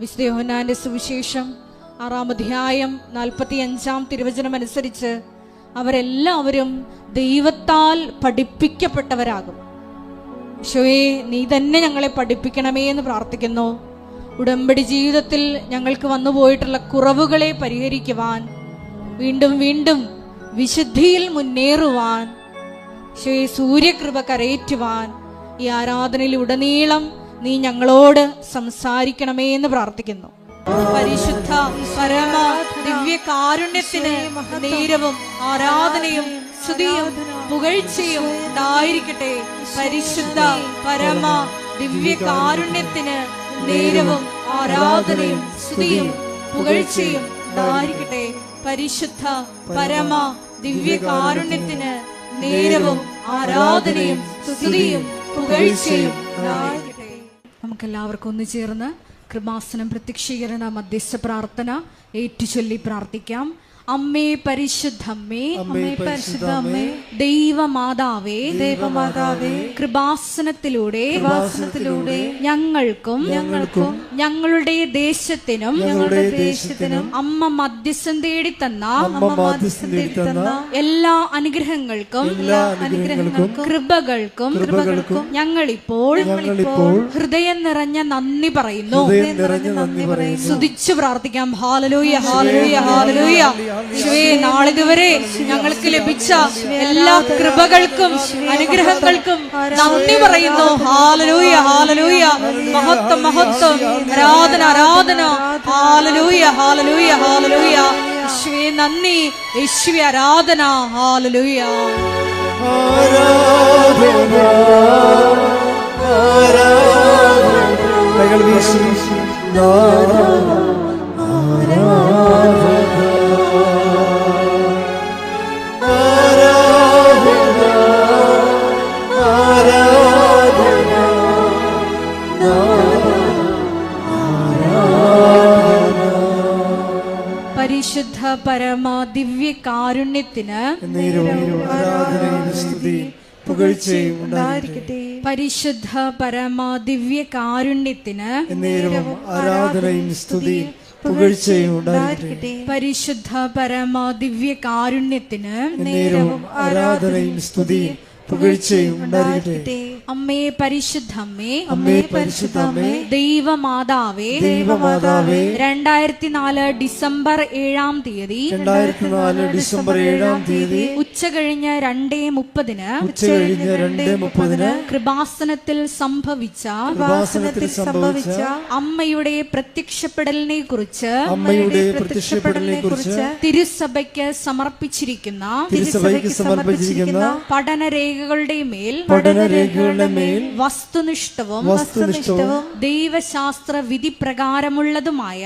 വിശുദ്ധ യോഹന്നാന്റെ സുവിശേഷം 6-ാം അധ്യായം 45-ാം തിരുവചനം അനുസരിച്ച് അവരെല്ലാവരും ദൈവത്താൽ പഠിപ്പിക്കപ്പെട്ടവരാകും. ഈശോയെ, നീ തന്നെ ഞങ്ങളെ പഠിപ്പിക്കണമേ എന്ന് പ്രാർത്ഥിക്കുന്നു. ഉടമ്പടി ജീവിതത്തിൽ ഞങ്ങൾക്ക് വന്നുപോയിട്ടുള്ള കുറവുകളെ പരിഹരിക്കുവാൻ, വീണ്ടും വീണ്ടും വിശുദ്ധിയിൽ മുന്നേറുവാൻ, ഈശോയെ സൂര്യകൃപ കരയേറ്റുവാൻ ഈ ആരാധനയിൽ ഉടനീളം നീ ഞങ്ങളോട് സംസാരിക്കണമേ എന്ന് പ്രാർത്ഥിക്കുന്നു. പരിശുദ്ധ പരമ ദിവ്യ കാരുണ്യത്തിന് നേരവും ആരാധനയും സ്തുതിയും പുകഴ്ചയും ഉണ്ടായിരിക്കട്ടെ. പരിശുദ്ധ പരമ ദിവ്യ കാരുണ്യത്തിന് നേരവും ആരാധനയും സ്തുതിയും പുകഴ്ചയും ഉണ്ടായിരിക്കട്ടെ. പരിശുദ്ധ പരമ ദിവ്യ കാരുണ്യത്തിന് നേരവും ആരാധനയും സ്തുതിയും പുകഴ്ചയും ഉണ്ടായിരിക്കട്ടെ. നമുക്കെല്ലാവർക്കും ഒന്ന് ചേർന്ന് കൃപാസനം പ്രത്യക്ഷീകരണ മധ്യസ്ഥ പ്രാർത്ഥന ഏറ്റുചൊല്ലി പ്രാർത്ഥിക്കാം. അമ്മേ പരിശുദ്ധമ്മേ, അമ്മേ പരിശുദ്ധമ്മേ, ദൈവമാതാവേ, ദൈവമാതാവേ, കൃപാസനത്തിലൂടെ ഞങ്ങൾക്കും ഞങ്ങളുടെ ദേശത്തിനും അമ്മ മധ്യസ്ഥം തേടി തന്ന എല്ലാ അനുഗ്രഹങ്ങൾക്കും കൃപകൾക്കും ഞങ്ങളിപ്പോൾ ഹൃദയം നിറഞ്ഞ നന്ദി പറയുന്നു. സ്തുതിച്ചു പ്രാർത്ഥിക്കാം. Hallelujah, hallelujah, hallelujah. നാളിതുവരെ ഞങ്ങൾക്ക് ലഭിച്ച എല്ലാ കൃപകൾക്കും അനുഗ്രഹങ്ങൾക്കും നന്ദി പറയുന്നു. Hallelujah, hallelujah. മഹത്വം, മഹത്വം. ആരാധന, ആരാധന. Hallelujah, hallelujah, hallelujah. യേശുവേ നന്ദി, യേശുവേ ആരാധന. ഹാലലൂയ. പരിശുദ്ധ പരമ ദിവ്യ കാരുണ്യത്തിന് പരിശുദ്ധ പരമ ദിവ്യ കാരുണ്യത്തിന് ആരാധനയും സ്തുതി പുകഴ്ചയും ഉണ്ടായിരിക്കട്ടെ. പരിശുദ്ധ പരമ ദിവ്യ കാരുണ്യത്തിന് ആരാധനയും സ്തുതി പുകഴ്ചയും ഉണ്ടായിരിക്കട്ടെ. അമ്മേ പരിശുദ്ധമ്മേ, അമ്മേ പരിശുദ്ധമ്മേ, ദൈവമാതാവേ, ദൈവമാതാവേ, 2004 ഡിസംബർ 7-ാം തീയതി ഉച്ചകഴിഞ്ഞ് 2:30 കൃപാസനത്തിൽ സംഭവിച്ച അമ്മയുടെ പ്രത്യക്ഷപ്പെടലിനെ കുറിച്ച് തിരുസഭയ്ക്ക് സമർപ്പിച്ചിരിക്കുന്ന പഠനരേഖകളുടെ മേൽ വസ്തുനിഷ്ഠവും ദൈവശാസ്ത്ര വിധി പ്രകാരമുള്ളതുമായ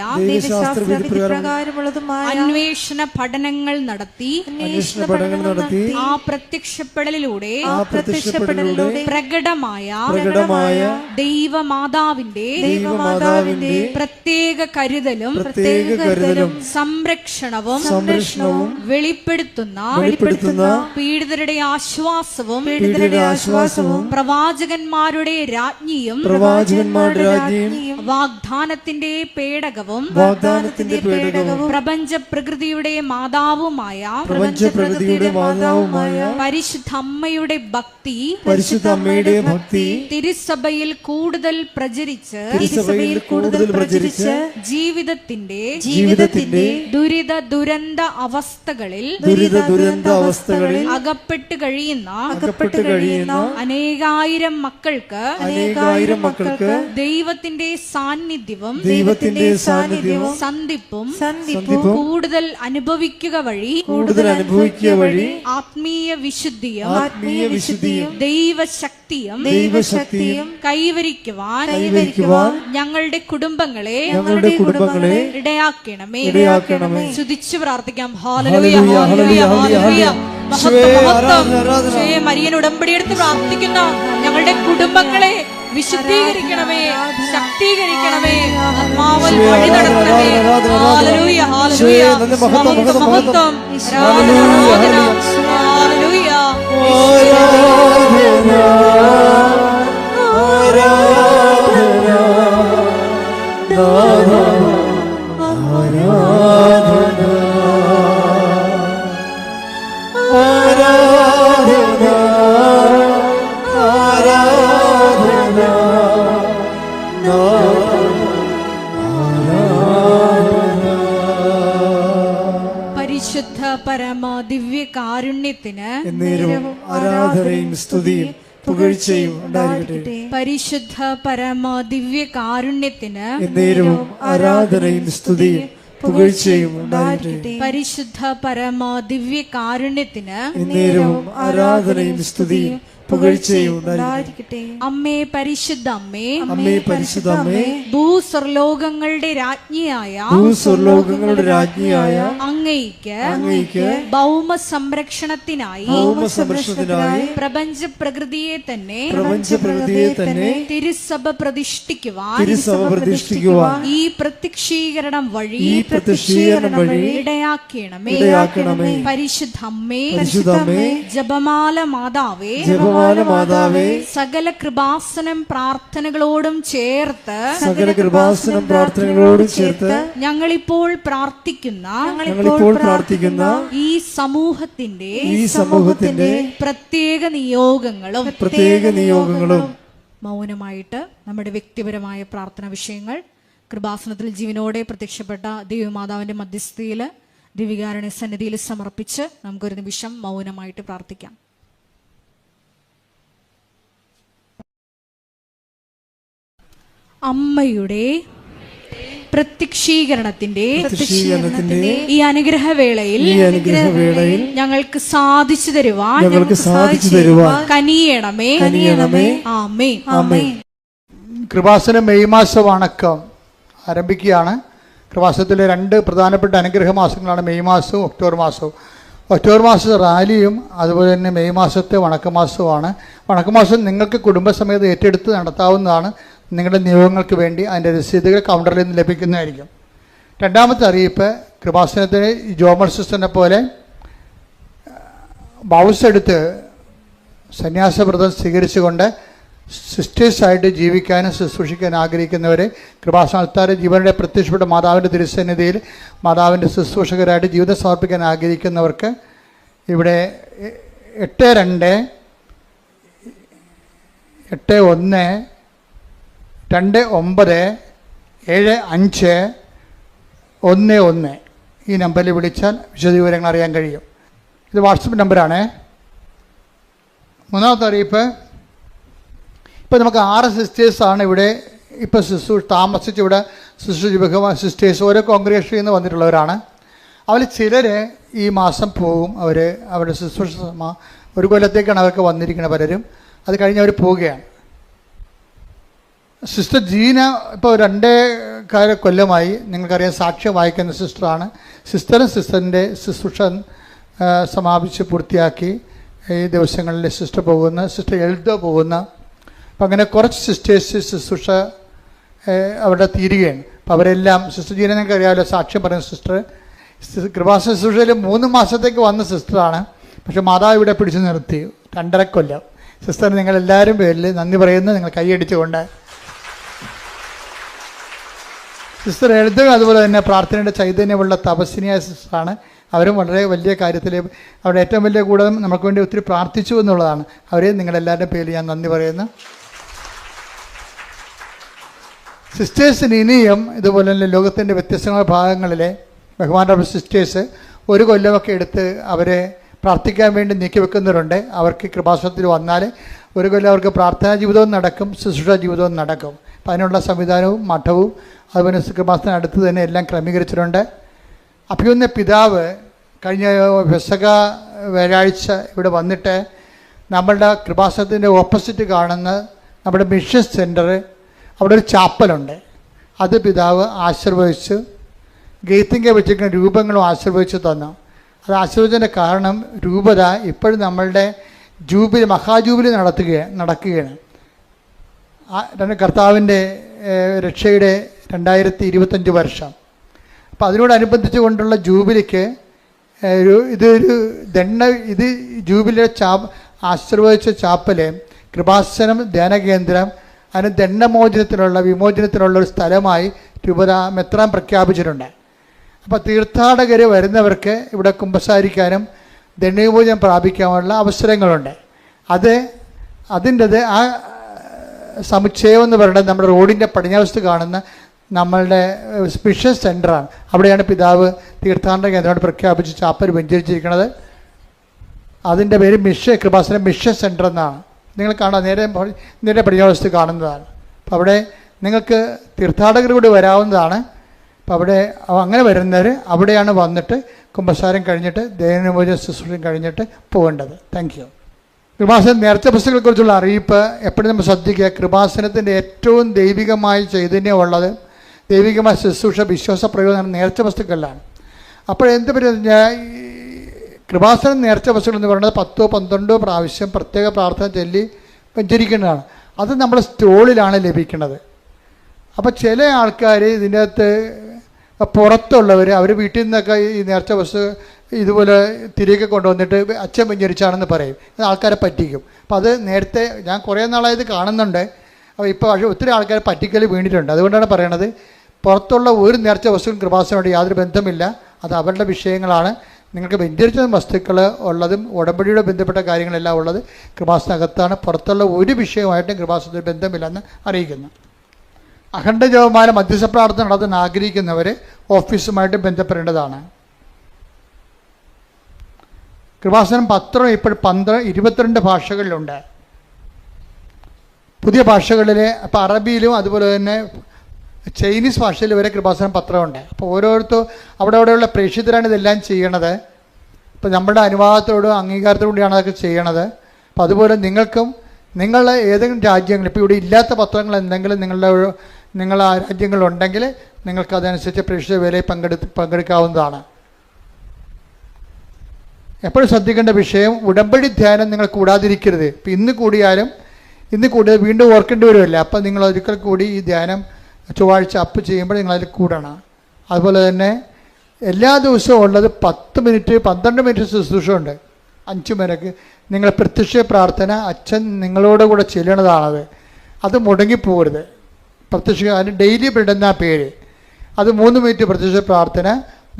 അന്വേഷണ പഠനങ്ങൾ നടത്തി ആ പ്രത്യക്ഷപ്പെടലിലൂടെ പ്രകടമായ ദൈവമാതാവിന്റെ പ്രത്യേക കരുതലും സംരക്ഷണവും വെളിപ്പെടുത്തുന്ന പീഡിതരുടെ ആശ്വാസവും പ്രവാചകന്മാരുടെ രാജ്ഞിയും വാഗ്ദാനത്തിന്റെ പേടകവും പ്രപഞ്ച പ്രകൃതിയുടെ മാതാവുമായ പരിശുദ്ധ അമ്മയുടെ ഭക്തി തിരുസഭയിൽ കൂടുതൽ പ്രചരിച്ച് ജീവിതത്തിന്റെ ദുരിത ദുരന്ത അവസ്ഥകളിൽ അകപ്പെട്ട് കഴിയുന്ന അനേകായിരം മക്കൾക്ക് ദൈവത്തിന്റെ സാന്നിധ്യവും സന്ധിപ്പും കൂടുതൽ അനുഭവിക്കുക വഴി ആത്മീയ വിശുദ്ധിയും ദൈവശക്തിയും കൈവരിക്കുവാൻ ഞങ്ങളുടെ കുടുംബങ്ങളെ ഇടയാക്കണമേ. സ്തുതിച്ചു പ്രാർത്ഥിക്കാം. Hallelujah, hallelujah, hallelujah. മരിയൻ ഉടമ്പടി എടുത്ത് പ്രാർത്ഥിക്കുന്ന ഞങ്ങളുടെ കുടുംബങ്ങളെ വിശുദ്ധീകരിക്കണമേ, ശക്തീകരിക്കണമേ, ആത്മാവിൽ വഴി നടത്തണമേ. Hallelujah, hallelujah. മഹത്വം, മഹത്വം. ആരാധന, ഹാലലൂയ. ആരാധന പരിശുദ്ധ പരമ ദിവ്യ കാരുണ്യത്തിന് എന്നേരവും ആരാധനയും സ്തുതിയും പുകഴ്ചയും ഉണ്ടായിരിക്കട്ടെ. പരിശുദ്ധ പരമ ദിവ്യ കാരുണ്യത്തിന് എന്നേരവും ആരാധനയും സ്തുതിയും പുകഴ്ചയും ഉണ്ടായിരിക്കട്ടെ. പരിശുദ്ധ പരമ ദിവ്യ കാരുണ്യത്തിന് എന്നേരവും ആരാധനയും സ്തുതിയും പുകഴ്ചയും ഉണ്ടായിരിക്കട്ടെ. അമ്മേ പരിശുദ്ധ അമ്മേ, അമ്മേ പരിശുദ്ധ അമ്മേ, ഭൂസ്വർലോകങ്ങളുടെ രാജ്ഞിയായ ഭൂസ്വർലോകങ്ങളുടെ രാജ്ഞിയായ അങ്ങയ്ക്ക് ഭൗമ സംരക്ഷണത്തിനായി പ്രപഞ്ച പ്രകൃതിയെ തന്നെ തിരുസഭ പ്രതിഷ്ഠിക്കുവാൻ ഈ പ്രത്യക്ഷീകരണം വഴി ഇടയാക്കണമേ. പരിശുദ്ധ അമ്മേ, ജപമാല മാതാവേ, സകല കൃപാസനം പ്രാർത്ഥനകളോടും ചേർത്ത് ഞങ്ങളിപ്പോൾ പ്രാർത്ഥിക്കുന്ന ഈ സമൂഹത്തിന്റെ പ്രത്യേക നിയോഗങ്ങളും മൗനമായിട്ട് നമ്മുടെ വ്യക്തിപരമായ പ്രാർത്ഥന വിഷയങ്ങൾ കൃപാസനത്തിൽ ജീവനോടെ പ്രത്യക്ഷപ്പെട്ട ദേവമാതാവിന്റെ മധ്യസ്ഥയിൽ ദിവികാരുണ്യ സന്നിധിയിൽ സമർപ്പിച്ച് നമുക്കൊരു നിമിഷം മൗനമായിട്ട് പ്രാർത്ഥിക്കാം. അമ്മയുടെ പ്രത്യക്ഷീകരണത്തിന്റെ ഈ അനുഗ്രഹവേളയിൽ ഞങ്ങൾക്ക് സാധിച്ചു തരുവാൻ കനിയണമേ. ആമേൻ. കൃപാസന മെയ് മാസ വണക്കം ആരംഭിക്കുകയാണ്. കൃപാസനത്തിലെ 2 പ്രധാനപ്പെട്ട അനുഗ്രഹ മാസങ്ങളാണ് മെയ് മാസവും ഒക്ടോബർ മാസവും. ഒക്ടോബർ മാസത്തെ റാലിയും അതുപോലെ തന്നെ മെയ് മാസത്തെ വണക്കമാസവുമാണ്. വണക്കമാസം നിങ്ങൾക്ക് കുടുംബസമേതം ഏറ്റെടുത്ത് നടത്താവുന്നതാണ്. നിങ്ങളുടെ നിയോഗങ്ങൾക്ക് വേണ്ടി അതിൻ്റെ രസീതുകൾ കൗണ്ടറിൽ നിന്ന് ലഭിക്കുന്നതായിരിക്കും. രണ്ടാമത്തെ അറിയിപ്പ്, കൃപാസനത്തിന് ജോമൽ സിസ്റ്ററിനെ പോലെ ബൗസ് എടുത്ത് സന്യാസവ്രതം സ്വീകരിച്ചുകൊണ്ട് സിസ്റ്റേഴ്സായിട്ട് ജീവിക്കാനും ശുശ്രൂഷിക്കാനും ആഗ്രഹിക്കുന്നവരെ കൃപാസനത്താരെ ജീവനുടെ പ്രത്യക്ഷപ്പെട്ട മാതാവിൻ്റെ തിരുസന്നിധിയിൽ മാതാവിൻ്റെ ശുശ്രൂഷകരായിട്ട് ജീവിതം സമർപ്പിക്കാൻ ആഗ്രഹിക്കുന്നവർക്ക് ഇവിടെ 82 81 29 75 11 ഈ നമ്പറിൽ വിളിച്ചാൽ വിശദവിവരങ്ങൾ അറിയാൻ കഴിയും. ഇത് വാട്സപ്പ് നമ്പറാണ്. മൂന്നാമത്തെ അറിയിപ്പ്, ഇപ്പോൾ നമുക്ക് 6 സിസ്റ്റേഴ്സാണ് ഇവിടെ ഇപ്പോൾ താമസിച്ച് ഇവിടെ ഭഗവാൻ സിസ്റ്റേഴ്സ് ഓരോ കോൺഗ്രിഗേഷനിൽ നിന്ന് വന്നിട്ടുള്ളവരാണ്. അവർ ചിലർ ഈ മാസം പോകും. അവരുടെ ശുശ്രൂഷ 1 കൊല്ലത്തേക്കാണ് അവർക്ക് വന്നിരിക്കുന്നത്. പലരും അത് കഴിഞ്ഞ് അവർ പോവുകയാണ്. സിസ്റ്റർ ജീന ഇപ്പോൾ 2 കൊല്ലമായി നിങ്ങൾക്കറിയാം സാക്ഷ്യം വായിക്കുന്ന സിസ്റ്ററാണ്. സിസ്റ്ററിൻ്റെ ശുശ്രൂഷ സമാപിച്ച് പൂർത്തിയാക്കി ഈ ദിവസങ്ങളിൽ സിസ്റ്റർ പോകുന്ന, സിസ്റ്റർ എൽദോ പോകുന്ന, അപ്പം അങ്ങനെ കുറച്ച് സിസ്റ്റേഴ്സ് ശുശ്രൂഷ അവിടെ തീരുകയാണ്. അപ്പോൾ അവരെല്ലാം സിസ്റ്റർ ജീന നിങ്ങൾക്ക് അറിയാമല്ലോ, സാക്ഷ്യം പറയുന്ന സിസ്റ്റർ കൃപാസന ശുശ്രൂഷയിൽ 3 മാസത്തേക്ക് വന്ന സിസ്റ്ററാണ്. പക്ഷേ മാതാവ് ഇവിടെ പിടിച്ചു നിർത്തി 2.5 കൊല്ലം. സിസ്റ്റർ നിങ്ങളെല്ലാവരും പേരിൽ നന്ദി പറയുന്നു. നിങ്ങൾ കൈയടിച്ചുകൊണ്ട് സിസ്റ്റർ എഴുതുക. അതുപോലെ തന്നെ പ്രാർത്ഥനയുടെ ചൈതന്യമുള്ള തപസ്വിനിയായ സിസ്റ്ററാണ്. അവരും വളരെ വലിയ കാര്യത്തിൽ അവിടെ ഏറ്റവും വലിയ കൂടെ നമുക്ക് വേണ്ടി ഒത്തിരി പ്രാർത്ഥിച്ചു എന്നുള്ളതാണ്. അവരെ നിങ്ങളെല്ലാവരുടെ പേരിൽ ഞാൻ നന്ദി പറയുന്നു. സിസ്റ്റേഴ്സിന് ഇനിയും ഇതുപോലെ തന്നെ ലോകത്തിൻ്റെ വ്യത്യസ്തമായ ഭാഗങ്ങളിലെ ബഹുമാനപ്പെട്ട സിസ്റ്റേഴ്സ് 1 കൊല്ലമൊക്കെ എടുത്ത് അവരെ പ്രാർത്ഥിക്കാൻ വേണ്ടി നീക്കി വെക്കുന്നവരുണ്ട്. അവർക്ക് കൃപാസനത്തിൽ വന്നാൽ 1 കൊല്ലം അവർക്ക് പ്രാർത്ഥനാ ജീവിതവും നടക്കും, ശുശ്രൂഷ ജീവിതവും നടക്കും. അപ്പം അതിനുള്ള സംവിധാനവും മഠവും അതുപോലെ കൃപാസനം അടുത്ത് തന്നെ എല്ലാം ക്രമീകരിച്ചിട്ടുണ്ട്. അഭിമന്യ പിതാവ് കഴിഞ്ഞ പെസഹ വ്യാഴാഴ്ച ഇവിടെ വന്നിട്ട് നമ്മളുടെ കൃപാസനത്തിൻ്റെ ഓപ്പോസിറ്റ് കാണുന്ന നമ്മുടെ മിഷൻ സെൻറ്റർ, അവിടെ ഒരു ചാപ്പലുണ്ട്. അത് പിതാവ് ആശീർവദിച്ച് ഗെയ്ത്തിങ്ക വെച്ചിരിക്കുന്ന രൂപങ്ങളും ആശീർവദിച്ച് തന്നു. അത് ആശീർവദിച്ചതിൻ്റെ കാരണം രൂപത ഇപ്പോഴും നമ്മളുടെ ജൂബിലി മഹാജൂബിലി നടക്കുകയാണ്. കർത്താവിൻ്റെ രക്ഷയുടെ 2025 വർഷം. അപ്പം അതിനോടനുബന്ധിച്ച് കൊണ്ടുള്ള ജൂബിലിക്ക് ഇത് ജൂബിലിയുടെ ആശീർവദിച്ച ചാപ്പല് കൃപാസനം ധ്യാനകേന്ദ്രം അതിന് ദണ്ഡമോചനത്തിനുള്ള വിമോചനത്തിനുള്ള ഒരു സ്ഥലമായി രൂപത മെത്രാൻ പ്രഖ്യാപിച്ചിട്ടുണ്ട്. അപ്പോൾ തീർത്ഥാടകർ വരുന്നവർക്ക് ഇവിടെ കുമ്പസാരിക്കാനും ദണ്ഡവിമോചനം പ്രാപിക്കാനുള്ള അവസരങ്ങളുണ്ട്. അതിൻ്റെത് ആ സമുച്ചയം എന്ന് പറയുന്നത് നമ്മുടെ റോഡിൻ്റെ പടിഞ്ഞാറത്ത് കാണുന്ന നമ്മളുടെ മിഷൻ സെൻ്ററാണ്. അവിടെയാണ് പിതാവ് തീർത്ഥാടന കേന്ദ്രമായിട്ട് പ്രഖ്യാപിച്ച് ചാപ്പൽ വെഞ്ചരിച്ചിരിക്കുന്നത്. അതിൻ്റെ പേര് കൃപാസനം മിഷൻ സെൻ്റർ എന്നാണ്. നിങ്ങൾ കാണാം, നേരെ പടിഞ്ഞാറത്ത് കാണുന്നതാണ്. അപ്പോൾ അവിടെ നിങ്ങൾക്ക് തീർത്ഥാടകർ കൂടി വരാവുന്നതാണ്. അപ്പോൾ അവിടെ അങ്ങനെ വരുന്നവർ അവിടെയാണ് വന്നിട്ട് കുമ്പസാരം കഴിഞ്ഞിട്ട് ദൈവവിമോചന ശുശ്രൂഷയും കഴിഞ്ഞിട്ട് പോകേണ്ടത്. Thank you. കൃപാസനം നേർച്ച പുസ്തകങ്ങളെക്കുറിച്ചുള്ള അറിയിപ്പ് എപ്പോഴും നമ്മൾ ശ്രദ്ധിക്കുക. കൃപാസനത്തിൻ്റെ ഏറ്റവും ദൈവികമായ ചൈതന്യമുള്ളത്, ദൈവികമായ ശുശ്രൂഷ, വിശ്വാസ പ്രയോജനം നേർച്ച വസ്തുക്കളിലാണ്. അപ്പോഴെന്ത് പറഞ്ഞാൽ കൃപാസനം നേർച്ച വസ്തുക്കൾ എന്ന് പറയുന്നത് 10-12 പ്രാവശ്യം പ്രത്യേക പ്രാർത്ഥന ചൊല്ലി വെഞ്ചരിക്കേണ്ടതാണ്. അത് നമ്മുടെ സ്റ്റോളിലാണ് ലഭിക്കുന്നത്. അപ്പോൾ ചില ആൾക്കാർ ഇതിൻ്റെ അകത്ത് പുറത്തുള്ളവർ അവർ വീട്ടിൽ നിന്നൊക്കെ ഈ നേർച്ച വസ്തു ഇതുപോലെ തിരികെ കൊണ്ടുവന്നിട്ട് അച്ഛൻ വെഞ്ചരിച്ചാണെന്ന് പറയും. അത് ആൾക്കാരെ പറ്റിക്കും. അപ്പോൾ അത് നേരത്തെ ഞാൻ കുറേ നാളായത് കാണുന്നുണ്ട്. അപ്പോൾ ഇപ്പോൾ പക്ഷേ ഒത്തിരി ആൾക്കാർ പറ്റിക്കൽ വീണിട്ടുണ്ട്. അതുകൊണ്ടാണ് പറയണത്, പുറത്തുള്ള ഒരു നേർച്ച വസ്തുവും കൃപാസനമായിട്ട് യാതൊരു ബന്ധമില്ല. അത് അവരുടെ വിഷയങ്ങളാണ്. നിങ്ങൾക്ക് വെഞ്ചരിച്ച വസ്തുക്കൾ ഉള്ളതും ഉടമ്പടിയുടെ ബന്ധപ്പെട്ട കാര്യങ്ങളെല്ലാം ഉള്ളത് കൃപാസനകത്താണ്. പുറത്തുള്ള ഒരു വിഷയമായിട്ടും കൃപാസനത്തിന് ബന്ധമില്ലെന്ന് അറിയിക്കുന്നു. അഖണ്ഡ ജപമാല മധ്യസ്ഥ പ്രാർത്ഥന നടത്താൻ ആഗ്രഹിക്കുന്നവർ ഓഫീസുമായിട്ട് ബന്ധപ്പെടേണ്ടതാണ്. കൃപാസനം പത്രം ഇപ്പോൾ 22 ഭാഷകളിലുണ്ട്. പുതിയ ഭാഷകളിൽ ഇപ്പോൾ അറബിയിലും അതുപോലെ തന്നെ ചൈനീസ് ഭാഷയിൽ വരെ കൃപാസനം പത്രമുണ്ട്. അപ്പോൾ ഓരോരുത്തരും അവിടെയുള്ള പ്രേക്ഷിതരാണ് ഇതെല്ലാം ചെയ്യണത്. ഇപ്പോൾ നമ്മുടെ അനുവാദത്തോടും അംഗീകാരത്തോടുകൂടിയാണ് അതൊക്കെ ചെയ്യണത്. അപ്പോൾ അതുപോലെ നിങ്ങളുടെ ഏതെങ്കിലും രാജ്യങ്ങൾ ഇപ്പോൾ ഇവിടെ ഇല്ലാത്ത പത്രങ്ങൾ എന്തെങ്കിലും നിങ്ങളുടെ ആ രാജ്യങ്ങളുണ്ടെങ്കിൽ നിങ്ങൾക്ക് അതനുസരിച്ച് പ്രേക്ഷിത വേലയിൽ പങ്കെടുക്കാവുന്നതാണ്. എപ്പോഴും ശ്രദ്ധിക്കേണ്ട വിഷയം, ഉടമ്പടി ധ്യാനം നിങ്ങൾ കൂടാതിരിക്കരുത്. ഇപ്പം ഇന്ന് കൂടിയാലും വീണ്ടും ഓർക്കേണ്ടി വരുമല്ല. അപ്പം നിങ്ങൾ ഒരിക്കൽ കൂടി ഈ ധ്യാനം ചൊവ്വാഴ്ച അപ്പ് ചെയ്യുമ്പോൾ നിങ്ങളതിൽ കൂടണം. അതുപോലെ തന്നെ എല്ലാ ദിവസവും ഉള്ളത് 10 മിനിറ്റ് 12 മിനിറ്റ് ശുശ്രൂഷ ഉണ്ട്. 5 പേർക്ക് നിങ്ങൾ പ്രത്യക്ഷ പ്രാർത്ഥന അച്ഛൻ നിങ്ങളോട് കൂടെ ചെല്ലണതാണത്. അത് മുടങ്ങിപ്പോകരുത്. പ്രത്യക്ഷ അതിന് ഡെയിലി ബ്രെഡ് എന്നാ പേര്. അത് 3 മിനിറ്റ് പ്രത്യക്ഷ പ്രാർത്ഥന,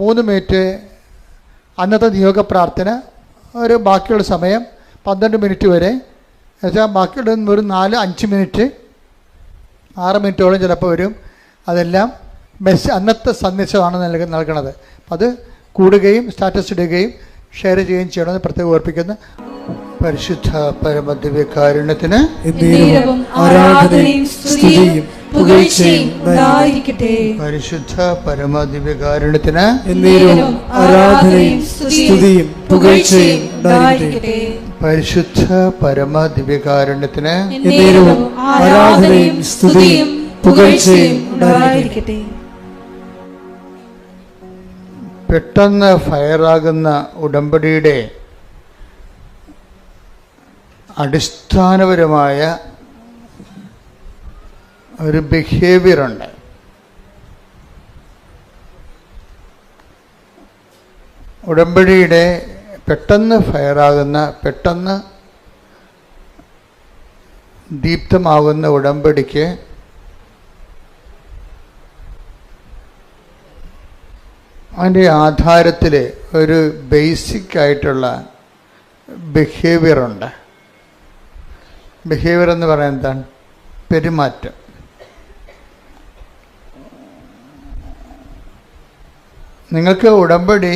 3 മിനിറ്റ് അന്നത്തെ നിയോഗ പ്രാർത്ഥന, ഒരു ബാക്കിയുള്ള സമയം 12 മിനിറ്റ് വരെ. എന്നുവെച്ചാൽ ബാക്കിയുള്ള ഒരു 4-5 മിനിറ്റ് 6 മിനിറ്റോളം ചിലപ്പോൾ വരും. അതെല്ലാം അന്നത്തെ സന്ദേശമാണ് നൽകണത്. അപ്പം അത് കൂടുകയും സ്റ്റാറ്റസ് ഇടുകയും ഷെയർ ചെയ്യുകയും ചെയ്യണമെന്ന് പ്രത്യേകം ഓർപ്പിക്കുന്നു. പരിശുദ്ധ പരമദിവ്യകാരുണ്യത്തിന് ആരാധനയും സ്തുതിയും പുകഴ്ചയും ഉണ്ടായിരിക്കട്ടെ. പരിശുദ്ധ പരമദിവ്യകാരുണ്യത്തിന് ആരാധനയും സ്തുതിയും പുകഴ്ചയും ഉണ്ടായിരിക്കട്ടെ. പരിശുദ്ധ പരമദിവ്യകാരുണ്യത്തിന് ആരാധനയും സ്തുതിയും പുകഴ്ചയും ഉണ്ടായിരിക്കട്ടെ. പെട്ടെന്ന് ഫയറാകുന്ന ഉടമ്പടിയുടെ അടിസ്ഥാനപരമായ ഒരു ബിഹേവിയറുണ്ട്. ഉടമ്പടിയുടെ പെട്ടെന്ന് ഫയറാകുന്ന, പെട്ടെന്ന് ദീപ്തമാകുന്ന ഉടമ്പടിക്ക് അതിൻ്റെ ആധാരത്തിൽ ഒരു ബേസിക് ആയിട്ടുള്ള ബിഹേവിയറുണ്ട്. ബിഹേവിയർ എന്ന് പറയുന്നത് എന്താണ്? പെരുമാറ്റം. നിങ്ങൾക്ക് ഉടമ്പടി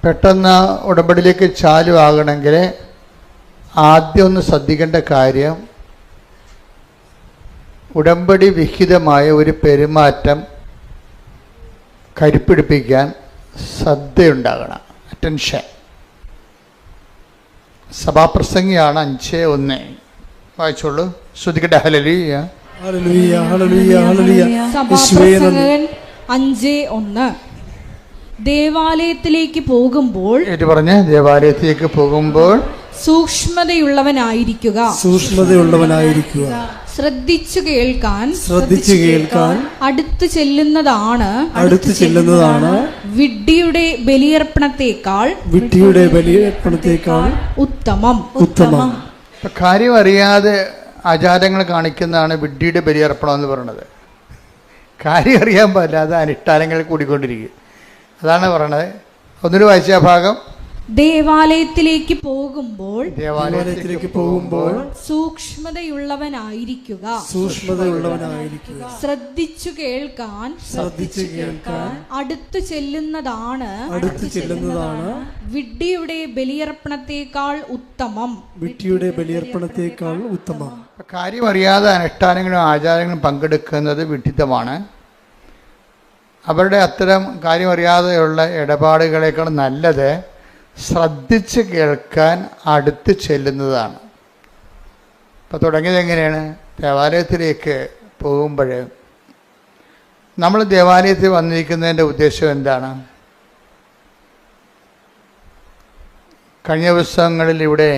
പെട്ടെന്ന് ഉടമ്പടിയിലേക്ക് ചാലുവാകണമെങ്കിൽ ആദ്യം ഒന്ന് ശ്രദ്ധിക്കേണ്ട കാര്യം, ഉടമ്പടി വിഹിതമായ ഒരു പെരുമാറ്റം കരുപ്പിടിപ്പിക്കാൻ ശ്രദ്ധയുണ്ടാകണം, അറ്റൻഷൻ. സഭാപ്രസംഗിയാണ് 5:1. വായിച്ചോളൂ, ശ്രദ്ധിക്കട്ടെ. ഹല്ലേലൂയ ഹല്ലേലൂയ ഹല്ലേലൂയ ഹല്ലേലൂയ. സഭാപ്രസംഗകൻ 5:1. ദേവാലയത്തിലേക്ക് പോകുമ്പോൾ ദേവാലയത്തിലേക്ക് പോകുമ്പോൾ സൂക്ഷ്മതയുള്ളവനായിരിക്കുക, ശ്രദ്ധിച്ചു കേൾക്കാൻ അടുത്തു ചെല്ലുന്നതാണ് വിഡ്ഢിയുടെ ബലിയർപ്പണത്തേക്കാൾ ഉത്തമം. കാര്യം അറിയാതെ ആചാരങ്ങൾ കാണിക്കുന്നതാണ് വിഡ്ഢിയുടെ ബലിയർപ്പണം എന്ന് പറയുന്നത്. കാര്യം അറിയാൻ പാടില്ലാതെ അനുഷ്ഠാനങ്ങൾ കൂടിക്കൊണ്ടിരിക്കും. അതാണ് പറയണത്. ഒന്നിനു വായിച്ച ഭാഗം, ദേവാലയത്തിലേക്ക് പോകുമ്പോൾ സൂക്ഷ്മതയുള്ളവനായിരിക്കുക, ശ്രദ്ധിച്ചു കേൾക്കാൻ അടുത്തു ചെല്ലുന്നതാണ് വിഡ്ഢിയുടെ ബലിയർപ്പണത്തെക്കാൾ ഉത്തമം. കാര്യം അറിയാതെ അനുഷ്ഠാനങ്ങളും ആചാരങ്ങളും പങ്കെടുക്കുന്നത് വിഡ്ഢിത്തമാണ്. അവരുടെ അത്തരം കാര്യം അറിയാതെയുള്ള ഇടപാടുകളേക്കാൾ നല്ലത് ശ്രദ്ധിച്ച് കേൾക്കാൻ അടുത്ത് ചെല്ലുന്നതാണ്. ഇപ്പം തുടങ്ങിയത് എങ്ങനെയാണ്? ദേവാലയത്തിലേക്ക് പോകുമ്പോൾ നമ്മൾ ദേവാലയത്തിൽ വന്നിരിക്കുന്നതിൻ്റെ ഉദ്ദേശം എന്താണ്? കഴിഞ്ഞ ദിവസങ്ങളിൽ ഇവിടെ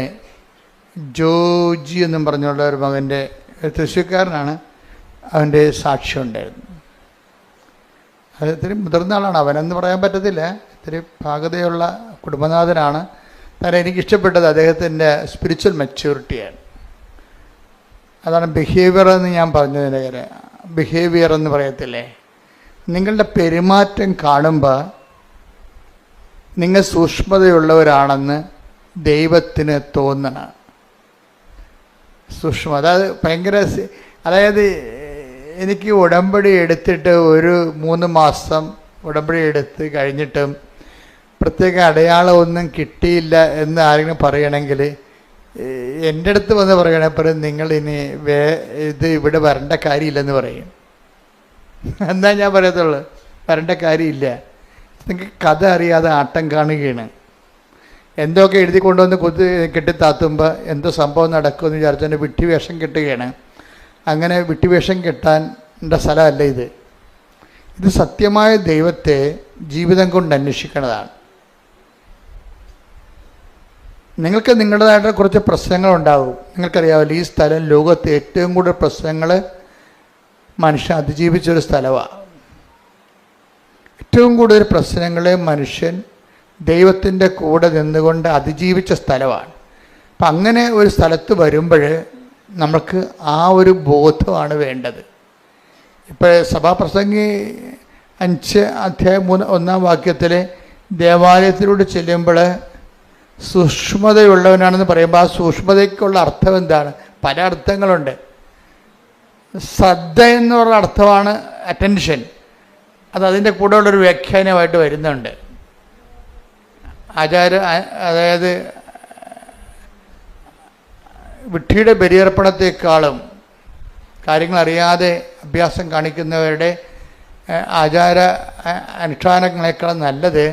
ജോജി എന്നും പറഞ്ഞുള്ള ഒരു മകൻ്റെ, തൃശ്ശൂർക്കാരനാണ്, അവൻ്റെ സാക്ഷ്യം ഉണ്ടായിരുന്നു. അത് ഇത്തിരി മുതിർന്ന ആളാണ്, അവനെന്ന് പറയാൻ പറ്റത്തില്ല, ഇത്തിരി പാകതയുള്ള കുടുംബനാഥനാണ്. എന്നാൽ എനിക്കിഷ്ടപ്പെട്ടത് അദ്ദേഹത്തിൻ്റെ സ്പിരിച്വൽ മെച്യൂരിറ്റിയാണ്. അതാണ് ബിഹേവിയർ എന്ന് ഞാൻ പറഞ്ഞതിൻ്റെ കാര്യം. ബിഹേവിയർ എന്ന് പറയത്തില്ലേ, നിങ്ങളുടെ പെരുമാറ്റം കാണുമ്പോൾ നിങ്ങൾ സൂക്ഷ്മതയുള്ളവരാണെന്ന് ദൈവത്തിന് തോന്നണം. സൂക്ഷ്മത, അത് ഭയങ്കര, അതായത് എനിക്ക് ഉടമ്പടി എടുത്തിട്ട് ഒരു 3 മാസം ഉടമ്പടി എടുത്ത് കഴിഞ്ഞിട്ടും പ്രത്യേക അടയാളമൊന്നും കിട്ടിയില്ല എന്ന് ആരെങ്കിലും പറയണമെങ്കിൽ എൻ്റെ അടുത്ത് വന്ന് പറയണപ്പോൾ നിങ്ങളിനി ഇത് ഇവിടെ വരേണ്ട കാര്യമില്ലെന്ന് പറയും. എന്താ ഞാൻ പറയത്തുള്ളൂ, വരേണ്ട കാര്യമില്ല. നിങ്ങൾക്ക് കഥ അറിയാതെ ആട്ടം കാണുകയാണ്. എന്തൊക്കെ എഴുതി കൊണ്ടുവന്ന് കെട്ടിത്താത്തുമ്പോൾ എന്തോ സംഭവം നടക്കുമെന്ന് വിചാരിച്ചതിൻ്റെ വിട്ടുവേഷം കിട്ടുകയാണ്. അങ്ങനെ വിട്ടുവേഷം കിട്ടാൻ്റെ സ്ഥലമല്ല ഇത്. ഇത് സത്യമായ ദൈവത്തെ ജീവിതം കൊണ്ട് അന്വേഷിക്കുന്നതാണ്. നിങ്ങൾക്ക് നിങ്ങളുടേതായിട്ട് കുറച്ച് പ്രശ്നങ്ങളുണ്ടാവും. നിങ്ങൾക്കറിയാമല്ലോ, ഈ സ്ഥലം ലോകത്ത് ഏറ്റവും കൂടുതൽ പ്രശ്നങ്ങൾ മനുഷ്യൻ അതിജീവിച്ചൊരു സ്ഥലമാണ്. ഏറ്റവും കൂടുതൽ പ്രശ്നങ്ങളെ മനുഷ്യൻ ദൈവത്തിൻ്റെ കൂടെ നിന്നുകൊണ്ട് അതിജീവിച്ച സ്ഥലമാണ്. അപ്പം അങ്ങനെ ഒരു സ്ഥലത്ത് വരുമ്പോൾ നമുക്ക് ആ ഒരു ബോധമാണ് വേണ്ടത്. ഇപ്പോൾ സഭാപ്രസംഗി 5:1 ദേവാലയത്തിലൂടെ ചെല്ലുമ്പോൾ സൂക്ഷ്മതയുള്ളവനാണെന്ന് പറയുമ്പോൾ ആ സൂക്ഷ്മതയ്ക്കുള്ള അർത്ഥം എന്താണ്? പല അർത്ഥങ്ങളുണ്ട്. ശ്രദ്ധ എന്നുള്ള അർത്ഥമാണ് അറ്റൻഷൻ. അത് അതിൻ്റെ കൂടെ ഉള്ളൊരു വ്യാഖ്യാനമായിട്ട് വരുന്നുണ്ട്. അതായത് വിഡ്ഢിയുടെ ബലിയർപ്പണത്തെക്കാളും കാര്യങ്ങൾ അറിയാതെ അഭ്യാസം കാണിക്കുന്നവരുടെ ആചാര അനുഷ്ഠാനങ്ങളെക്കാളും നല്ലത്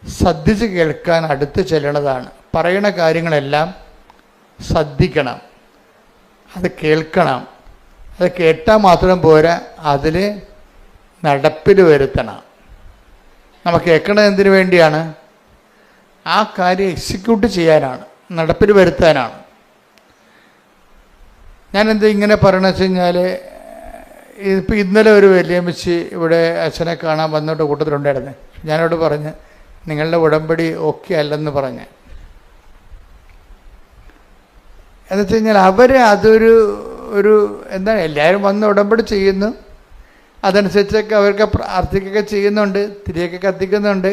ശ്രദ്ധിച്ച് കേൾക്കാൻ അടുത്ത് ചെല്ലണതാണ്. പറയുന്ന കാര്യങ്ങളെല്ലാം ശ്രദ്ധിക്കണം, അത് കേൾക്കണം. അത് കേട്ടാൽ മാത്രം പോരാ, അതിൽ നടപ്പിൽ വരുത്തണം. നമ്മൾ കേൾക്കണത് എന്തിനു വേണ്ടിയാണ്? ആ കാര്യം എക്സിക്യൂട്ട് ചെയ്യാനാണ്, നടപ്പിൽ വരുത്താനാണ്. ഞാനെന്താ ഇങ്ങനെ പറയണമെന്ന് വെച്ച് കഴിഞ്ഞാൽ, ഇപ്പം ഇന്നലെ ഒരു വലിയമ്മച്ചി ഇവിടെ അച്ഛനെ കാണാൻ വന്നിട്ട് കൂട്ടത്തിലുണ്ടായിരുന്നു. ഞാനോട് പറഞ്ഞ് നിങ്ങളുടെ ഉടമ്പടി ഓക്കെ അല്ലെന്ന് പറഞ്ഞ്. എന്ന് വെച്ച് കഴിഞ്ഞാൽ അതൊരു എന്താണ്, എല്ലാവരും വന്ന് ഉടമ്പടി ചെയ്യുന്നു, അതനുസരിച്ചൊക്കെ അവർക്ക് പ്രാർത്ഥിക്കുകയൊക്കെ ചെയ്യുന്നുണ്ട്, തിരിയൊക്കെ കത്തിക്കുന്നുണ്ട്,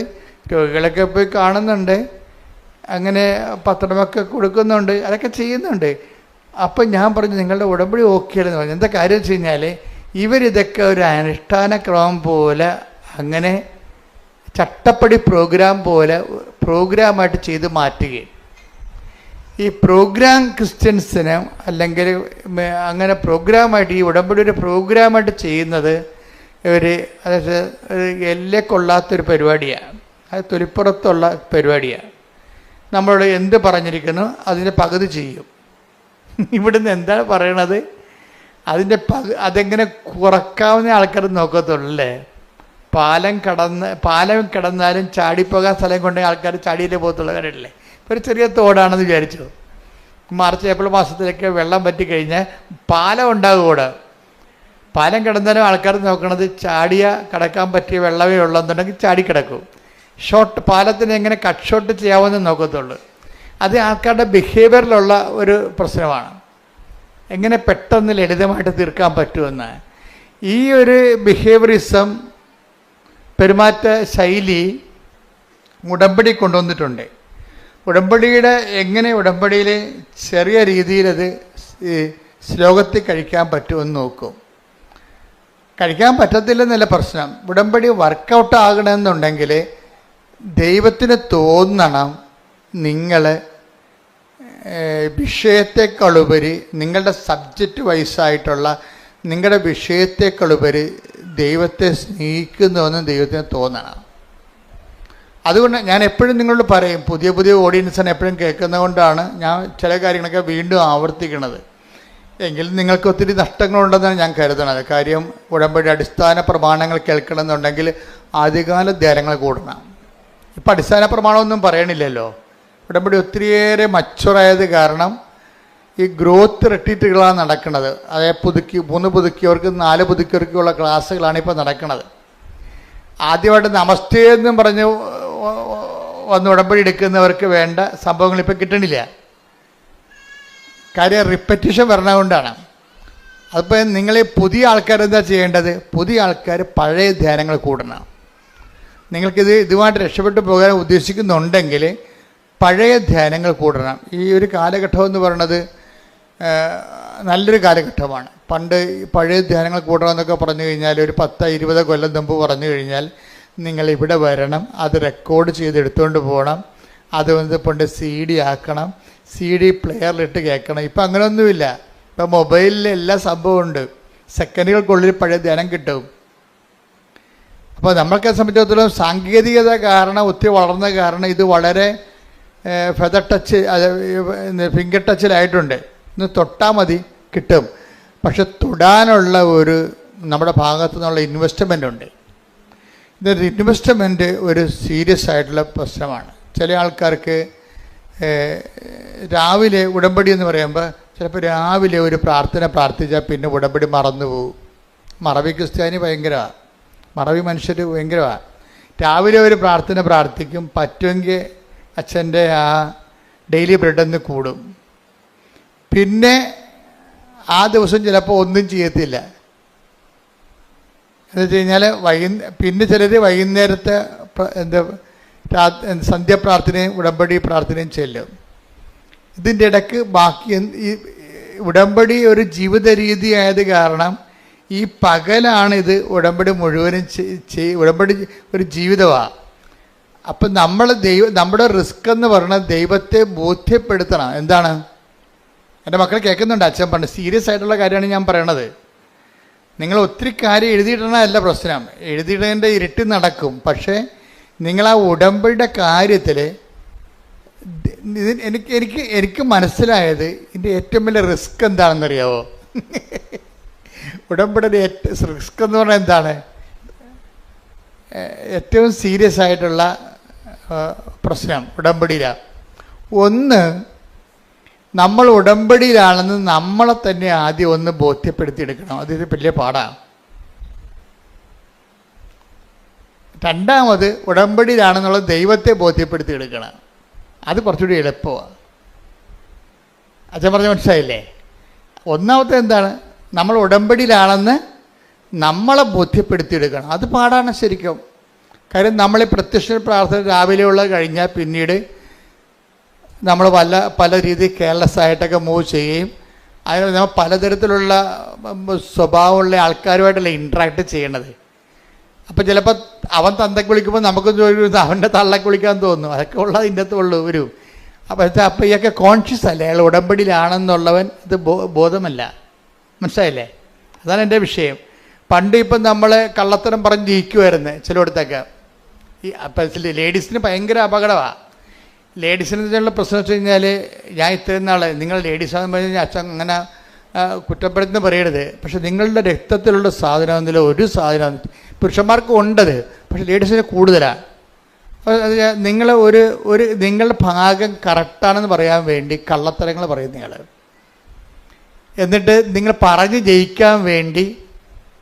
രോഗികളൊക്കെ പോയി കാണുന്നുണ്ട്, അങ്ങനെ പത്രമൊക്കെ കൊടുക്കുന്നുണ്ട്, അതൊക്കെ ചെയ്യുന്നുണ്ട്. അപ്പം ഞാൻ പറഞ്ഞു നിങ്ങളുടെ ഉടമ്പടി ഓക്കെ അല്ലെന്ന് പറഞ്ഞു. എന്താ കാര്യം വെച്ച് കഴിഞ്ഞാൽ ഇവരിതൊക്കെ ഒരു അനുഷ്ഠാന ക്രമം പോലെ, അങ്ങനെ ചട്ടപ്പടി പ്രോഗ്രാമായിട്ട് ചെയ്ത് മാറ്റുകയും, ഈ പ്രോഗ്രാം ക്രിസ്ത്യൻസിന് അല്ലെങ്കിൽ അങ്ങനെ പ്രോഗ്രാമായിട്ട് ഈ ഉടമ്പടി ഒരു പ്രോഗ്രാമായിട്ട് ചെയ്യുന്നത് അതായത് ഒരു എല്ലക്കൊള്ളാത്തൊരു പരിപാടിയാണ്. അത് തൊലിപ്പുറത്തുള്ള പരിപാടിയാണ്. നമ്മളോട് എന്ത് പറഞ്ഞിരിക്കുന്നു അതിൻ്റെ പകുതി ചെയ്യും. ഇവിടുന്ന് എന്താണ് പറയണത്, അതെങ്ങനെ കുറക്കാവുന്ന ആൾക്കാർ നോക്കത്തുള്ളൂ അല്ലേ. പാലം കിടന്നാലും ചാടിപ്പോകാൻ സ്ഥലം കൊണ്ട് ആൾക്കാർ ചാടിയിലേ പോകത്തുള്ള കാര്യമല്ലേ. ഒരു ചെറിയ തോടാണെന്ന് വിചാരിച്ചു. മാർച്ച് ഏപ്രിൽ മാസത്തിലൊക്കെ വെള്ളം പറ്റിക്കഴിഞ്ഞാൽ പാലം ഉണ്ടാകും കൂടെ. പാലം കിടന്നാലും ആൾക്കാർ നോക്കണത് കിടക്കാൻ പറ്റിയ വെള്ളമേ ഉള്ളെന്നുണ്ടെങ്കിൽ ചാടിക്കിടക്കും. പാലത്തിന് എങ്ങനെ കട്ട് ഷോട്ട് ചെയ്യാമെന്ന് നോക്കത്തുള്ളൂ. അത് ആൾക്കാരുടെ ബിഹേവിയറിലുള്ള ഒരു പ്രശ്നമാണ്. എങ്ങനെ പെട്ടെന്ന് ലളിതമായിട്ട് തീർക്കാൻ പറ്റുമെന്ന്. ഈ ഒരു ബിഹേവിയറിസം പെരുമാറ്റ ശൈലി ഉടമ്പടി കൊണ്ടുവന്നിട്ടുണ്ട്. ഉടമ്പടിയുടെ എങ്ങനെ ഉടമ്പടിയിൽ ചെറിയ രീതിയിലത് ശ്ലോകത്തിൽ കഴിക്കാൻ പറ്റുമെന്ന് നോക്കും. കഴിക്കാൻ പറ്റത്തില്ലെന്നല്ല പ്രശ്നം. ഉടമ്പടി വർക്കൗട്ട് ആകണമെന്നുണ്ടെങ്കിൽ ദൈവത്തിന് തോന്നണം നിങ്ങൾ വിഷയത്തെക്കാളുപരി നിങ്ങളുടെ സബ്ജക്റ്റ് വൈസായിട്ടുള്ള നിങ്ങളുടെ വിഷയത്തെക്കാളുപരി ദൈവത്തെ സ്നേഹിക്കുന്നുവെന്ന് ദൈവത്തിന് തോന്നണം. അതുകൊണ്ട് ഞാൻ എപ്പോഴും നിങ്ങളോട് പറയും, പുതിയ പുതിയ ഓഡിയൻസിനെ എപ്പോഴും കേൾക്കുന്നതുകൊണ്ടാണ് ഞാൻ ചില കാര്യങ്ങളൊക്കെ വീണ്ടും ആവർത്തിക്കുന്നത്. എങ്കിലും നിങ്ങൾക്ക് ഒത്തിരി നഷ്ടങ്ങളുണ്ടെന്നാണ് ഞാൻ കരുതുന്നത്. കാര്യം ഉടമ്പടി അടിസ്ഥാന പ്രമാണങ്ങൾ കേൾക്കണമെന്നുണ്ടെങ്കിൽ ആദ്യകാല ധ്യാനങ്ങൾ കൂടണം. ഇപ്പം അടിസ്ഥാന പ്രമാണമൊന്നും പറയണില്ലല്ലോ. ഉടമ്പടി ഒത്തിരിയേറെ മച്ചുറായത് കാരണം ഈ ഗ്രോത്ത് റിട്രീറ്റുകളാണ് നടക്കുന്നത്. അതായത് മൂന്ന് പുതുക്കിയവർക്ക് 4 പുതുക്കിയവർക്കുള്ള ക്ലാസ്സുകളാണ് ഇപ്പോൾ നടക്കുന്നത്. ആദ്യമായിട്ട് നമസ്തേ എന്നും പറഞ്ഞ് വന്ന് ഉടമ്പടി എടുക്കുന്നവർക്ക് വേണ്ട സംഭവങ്ങൾ ഇപ്പം കിട്ടണില്ല. കാര്യം റിപ്പറ്റീഷൻ വരണതുകൊണ്ടാണ്. അതിപ്പോൾ നിങ്ങൾ പുതിയ ആൾക്കാരെന്താ ചെയ്യേണ്ടത്? പുതിയ ആൾക്കാർ പഴയ ധ്യാനങ്ങൾ കൂടണം. ഇതുമായിട്ട് രക്ഷപ്പെട്ടു പോകാൻ ഉദ്ദേശിക്കുന്നുണ്ടെങ്കിൽ പഴയ ധ്യാനങ്ങൾ കൂടണം. ഈ ഒരു കാലഘട്ടം എന്ന് പറയുന്നത് നല്ലൊരു കാലഘട്ടമാണ്. പണ്ട് പഴയ ധ്യാനങ്ങൾ കൂടണമെന്നൊക്കെ പറഞ്ഞു കഴിഞ്ഞാൽ ഒരു 10-20 കൊല്ലം മുമ്പ് പറഞ്ഞു കഴിഞ്ഞാൽ നിങ്ങൾ ഇവിടെ വരണം, അത് റെക്കോർഡ് ചെയ്തെടുത്തുകൊണ്ട് പോകണം, അത് പണ്ട് CD ആക്കണം, CD പ്ലെയറിലിട്ട് കേൾക്കണം. ഇപ്പം അങ്ങനെയൊന്നുമില്ല. ഇപ്പം മൊബൈലിൽ എല്ലാ സംഭവമുണ്ട്. സെക്കൻഡുകൾക്കുള്ളിൽ പഴയ ധ്യാനം കിട്ടും. അപ്പോൾ നമ്മൾക്ക് സംബന്ധിച്ചിടത്തോളം സാങ്കേതികത കാരണം ഒത്തിരി വളർന്ന കാരണം ഇത് വളരെ ഫെദർ ടച്ച് ഫിംഗർ ടച്ചിലായിട്ടുണ്ട്. ഇന്ന് തൊട്ടാൽ മതി കിട്ടും. പക്ഷെ തൊടാനുള്ള ഒരു നമ്മുടെ ഭാഗത്തു നിന്നുള്ള ഇൻവെസ്റ്റ്മെൻ്റ് ഉണ്ട്. ഇതൊരു ഇൻവെസ്റ്റ്മെൻറ്റ് ഒരു സീരിയസ് ആയിട്ടുള്ള പ്രശ്നമാണ്. ചില ആൾക്കാർക്ക് രാവിലെ ഉടമ്പടി എന്ന് പറയുമ്പോൾ ചിലപ്പോൾ രാവിലെ ഒരു പ്രാർത്ഥന പ്രാർത്ഥിച്ചാൽ പിന്നെ ഉടമ്പടി മറന്നു പോകും. മറവി ക്രിസ്ത്യാനി ഭയങ്കരമാണ്, മറവി മനുഷ്യർ ഭയങ്കരമാണ്. രാവിലെ ഒരു പ്രാർത്ഥന പ്രാർത്ഥിക്കും, പറ്റുമെങ്കിൽ അച്ഛൻ്റെ ആ ഡെയിലി ബ്രെഡൊന്ന് കൂടും. പിന്നെ ആ ദിവസം ചിലപ്പോൾ ഒന്നും ചെയ്യത്തില്ല. എന്ന് വെച്ച് കഴിഞ്ഞാൽ പിന്നെ ചിലർ വൈകുന്നേരത്തെ സന്ധ്യാപ്രാർത്ഥനയും ഉടമ്പടി പ്രാർത്ഥനയും ചെല്ലും. ഇതിൻ്റെ ഇടയ്ക്ക് ബാക്കി ഈ ഉടമ്പടി ഒരു ജീവിത രീതി ആയത് കാരണം ഈ പകലാണിത് ഉടമ്പടി മുഴുവനും ഉടമ്പടി ഒരു ജീവിതമാണ്. അപ്പം നമ്മുടെ റിസ്ക് എന്ന് പറയുന്നത് ദൈവത്തെ ബോധ്യപ്പെടുത്തണം. എന്താണ്? എൻ്റെ മക്കൾ കേൾക്കുന്നുണ്ട്, അച്ഛൻ പണ്ട് സീരിയസ് ആയിട്ടുള്ള കാര്യമാണ് ഞാൻ പറയണത്. നിങ്ങൾ ഒത്തിരി കാര്യം എഴുതിയിടണമല്ല പ്രശ്നം, എഴുതിയിടേണ്ട ഇരട്ടി നടക്കും. പക്ഷേ നിങ്ങൾ ആ ഉടമ്പടിയുടെ കാര്യത്തിൽ എനിക്ക് മനസ്സിലായത് ഇതിൻ്റെ ഏറ്റവും വലിയ റിസ്ക് എന്താണെന്നറിയാവോ? ഉടമ്പടിയുടെ റിസ്ക് എന്ന് പറഞ്ഞാൽ എന്താണ്? ഏറ്റവും സീരിയസ് ആയിട്ടുള്ള പ്രശ്നം ഉടമ്പടിയിലാണ്. ഒന്ന്, നമ്മൾ ഉടമ്പടിയിലാണെന്ന് നമ്മളെ തന്നെ ആദ്യം ഒന്ന് ബോധ്യപ്പെടുത്തിയെടുക്കണം. അത് വലിയ പാടാണ്. രണ്ടാമത്, ഉടമ്പടിയിലാണെന്നുള്ള ദൈവത്തെ ബോധ്യപ്പെടുത്തിയെടുക്കണം. അത് കുറച്ചുകൂടി എളുപ്പമാണ്. അച്ഛൻ പറഞ്ഞ മനസ്സിലായില്ലേ? ഒന്നാമത്തെ എന്താണ്? നമ്മൾ ഉടമ്പടിയിലാണെന്ന് നമ്മളെ ബോധ്യപ്പെടുത്തിയെടുക്കണം. അത് പാടാണ് ശരിക്കും. കാര്യം നമ്മൾ പ്രത്യക്ഷ പ്രാർത്ഥന രാവിലെയുള്ള കഴിഞ്ഞാൽ പിന്നീട് നമ്മൾ പല രീതിയിൽ കെയർലെസ് ആയിട്ടൊക്കെ മൂവ് ചെയ്യുകയും അതിന് നമ്മൾ പലതരത്തിലുള്ള സ്വഭാവമുള്ള ആൾക്കാരുമായിട്ടല്ല ഇൻട്രാക്ട് ചെയ്യണത്. അപ്പം ചിലപ്പോൾ അവൻ തന്തയ്ക്ക് വിളിക്കുമ്പോൾ നമുക്ക് അവൻ്റെ തള്ളക്ക് വിളിക്കാൻ തോന്നും. അതൊക്കെ ഉള്ളത് ഇതിൻ്റെ അകത്തുള്ളൂ ഒരു. അപ്പം ഇയൊക്കെ കോൺഷ്യസ് അല്ലേ, അയാൾ ഉടമ്പടിയിലാണെന്നുള്ളവൻ ഇത് ബോധമല്ല. മനസ്സിലായില്ലേ? അതാണ് എൻ്റെ വിഷയം. പണ്ട് ഇപ്പം നമ്മൾ കള്ളത്തരം പറഞ്ഞ് ജയിക്കുമായിരുന്നു ചിലയിടത്തൊക്കെ. ഈ അപ്പം ലേഡീസിന് ഭയങ്കര അപകടമാണ്. ലേഡീസിനുള്ള പ്രശ്നം വെച്ച് കഴിഞ്ഞാൽ, ഞാൻ ഇത്രയും നാൾ നിങ്ങൾ ലേഡീസാണെന്ന് പറഞ്ഞു കഴിഞ്ഞാൽ അച്ഛൻ അങ്ങനെ കുറ്റപ്പെടുത്തുന്ന പറയരുത്. പക്ഷെ നിങ്ങളുടെ രക്തത്തിലുള്ള സാധനം എന്നില്ല ഒരു സാധനം പുരുഷന്മാർക്കും ഉണ്ടത്, പക്ഷെ ലേഡീസിന് കൂടുതലാണ്. നിങ്ങൾ നിങ്ങളുടെ ഭാഗം കറക്റ്റാണെന്ന് പറയാൻ വേണ്ടി കള്ളത്തരങ്ങൾ പറയും നിങ്ങൾ. എന്നിട്ട് നിങ്ങൾ പറഞ്ഞ് ജയിക്കാൻ വേണ്ടി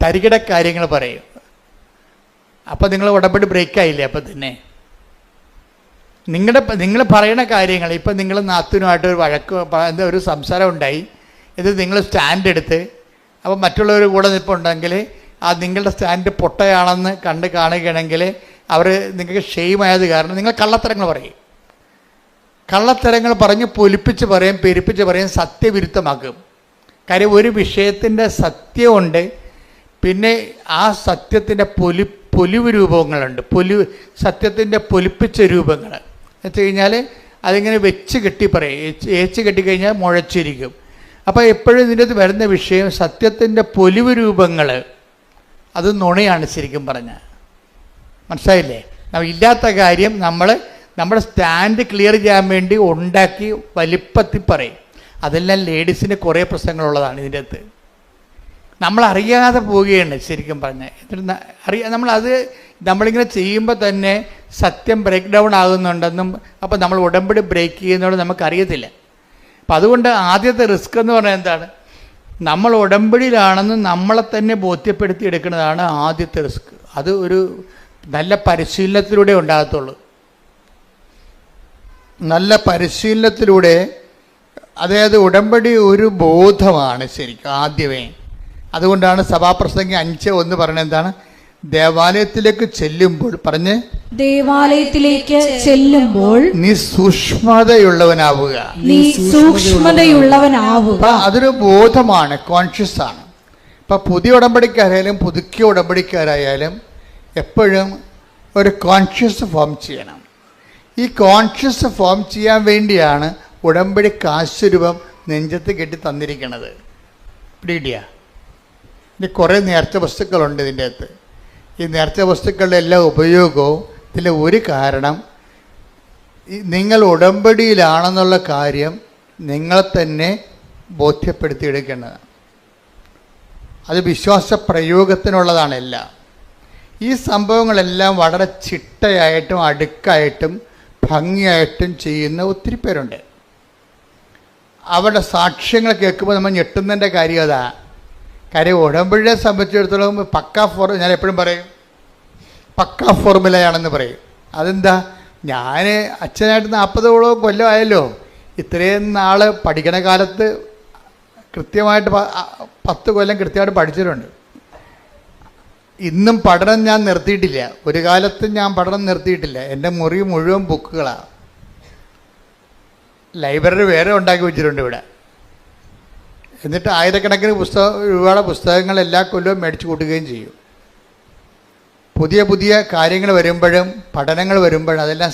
തരികിട കാര്യങ്ങൾ പറയും. അപ്പം നിങ്ങൾ ഉടമ്പടി ബ്രേക്കായില്ലേ? അപ്പം തന്നെ നിങ്ങൾ പറയുന്ന കാര്യങ്ങൾ, ഇപ്പം നിങ്ങൾ നാത്തൂനുമായിട്ട് ഒരു വഴക്ക് എന്താ ഒരു സംസാരം ഉണ്ടായി, ഇത് നിങ്ങൾ സ്റ്റാൻഡ് എടുത്ത് അപ്പോൾ മറ്റുള്ളവർ കൂടെ നിൽപ്പുണ്ടെങ്കിൽ ആ നിങ്ങളുടെ സ്റ്റാൻഡ് പൊട്ടയാണെന്ന് കാണുകയാണെങ്കിൽ അവർ നിങ്ങൾക്ക് ഷെയിമായത് കാരണം നിങ്ങൾ കള്ളത്തരങ്ങൾ പറയും. കള്ളത്തരങ്ങൾ പറഞ്ഞ് പൊലിപ്പിച്ച് പറയും, പെരുപ്പിച്ച് പറയും, സത്യവിരുദ്ധമാക്കും. കാര്യം ഒരു വിഷയത്തിൻ്റെ സത്യമുണ്ട്, പിന്നെ ആ സത്യത്തിൻ്റെ പൊലിവ് രൂപങ്ങളുണ്ട്, സത്യത്തിൻ്റെ പൊലിപ്പിച്ച രൂപങ്ങൾ എന്ന് വെച്ച് കഴിഞ്ഞാൽ അതിങ്ങനെ വെച്ച് കെട്ടി പറയും, ഏച്ച് കെട്ടിക്കഴിഞ്ഞാൽ മുഴച്ചിരിക്കും. അപ്പോൾ എപ്പോഴും ഇതിൻ്റെ അത് വരുന്ന വിഷയം സത്യത്തിൻ്റെ പൊലിവ് രൂപങ്ങൾ, അത് നുണയാണ് ശരിക്കും പറഞ്ഞാൽ. മനസ്സിലായില്ലേ? ഇല്ലാത്ത കാര്യം നമ്മുടെ സ്റ്റാൻഡ് ക്ലിയർ ചെയ്യാൻ വേണ്ടി ഉണ്ടാക്കി വലിപ്പത്തിൽ പറയും. അതെല്ലാം ലേഡീസിന് കുറേ പ്രശ്നങ്ങളുള്ളതാണ് ഇതിൻ്റെ അകത്ത്. നമ്മളറിയാതെ പോവുകയാണ് ശരിക്കും പറഞ്ഞാൽ. നമ്മളിങ്ങനെ ചെയ്യുമ്പോൾ തന്നെ സത്യം ബ്രേക്ക് ഡൗൺ ആകുന്നുണ്ടെന്നും അപ്പോൾ നമ്മൾ ഉടമ്പടി ബ്രേക്ക് ചെയ്യുന്നതോടെ നമുക്കറിയത്തില്ല. അപ്പം അതുകൊണ്ട് ആദ്യത്തെ റിസ്ക് എന്ന് പറഞ്ഞാൽ എന്താണ്? നമ്മൾ ഉടമ്പടിയിലാണെന്ന് നമ്മളെ തന്നെ ബോധ്യപ്പെടുത്തി എടുക്കുന്നതാണ് ആദ്യത്തെ റിസ്ക്. അത് ഒരു നല്ല പരിശീലനത്തിലൂടെ ഉണ്ടാകത്തുള്ളൂ. നല്ല പരിശീലനത്തിലൂടെ, അതായത് ഉടമ്പടി ഒരു ബോധമാണ് ശരിക്കും ആദ്യമേ. അതുകൊണ്ടാണ് സഭാപ്രസംഗി 5:1 പറഞ്ഞത് എന്താണ്? ദേവാലയത്തിലേക്ക് ചെല്ലുമ്പോൾ ദേവാലയത്തിലേക്ക് ചെല്ലുമ്പോൾ നീ സൂക്ഷ്മതയുള്ളവനാവുക. അതൊരു ബോധമാണ്, കോൺഷ്യസ് ആണ്. ഇപ്പം പുതിയ ഉടമ്പടിക്കാരായാലും പുതുക്കിയ ഉടമ്പടിക്കാരായാലും എപ്പോഴും ഒരു കോൺഷ്യസ് ഫോം ചെയ്യണം. ഈ കോൺഷ്യസ് ഫോം ചെയ്യാൻ വേണ്ടിയാണ് ഉടമ്പടി കാശുരൂപം നെഞ്ചത്ത് കെട്ടി തന്നിരിക്കുന്നത്. പിടികിട്ടിയ? ഇനി കുറേ നേർച്ച വസ്തുക്കളുണ്ട് ഇതിൻ്റെ അകത്ത്. ഈ നേർച്ച വസ്തുക്കളുടെ എല്ലാ ഉപയോഗവും ഇതിലെ ഒരു കാരണം നിങ്ങൾ ഉടമ്പടിയിലാണെന്നുള്ള കാര്യം നിങ്ങളെ തന്നെ ബോധ്യപ്പെടുത്തിയെടുക്കേണ്ടതാണ്. അത് വിശ്വാസ പ്രയോഗത്തിനുള്ളതാണ് എല്ലാം. ഈ സംഭവങ്ങളെല്ലാം വളരെ ചിട്ടയായിട്ടും അടുക്കായിട്ടും ഭംഗിയായിട്ടും ചെയ്യുന്ന ഒത്തിരി പേരുണ്ട്. അവരുടെ സാക്ഷ്യങ്ങൾ കേൾക്കുമ്പോൾ നമ്മൾ ഞെട്ടുന്നതിൻ്റെ കാര്യം അതാ. കാര്യം ഉടമ്പടിയെ സംബന്ധിച്ചിടത്തോളം ഞാൻ എപ്പോഴും പറയും പക്കാ ഫോർമുലയാണെന്ന് പറയും. അതെന്താ? ഞാൻ അച്ഛനായിട്ട് 40 കൊല്ലമായല്ലോ. ഇത്രയും നാൾ പഠിക്കണ കാലത്ത് കൃത്യമായിട്ട് 10 കൊല്ലം കൃത്യമായിട്ട് പഠിച്ചിട്ടുണ്ട്. ഇന്നും പഠനം ഞാൻ നിർത്തിയിട്ടില്ല. ഒരു കാലത്തും ഞാൻ പഠനം നിർത്തിയിട്ടില്ല. എൻ്റെ മുറി മുഴുവൻ ബുക്കുകളാണ്. ലൈബ്രറി വേറെ ഉണ്ടാക്കി വെച്ചിട്ടുണ്ട് ഇവിടെ. എന്നിട്ട് ആയിരക്കണക്കിന് രൂപയുടെ പുസ്തകങ്ങൾ എല്ലാ കൊല്ലവും മേടിച്ചു കൂട്ടുകയും ചെയ്യും. പുതിയ പുതിയ കാര്യങ്ങൾ വരുമ്പോഴും പഠനങ്ങൾ വരുമ്പോഴും അതെല്ലാം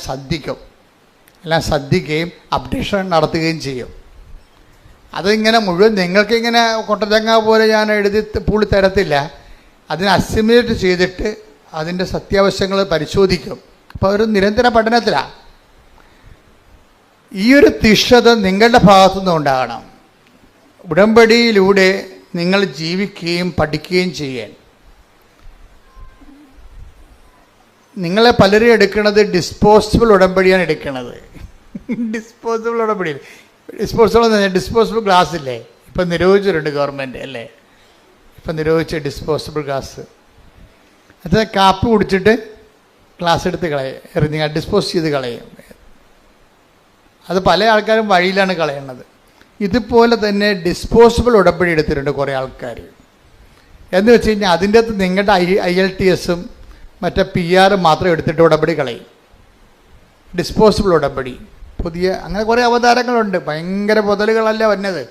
ശ്രദ്ധിക്കുകയും അപ്ഡേഷൻ നടത്തുകയും ചെയ്യും. അതിങ്ങനെ മുഴുവൻ നിങ്ങൾക്കിങ്ങനെ കൊട്ടച്ചങ്ങ പോലെ ഞാൻ എഴുതി പൂളി തരത്തില്ല. അതിനെ അസിമുലേറ്റ് ചെയ്തിട്ട് അതിൻ്റെ സത്യാവശങ്ങൾ പരിശോധിക്കും. അപ്പോൾ ഒരു നിരന്തര പഠനത്തിലാണ്. ഈ ഒരു തിഷ്ഠത നിങ്ങളുടെ ഭാഗത്തുനിന്ന് ഉണ്ടാകണം. ഉടമ്പടിയിലൂടെ നിങ്ങൾ ജീവിക്കുകയും പഠിക്കുകയും ചെയ്യാൻ. നിങ്ങളെ പലരും എടുക്കുന്നത് ഡിസ്പോസിബിൾ ഉടമ്പടിയാണ് എടുക്കുന്നത്. ഡിസ്പോസിബിൾ ഉടമ്പടിയിൽ ഡിസ്പോസിബിൾ ഗ്ലാസ് ഇല്ലേ, ഇപ്പം നിരോധിച്ചിട്ടുണ്ട് ഗവൺമെൻറ് അല്ലേ? ഇപ്പം നിരോധിച്ച ഡിസ്പോസിബിൾ ഗ്ലാസ്. അത് കാപ്പി കുടിച്ചിട്ട് ഗ്ലാസ് എടുത്ത് എറിഞ്ഞ് ഡിസ്പോസ് ചെയ്ത് കളയും. അത് പല ആൾക്കാരും വഴിയിലാണ് കളയുന്നത്. ഇതുപോലെ തന്നെ ഡിസ്പോസിബിൾ ഉടമ്പടി എടുത്തിട്ടുണ്ട് കുറേ ആൾക്കാർ. എന്ന് വെച്ച് കഴിഞ്ഞാൽ അതിൻ്റെ അകത്ത് നിങ്ങളുടെ IELTS മറ്റേ PR മാത്രം എടുത്തിട്ട് ഉടമ്പടി കളയും. ഡിസ്പോസിബിൾ ഉടമ്പടി പുതിയ അങ്ങനെ കുറേ അവതാരങ്ങളുണ്ട്. ഭയങ്കര മുതലുകളല്ല വന്നത്,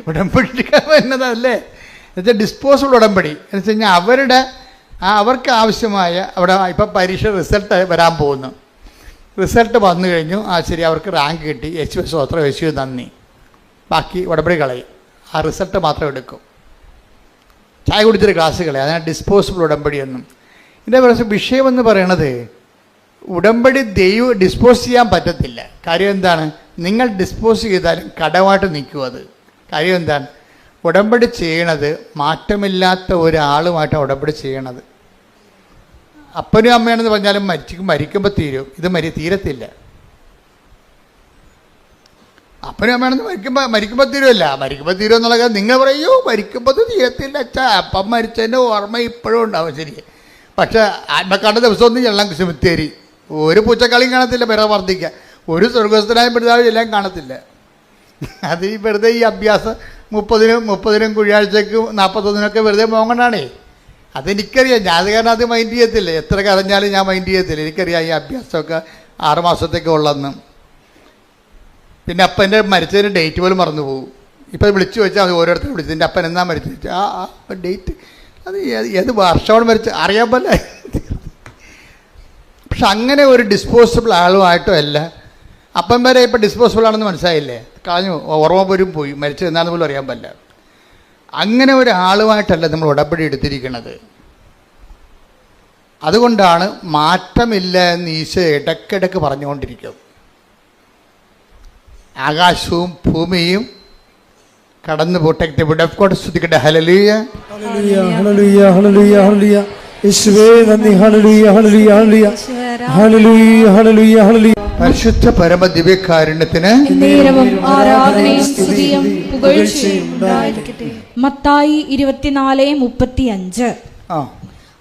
ഉടമ്പടി വന്നതല്ലേ. എന്നുവെച്ചാൽ ഡിസ്പോസിബിൾ ഉടമ്പടി എന്ന് വെച്ച് കഴിഞ്ഞാൽ അവർക്ക് ആവശ്യമായ അവിടെ ഇപ്പം പരീക്ഷ റിസൾട്ട് വരാൻ പോകുന്നു. റിസൾട്ട് വന്നു കഴിഞ്ഞു, ശരി, അവർക്ക് റാങ്ക് കിട്ടി, യേശുവേ സ്തോത്രം, യേശുവേ നന്ദി, ബാക്കി ഉടമ്പടി കളയും. ആ റിസൾട്ട് മാത്രം എടുക്കും. ചായ കുടിച്ചൊരു ഗ്ലാസ് കളയും. അതിനാണ് ഡിസ്പോസിബിൾ ഉടമ്പടി എന്നും. ഇതിൻ്റെ വിഷയമെന്ന് പറയണത് ഉടമ്പടി ഡിസ്പോസ് ചെയ്യാൻ പറ്റത്തില്ല. കാര്യം എന്താണ്? നിങ്ങൾ ഡിസ്പോസ് ചെയ്താലും കടമായിട്ട് നിൽക്കും. അത് കാര്യം എന്താണ്? ഉടമ്പടി ചെയ്യണത് മാറ്റമില്ലാത്ത ഒരാളുമായിട്ടാണ് ഉടമ്പടി ചെയ്യണത്. അപ്പനും അമ്മയാണെന്ന് പറഞ്ഞാലും മരിക്കുമ്പോൾ തീരും. ഇത് തീരത്തില്ല. അപ്പനും അമ്മയാണെന്ന് മരിക്കുമ്പോൾ തീരുമല്ല. മരിക്കുമ്പോൾ തീരുമെന്നുള്ള കാര്യം നിങ്ങൾ പറയൂ, മരിക്കുമ്പോൾ തീരത്തില്ല അച്ഛാ. അപ്പം മരിച്ചതിൻ്റെ ഓർമ്മ ഇപ്പോഴും ഉണ്ടാവും. ശരി, പക്ഷേ ആത്മക്കാരുടെ ദിവസം ഒന്നും ചെല്ലാം സെമിത്തേരി ഒരു പൂച്ചക്കളിയും കാണത്തില്ല, പിറ വർദ്ധിക്കുക. ഒരു സ്വർഗസ്ഥനായ പിതാവ് എല്ലാം കാണത്തില്ല. അത് ഈ വെറുതെ ഈ അഭ്യാസം 30-30 കുഴിയാഴ്ചക്ക് 41 വെറുതെ മോങ്ങണാണേ. അതെനിക്കറിയാം. ഞാൻ അത് കാരണം അത് മൈൻഡ് ചെയ്യത്തില്ല. എത്ര കരഞ്ഞാലും ഞാൻ മൈൻഡ് ചെയ്യത്തില്ല. എനിക്കറിയാം ഈ അഭ്യാസമൊക്കെ 6 മാസത്തേക്ക് ഉള്ളതെന്ന്. പിന്നെ അപ്പൻ്റെ മരിച്ചതിന് ഡേറ്റ് പോലും മറന്നു പോകും. ഇപ്പം വിളിച്ചു വെച്ചാൽ അത് ഓരോരുത്തരും വിളിച്ചു, എൻ്റെ അപ്പൻ എന്നാ മരിച്ചു വെച്ചാൽ ആ ഡേറ്റ് അത് ഏത് വർഷമാണ് മരിച്ചത് അറിയാൻ പറ്റില്ല. പക്ഷെ അങ്ങനെ ഒരു ഡിസ്പോസിബിൾ ആളുമായിട്ടും അല്ല. അപ്പം വരെ ഇപ്പം ഡിസ്പോസിബിൾ ആണെന്ന് മനസ്സിലായില്ലേ, കളഞ്ഞു, ഓർമ്മ പോലും പോയി, മരിച്ചത് എന്താണെന്ന് പോലും അറിയാൻ പറ്റില്ല. അങ്ങനെ ഒരാളുമായിട്ടല്ല നമ്മൾ ഉടമ്പടി എടുത്തിരിക്കുന്നത്. അതുകൊണ്ടാണ് മാറ്റമില്ല എന്ന് ഈശോ ഇടയ്ക്കിടയ്ക്ക് പറഞ്ഞുകൊണ്ടിരിക്കും. ആകാശവും ഭൂമിയും കടന്നു പോട്ടെ. സ്തുതിക്കട്ടെ. ഹല്ലേലൂയ, ഹല്ലേലൂയ, ഹല്ലേലൂയ, ഹല്ലേലൂയ, ഹല്ലേലൂയ. യേശുവേ നന്ദി. ഹല്ലേലൂയ, ഹല്ലേലൂയ, ഹല്ലേലൂയ, ഹല്ലേലൂയ, ഹല്ലേലൂയ, ഹല്ലേലൂയ. പരിശുദ്ധ പരമ ദിവ്യകാരുണ്യത്തിന് നേരവും ആരാധനയും സ്തുതിയും പുകഴ്ചയും ഉണ്ടായിരിക്കട്ടെ. മത്തായി 24:35.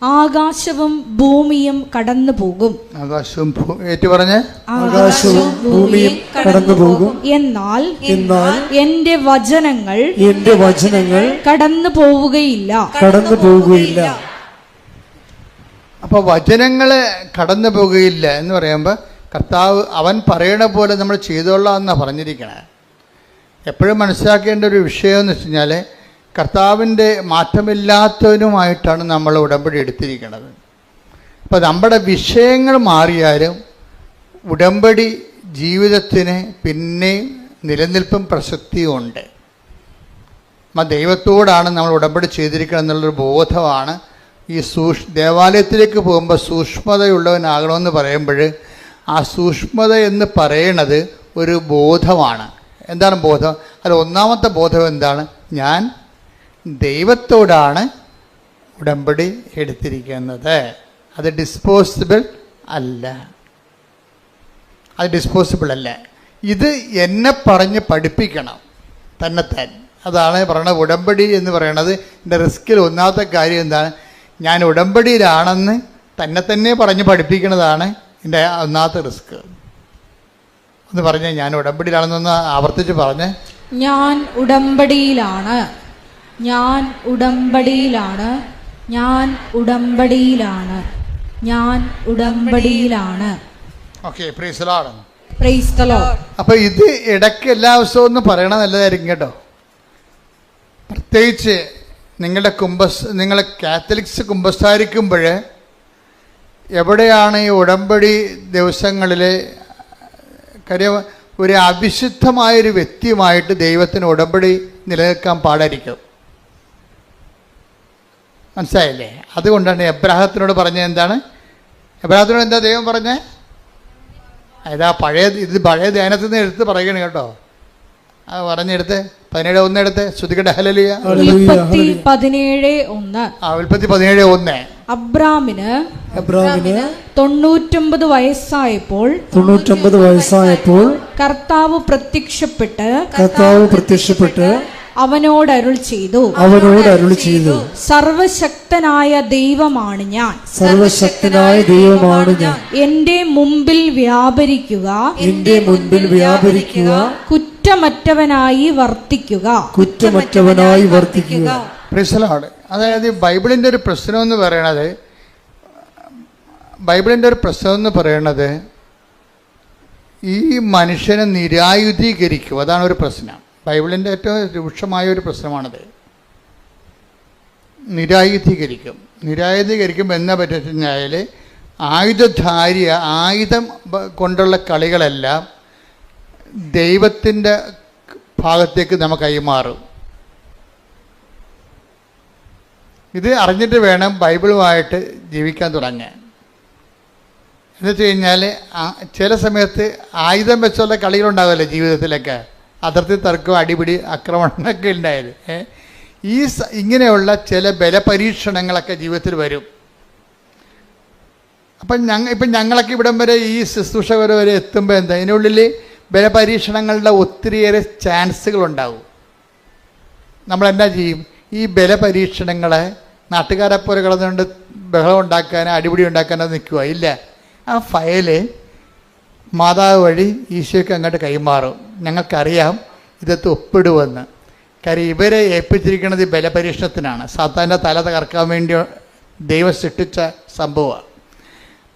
ആകാശവും ഭൂമിയും കടന്നു പോകും. ആകാശവും ഏറ്റുപറഞ്ഞ് ആകാശവും ഭൂമിയും കടന്നു പോകും. എന്നാൽ എന്റെ വചനങ്ങൾ കടന്നു പോവുകയില്ല. അപ്പൊ വചനങ്ങള് കടന്നു പോകുകയില്ല എന്ന് പറയുമ്പോൾ കർത്താവ് അവൻ പറയണ പോലെ നമ്മൾ ചെയ്തോളാം എന്നാണ് പറഞ്ഞിരിക്കണേ. എപ്പോഴും മനസ്സിലാക്കേണ്ട ഒരു വിഷയം എന്ന് വെച്ച് കഴിഞ്ഞാൽ കർത്താവിൻ്റെ മാറ്റമില്ലാത്തവനുമായിട്ടാണ് നമ്മൾ ഉടമ്പടി എടുത്തിരിക്കുന്നത്. അപ്പോൾ നമ്മുടെ വിഷയങ്ങൾ മാറിയാലും ഉടമ്പടി ജീവിതത്തിന് പിന്നെയും നിലനിൽപ്പും പ്രസക്തിയും ഉണ്ട്. ദൈവത്തോടാണ് നമ്മൾ ഉടമ്പടി ചെയ്തിരിക്കണം എന്നുള്ളൊരു ബോധമാണ്. ഈ ദേവാലയത്തിലേക്ക് പോകുമ്പോൾ സൂക്ഷ്മതയുള്ളവനാകണമെന്ന് പറയുമ്പോൾ ആ സൂക്ഷ്മത എന്ന് പറയണത് ഒരു ബോധമാണ്. എന്താണ് ബോധം? അത് ഒന്നാമത്തെ ബോധം എന്താണ്? ഞാൻ ദൈവത്തോടാണ് ഉടമ്പടി എടുത്തിരിക്കുന്നത്. അത് ഡിസ്പോസിബിൾ അല്ല. ഇത് എന്നെ പറഞ്ഞ് പഠിപ്പിക്കണം തന്നെത്താൻ. അതാണ് പറയണത് ഉടമ്പടി എന്ന് പറയണത്. എൻ്റെ റിസ്കിൽ ഒന്നാമത്തെ കാര്യം എന്താണ്? ഞാൻ ഉടമ്പടിയിലാണെന്ന് തന്നെ പറഞ്ഞ് പഠിപ്പിക്കുന്നതാണ് എൻ്റെ ഒന്നാമത്തെ റിസ്ക്. ഒന്ന് പറഞ്ഞേ, ഞാൻ ഉടമ്പടിയിലാണെന്നൊന്ന് ആവർത്തിച്ച് പറഞ്ഞേ. ഞാൻ ഉടമ്പടിയിലാണ്, ഞാൻ ഉടമ്പടിയിലാണ്, ഞാൻ ഉടമ്പടിയിലാണ്, ഞാൻ ഉടമ്പടിയിലാണ്. Okay, praise the Lord. Praise the Lord. അപ്പോൾ ഇത് ഇടയ്ക്ക് എല്ലാ ദിവസവും ഒന്ന് പറയണ നല്ലതായിരിക്കും കേട്ടോ. പ്രത്യേകിച്ച് നിങ്ങൾ കാത്തലിക്സ് കുമ്പസാരിക്കുമ്പോൾ എവിടെയാണ് ഈ ഉടമ്പടി ദിവസങ്ങളിൽ കാര്യം ഒരു അവിശുദ്ധമായൊരു വ്യക്തിയുമായിട്ട് ദൈവത്തിന് ഉടമ്പടി നിലനിൽക്കാൻ പാടായിരിക്കും. മനസ്സിലായില്ലേ? അതുകൊണ്ടാണ് എബ്രാഹത്തിനോട് പറഞ്ഞത്. എന്താണ് എബ്രാഹത്തിനോട് എന്താ ദൈവം പറഞ്ഞേ? ഇത് പഴയ ധ്യാനത്തിൽ നിന്ന് എടുത്ത് പറയണേ കേട്ടോ. അത് പറഞ്ഞെടുത്ത് 17:1 എടുത്ത് ശ്രുതിക്കട്ടെ. ഹല്ലേലൂയ. ഉൽപ്പത്തി 17:1. ഉൽപ്പത്തി 17:1. അബ്രാമിന് 99 വയസ്സായപ്പോൾ കർത്താവ് പ്രത്യക്ഷപ്പെട്ട് അവനോട് അരുൾ ചെയ്തു, സർവശക്തനായ ദൈവമാണ് ഞാൻ, എന്റെ മുമ്പിൽ വ്യാപരിക്കുക, കുറ്റമറ്റവനായി വർത്തിക്കുക. അതായത് ബൈബിളിൻ്റെ ഒരു പ്രശ്നം എന്ന് പറയണത് ഈ മനുഷ്യനെ നിരായുധീകരിക്കും. അതാണ് ഒരു പ്രശ്നം. ബൈബിളിൻ്റെ ഏറ്റവും രൂക്ഷമായ ഒരു പ്രശ്നമാണത്. നിരായുധീകരിക്കുമ്പോൾ എന്നാ പറ്റുക കഴിഞ്ഞാൽ ആയുധം കൊണ്ടുള്ള കളികളെല്ലാം ദൈവത്തിൻ്റെ ഭാഗത്തേക്ക് നമുക്ക് കൈമാറും. ഇത് അറിഞ്ഞിട്ട് വേണം ബൈബിളുമായിട്ട് ജീവിക്കാൻ തുടങ്ങാൻ. എന്ന് വെച്ച് കഴിഞ്ഞാൽ ചില സമയത്ത് ആയുധം വെച്ചുള്ള കളികളുണ്ടാകുമല്ലോ ജീവിതത്തിലൊക്കെ. അതിർത്തി തർക്കം, അടിപിടി, ആക്രമണങ്ങളൊക്കെ ഉണ്ടായത്. ഇങ്ങനെയുള്ള ചില ബലപരീക്ഷണങ്ങളൊക്കെ ജീവിതത്തിൽ വരും. ഇപ്പം ഞങ്ങളൊക്കെ ഇവിടം വരെ ഈ ശുശ്രൂഷ വരെ എത്തുമ്പോൾ എന്താ അതിനുള്ളിൽ ബലപരീക്ഷണങ്ങളുടെ ഒത്തിരിയേറെ ചാൻസുകളുണ്ടാവും. നമ്മളെന്നാ ചെയ്യും? ഈ ബലപരീക്ഷണങ്ങളെ നാട്ടുകാരെ പോലെ കിടന്നുകൊണ്ട് ബഹളം ഉണ്ടാക്കാനോ അടിപിടി ഉണ്ടാക്കാനോ നിൽക്കുക ഇല്ല. ആ ഫയല് മാതാവ് വഴി ഈശോയ്ക്ക് അങ്ങോട്ട് കൈമാറും. ഞങ്ങൾക്കറിയാം ഇതൊക്കെ ഒപ്പിടുമെന്ന്. കാര്യം ഇവരെ ഏൽപ്പിച്ചിരിക്കുന്നത് ബലപരീക്ഷണത്തിനാണ്. സാത്താൻ്റെ തല തകർക്കാൻ വേണ്ടി ദൈവം സൃഷ്ടിച്ച സംഭവമാണ്.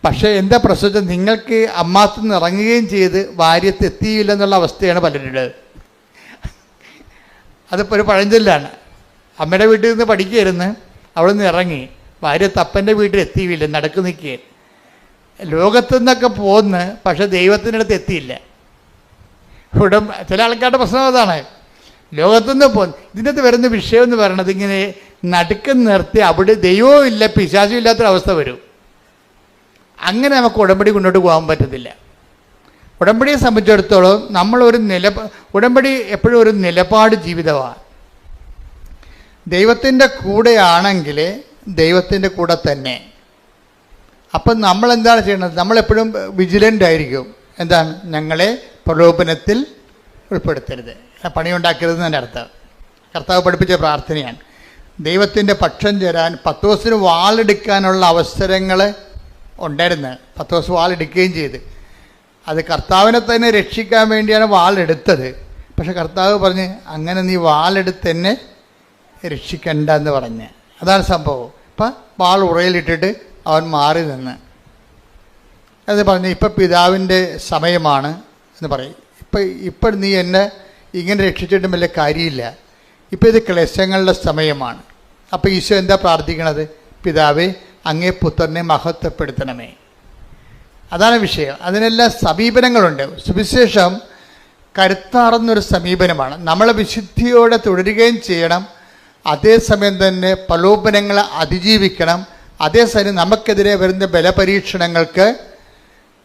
പക്ഷേ എന്താ പ്രശ്നം, നിങ്ങൾക്ക് അമ്മാത്തു നിന്ന് ഇറങ്ങുകയും ചെയ്ത് ഭാര്യത്ത് എത്തിയില്ലെന്നുള്ള അവസ്ഥയാണ് പലരുടേത്. അതിപ്പോൾ ഒരു പഴഞ്ചൊല്ലാണ്. അമ്മയുടെ വീട്ടിൽ നിന്ന് പഠിക്കുകയായിരുന്നു, അവിടെ നിന്ന് ഇറങ്ങി ഭാര്യത്ത് അപ്പൻ്റെ വീട്ടിൽ എത്തിയില്ല, നടക്കു നിൽക്കുക. ലോകത്തു നിന്നൊക്കെ പോന്ന്, പക്ഷെ ദൈവത്തിൻ്റെ അടുത്ത് എത്തിയില്ല. ഇവിടെ ചില ആൾക്കാരുടെ പ്രശ്നം അതാണ്. ലോകത്തുനിന്ന് പോന്ന്. ഇതിനകത്ത് വരുന്ന വിഷയം എന്ന് പറയണത് ഇങ്ങനെ നടുക്കം നിർത്തി അവിടെ ദൈവവും ഇല്ല പിശാചും ഇല്ലാത്തൊരവസ്ഥ വരും. അങ്ങനെ നമുക്ക് ഉടമ്പടി മുന്നോട്ട് പോകാൻ പറ്റത്തില്ല. ഉടമ്പടിയെ സംബന്ധിച്ചിടത്തോളം നമ്മളൊരു ഉടമ്പടി എപ്പോഴും ഒരു നിലപാട് ജീവിതമാണ്. ദൈവത്തിൻ്റെ കൂടെയാണെങ്കിൽ ദൈവത്തിൻ്റെ കൂടെ തന്നെ. അപ്പം നമ്മളെന്താണ് ചെയ്യേണ്ടത്? നമ്മളെപ്പോഴും വിജിലൻ്റ് ആയിരിക്കും. എന്താണ്? ഞങ്ങളെ പ്രലോഭനത്തിൽ ഉൾപ്പെടുത്തരുത്, പണിയുണ്ടാക്കരുതെന്ന് അർത്ഥം. കർത്താവ് പഠിപ്പിച്ച പ്രാർത്ഥനയാണ്. ദൈവത്തിൻ്റെ പക്ഷം ചേരാൻ പത്രോസിന് വാളെടുക്കാനുള്ള അവസരങ്ങൾ ഉണ്ടായിരുന്നു. പത്രോസ് വാളെടുക്കുകയും ചെയ്ത്. അത് കർത്താവിനെ തന്നെ രക്ഷിക്കാൻ വേണ്ടിയാണ് വാളെടുത്തത്. പക്ഷെ കർത്താവ് പറഞ്ഞ് അങ്ങനെ നീ വാളെടുത്ത് എന്നെ രക്ഷിക്കണ്ട എന്ന് പറഞ്ഞ്. അതാണ് സംഭവം. അപ്പം വാൾ ഉറയിലിട്ടിട്ട് അവൻ മാറി നിന്ന് അത് പറഞ്ഞ് ഇപ്പം പിതാവിൻ്റെ സമയമാണ് എന്ന് പറയും. ഇപ്പം നീ എന്നെ ഇങ്ങനെ രക്ഷിച്ചിട്ടും വലിയ കാര്യമില്ല, ഇപ്പം ഇത് ക്ലേശങ്ങളുടെ സമയമാണ്. അപ്പോൾ ഈശോ എന്താ പ്രാർത്ഥിക്കണത്? പിതാവേ, അങ്ങേ പുത്രനെ മഹത്വപ്പെടുത്തണമേ. അതാണ് വിഷയം. അതിനെല്ലാം സമീപനങ്ങളുണ്ട്. സുവിശേഷം കരുത്താർന്നൊരു സമീപനമാണ്. നമ്മളെ വിശുദ്ധിയോടെ തുടരുകയും ചെയ്യണം, അതേസമയം തന്നെ പ്രലോഭനങ്ങളെ അതിജീവിക്കണം. അതേസമയം നമുക്കെതിരെ വരുന്ന ബലപരീക്ഷണങ്ങൾക്ക്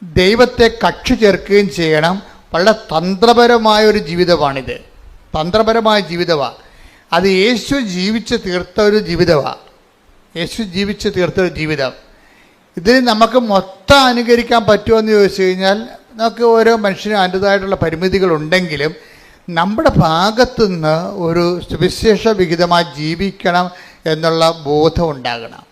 ദൈവത്തെ കക്ഷി ചേർക്കുകയും ചെയ്യണം. വളരെ തന്ത്രപരമായൊരു ജീവിതമാണിത്. തന്ത്രപരമായ ജീവിതമാണ്. അത് യേശു ജീവിച്ച് തീർത്ത ഒരു ജീവിതമാണ്. യേശു ജീവിച്ച് തീർത്തൊരു ജീവിതം. ഇതിന് നമുക്ക് മൊത്തം അനുകരിക്കാൻ പറ്റുമോ എന്ന് ചോദിച്ചു കഴിഞ്ഞാൽ നമുക്ക് ഓരോ മനുഷ്യനും അതിൻ്റെതായിട്ടുള്ള പരിമിതികളുണ്ടെങ്കിലും നമ്മുടെ ഭാഗത്തുനിന്ന് ഒരു സുവിശേഷ വിഹിതമായി ജീവിക്കണം എന്നുള്ള ബോധം ഉണ്ടാകണം.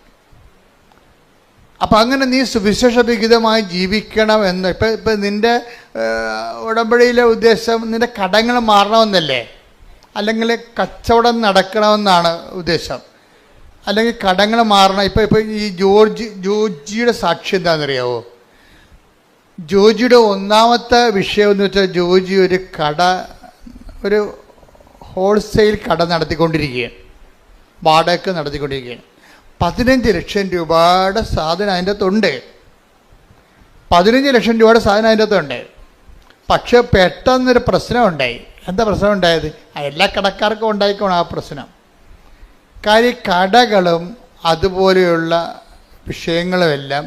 അപ്പം അങ്ങനെ നീ സുവിശേഷ വിഹിതമായി ജീവിക്കണം എന്ന് ഇപ്പം നിൻ്റെ ഉടമ്പടിയിലെ ഉദ്ദേശം നിൻ്റെ കടങ്ങൾ മാറണമെന്നല്ലേ, അല്ലെങ്കിൽ കച്ചവടം നടക്കണമെന്നാണ് ഉദ്ദേശം, അല്ലെങ്കിൽ കടങ്ങൾ മാറണം. ഇപ്പം ഈ ജോർജിയുടെ സാക്ഷി എന്താണെന്നറിയാവോ? ജോർജിയുടെ ഒന്നാമത്തെ വിഷയം എന്ന് വെച്ചാൽ ജോർജി ഒരു ഹോൾസെയിൽ കട നടത്തിക്കൊണ്ടിരിക്കുകയാണ്, വാടക നടത്തിക്കൊണ്ടിരിക്കുകയാണ്. 15 ലക്ഷം രൂപയുടെ സാധനം അതിൻ്റെ അകത്തുണ്ട്. 15 ലക്ഷം രൂപയുടെ സാധനം അതിൻ്റെ അകത്തുണ്ട്. പക്ഷെ പെട്ടെന്നൊരു പ്രശ്നം ഉണ്ടായി. എന്താ പ്രശ്നം ഉണ്ടായത്? എല്ലാ കടക്കാർക്കും ഉണ്ടായിക്കോണം ആ പ്രശ്നം. കാര്യം കടകളും അതുപോലെയുള്ള വിഷയങ്ങളുമെല്ലാം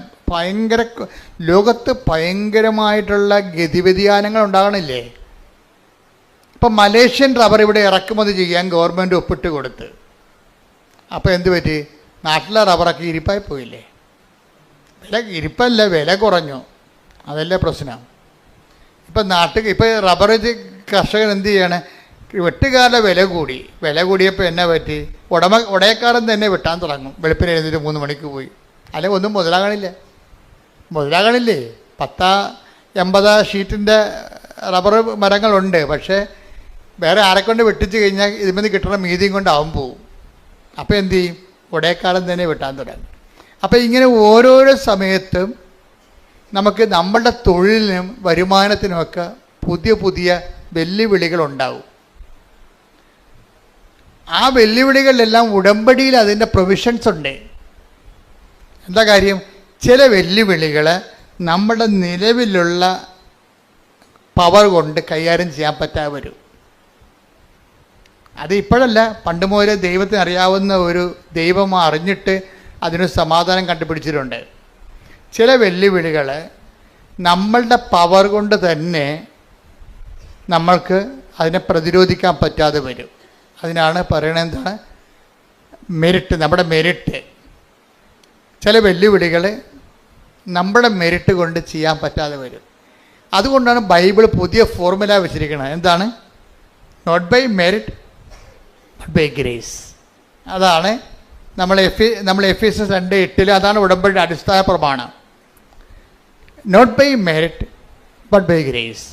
ലോകത്ത് ഭയങ്കരമായിട്ടുള്ള ഗതിവ്യതിയാനങ്ങൾ ഉണ്ടാകണില്ലേ? ഇപ്പം മലേഷ്യൻ റബ്ബർ ഇവിടെ ഇറക്കുമതി ചെയ്യാൻ ഗവൺമെൻറ് ഒപ്പിട്ട് കൊടുത്ത്. അപ്പോൾ എന്ത് പറ്റി? നാട്ടിലെ റബ്ബറൊക്കെ ഇരിപ്പായി പോയില്ലേ? വില കുറഞ്ഞു. അതല്ലേ പ്രശ്നം. ഇപ്പം റബ്ബർ കർഷകൻ എന്ത് ചെയ്യാണ്? വെട്ടുകാരുടെ വില കൂടിയപ്പോൾ എന്നാ പറ്റി? ഉടയക്കാരൻ തന്നെ വെട്ടാൻ തുടങ്ങും. വെളുപ്പിന് എഴുന്നേറ്റ് 3 മണിക്ക് പോയി. അല്ലെങ്കിൽ ഒന്നും മുതലാകണില്ലേ? 80 ഷീറ്റിൻ്റെ റബ്ബർ മരങ്ങളുണ്ട്. പക്ഷേ വേറെ ആരെക്കൊണ്ട് വെട്ടിച്ച് കഴിഞ്ഞാൽ ഇതിൽ കിട്ടുന്ന മീതിയും കൊണ്ട് അവൻ പോവും. അപ്പോൾ എന്ത് ചെയ്യും? ഉടയക്കാലം തന്നെ വെട്ടാൻ തുടങ്ങും. അപ്പോൾ ഇങ്ങനെ ഓരോരോ സമയത്തും നമുക്ക് നമ്മളുടെ തൊഴിലിനും വരുമാനത്തിനുമൊക്കെ പുതിയ വെല്ലുവിളികളുണ്ടാവും. ആ വെല്ലുവിളികളിലെല്ലാം ഉടമ്പടിയിൽ അതിൻ്റെ പ്രൊവിഷൻസ് ഉണ്ട്. എന്താ കാര്യം? ചില വെല്ലുവിളികൾ നമ്മുടെ നിലവിലുള്ള പവർ കൊണ്ട് കൈകാര്യം ചെയ്യാൻ പറ്റാതെ വരും. അത് ഇപ്പോഴല്ല, പണ്ട് മുതലേ ദൈവത്തിന് അറിയാവുന്ന ഒരു ദൈവം അറിഞ്ഞിട്ട് അതിന് സമാധാനം കണ്ടുപിടിച്ചിട്ടുണ്ട്. ചില വെല്ലുവിളികൾ നമ്മളുടെ പവർ കൊണ്ട് തന്നെ നമ്മൾക്ക് അതിനെ പ്രതിരോധിക്കാൻ പറ്റാതെ വരും. അതിനാണ് പറയണത് എന്താണ്? മെരിറ്റ്, നമ്മുടെ മെരിറ്റ്. ചില വെല്ലുവിളികൾ നമ്മുടെ മെരിറ്റ് കൊണ്ട് ചെയ്യാൻ പറ്റാതെ വരും. അതുകൊണ്ടാണ് ബൈബിൾ പുതിയ ഫോർമുല വെച്ചിരിക്കുന്നത്. എന്താണ്? Not by merit but by grace. അതാണ് നമ്മൾ എഫേസ്യർ 2:8 അതാണ് ഉടമ്പടിയുടെ അടിസ്ഥാന പ്രമാണം. Not by merit but by grace.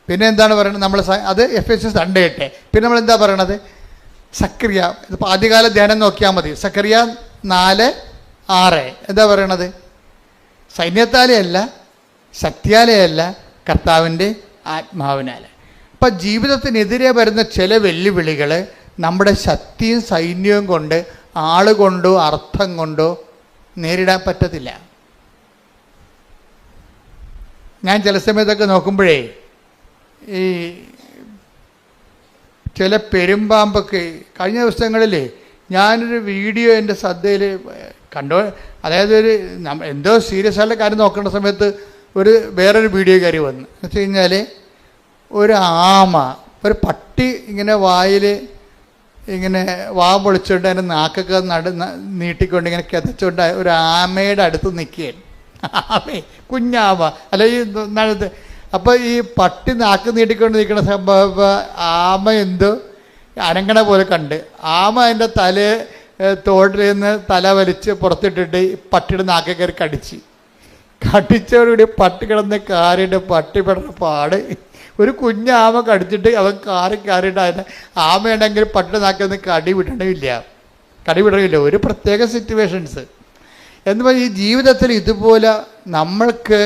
പിന്നെ എന്താണ് പറയുന്നത്? നമ്മൾ അത് Ephesians 2:8. പിന്നെ നമ്മൾ എന്താ പറയണത്? സക്കറിയ, ഇതിപ്പോൾ ആദ്യകാല ധ്യാനം നോക്കിയാൽ മതി. സക്കറിയ 4:6 എന്താ പറയണത്? സൈന്യത്താലേ അല്ല, ശക്തിയാലേ അല്ല, കർത്താവിൻ്റെ ആത്മാവിനാൽ. അപ്പം ജീവിതത്തിനെതിരെ വരുന്ന ചില വെല്ലുവിളികൾ നമ്മുടെ ശക്തിയും സൈന്യവും കൊണ്ട്, ആളുകൊണ്ടോ അർത്ഥം കൊണ്ടോ നേരിടാൻ പറ്റത്തില്ല. ഞാൻ ചില സമയത്തൊക്കെ നോക്കുമ്പോഴേ ഈ ചില പെരുമ്പാമ്പൊക്കെ കഴിഞ്ഞ ദിവസങ്ങളിൽ ഞാനൊരു വീഡിയോ എൻ്റെ ശ്രദ്ധയിൽ കണ്ടോ, അതായത് എന്തോ സീരിയസ് ആയിട്ടുള്ള കാര്യം നോക്കേണ്ട സമയത്ത് വേറൊരു വീഡിയോ കയറി വന്നു. എന്ന് വെച്ച് കഴിഞ്ഞാൽ ഒരു ആമ, ഒരു പട്ടി ഇങ്ങനെ വായിൽ ഇങ്ങനെ വാ പൊളിച്ചുകൊണ്ട് അതിൻ്റെ നാക്കൊക്കെ നീട്ടിക്കൊണ്ട് ഇങ്ങനെ കിതച്ചുകൊണ്ട് ഒരു ആമയുടെ അടുത്ത് നിൽക്കുകയാണ്. ആമേ, കുഞ്ഞാമ അല്ല ഈ നടുത്ത്. അപ്പോൾ ഈ പട്ടി നാക്ക് നീട്ടിക്കൊണ്ട് നിൽക്കുന്ന സംഭവം ആമ എന്തോ അനങ്ങണ പോലെ കണ്ട് ആമ അതിൻ്റെ തോട്ടിൽ നിന്ന് തല വലിച്ച് പുറത്തിട്ടിട്ട് പട്ടിയുടെ നാക്കെ കയറി കടിച്ചവരോട് പട്ടി കിടന്ന് കാറിയിട്ട് പട്ടി പെടുന്ന പാട്. ഒരു കുഞ്ഞാമ കടിച്ചിട്ട് അവൻ കാറിയിട്ട് അതിനെ ആമയുണ്ടെങ്കിൽ പട്ടി നാക്കൊന്നും കടി വിടണില്ല. ഒരു പ്രത്യേക സിറ്റുവേഷൻസ് എന്ന് ഈ ജീവിതത്തിൽ ഇതുപോലെ നമ്മൾക്ക്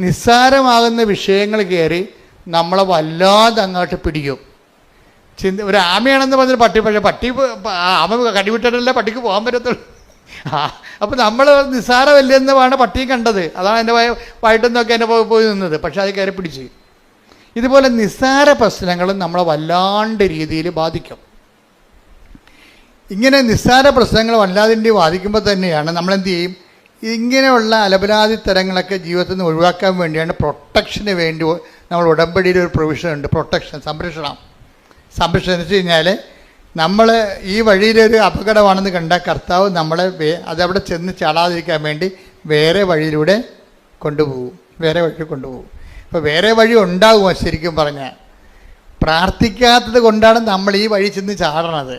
നിസ്സാരമാകുന്ന വിഷയങ്ങൾ കയറി നമ്മളെ വല്ലാതെ അങ്ങോട്ട് പിടിക്കും. ഒരു ആമയാണെന്ന് പറഞ്ഞൊരു പക്ഷേ പട്ടി ആമ കടിവിട്ടിട്ടല്ല പട്ടിക്ക് പോകാൻ പറ്റത്തുള്ളൂ. അപ്പോൾ നമ്മൾ നിസ്സാരമല്ലെന്നാണ് പട്ടിയും കണ്ടത്. അതാണ് എൻ്റെ വയറ്റെന്നൊക്കെ എന്നെ പോയി നിന്നത്. പക്ഷെ അത് കയറി പിടിച്ച്. ഇതുപോലെ നിസ്സാര പ്രശ്നങ്ങളും നമ്മളെ വല്ലാണ്ട് രീതിയിൽ ബാധിക്കും. ഇങ്ങനെ നിസ്സാര പ്രശ്നങ്ങൾ വല്ലാതിൻ്റെ ബാധിക്കുമ്പോൾ തന്നെയാണ് നമ്മളെന്ത് ചെയ്യും, ഇങ്ങനെയുള്ള അലപരാധി തരങ്ങളൊക്കെ ജീവിതത്തിൽ നിന്ന് ഒഴിവാക്കാൻ വേണ്ടിയാണ് പ്രൊട്ടക്ഷന് വേണ്ടി നമ്മൾ ഉടമ്പടിയിൽ ഒരു പ്രൊവിഷൻ ഉണ്ട്. പ്രൊട്ടക്ഷൻ, സംരക്ഷണം എന്ന് വെച്ച് കഴിഞ്ഞാൽ നമ്മൾ ഈ വഴിയിലൊരു അപകടമാണെന്ന് കണ്ട കർത്താവ് നമ്മളെ അതവിടെ ചെന്ന് ചാടാതിരിക്കാൻ വേണ്ടി വേറെ വഴിയിലൂടെ കൊണ്ടുപോകും. ഇപ്പോൾ വേറെ വഴി ഉണ്ടാകുമോ? ശരിക്കും പറഞ്ഞാൽ പ്രാർത്ഥിക്കാത്തത് കൊണ്ടാണ് നമ്മൾ ഈ വഴി ചെന്ന് ചാടണത്.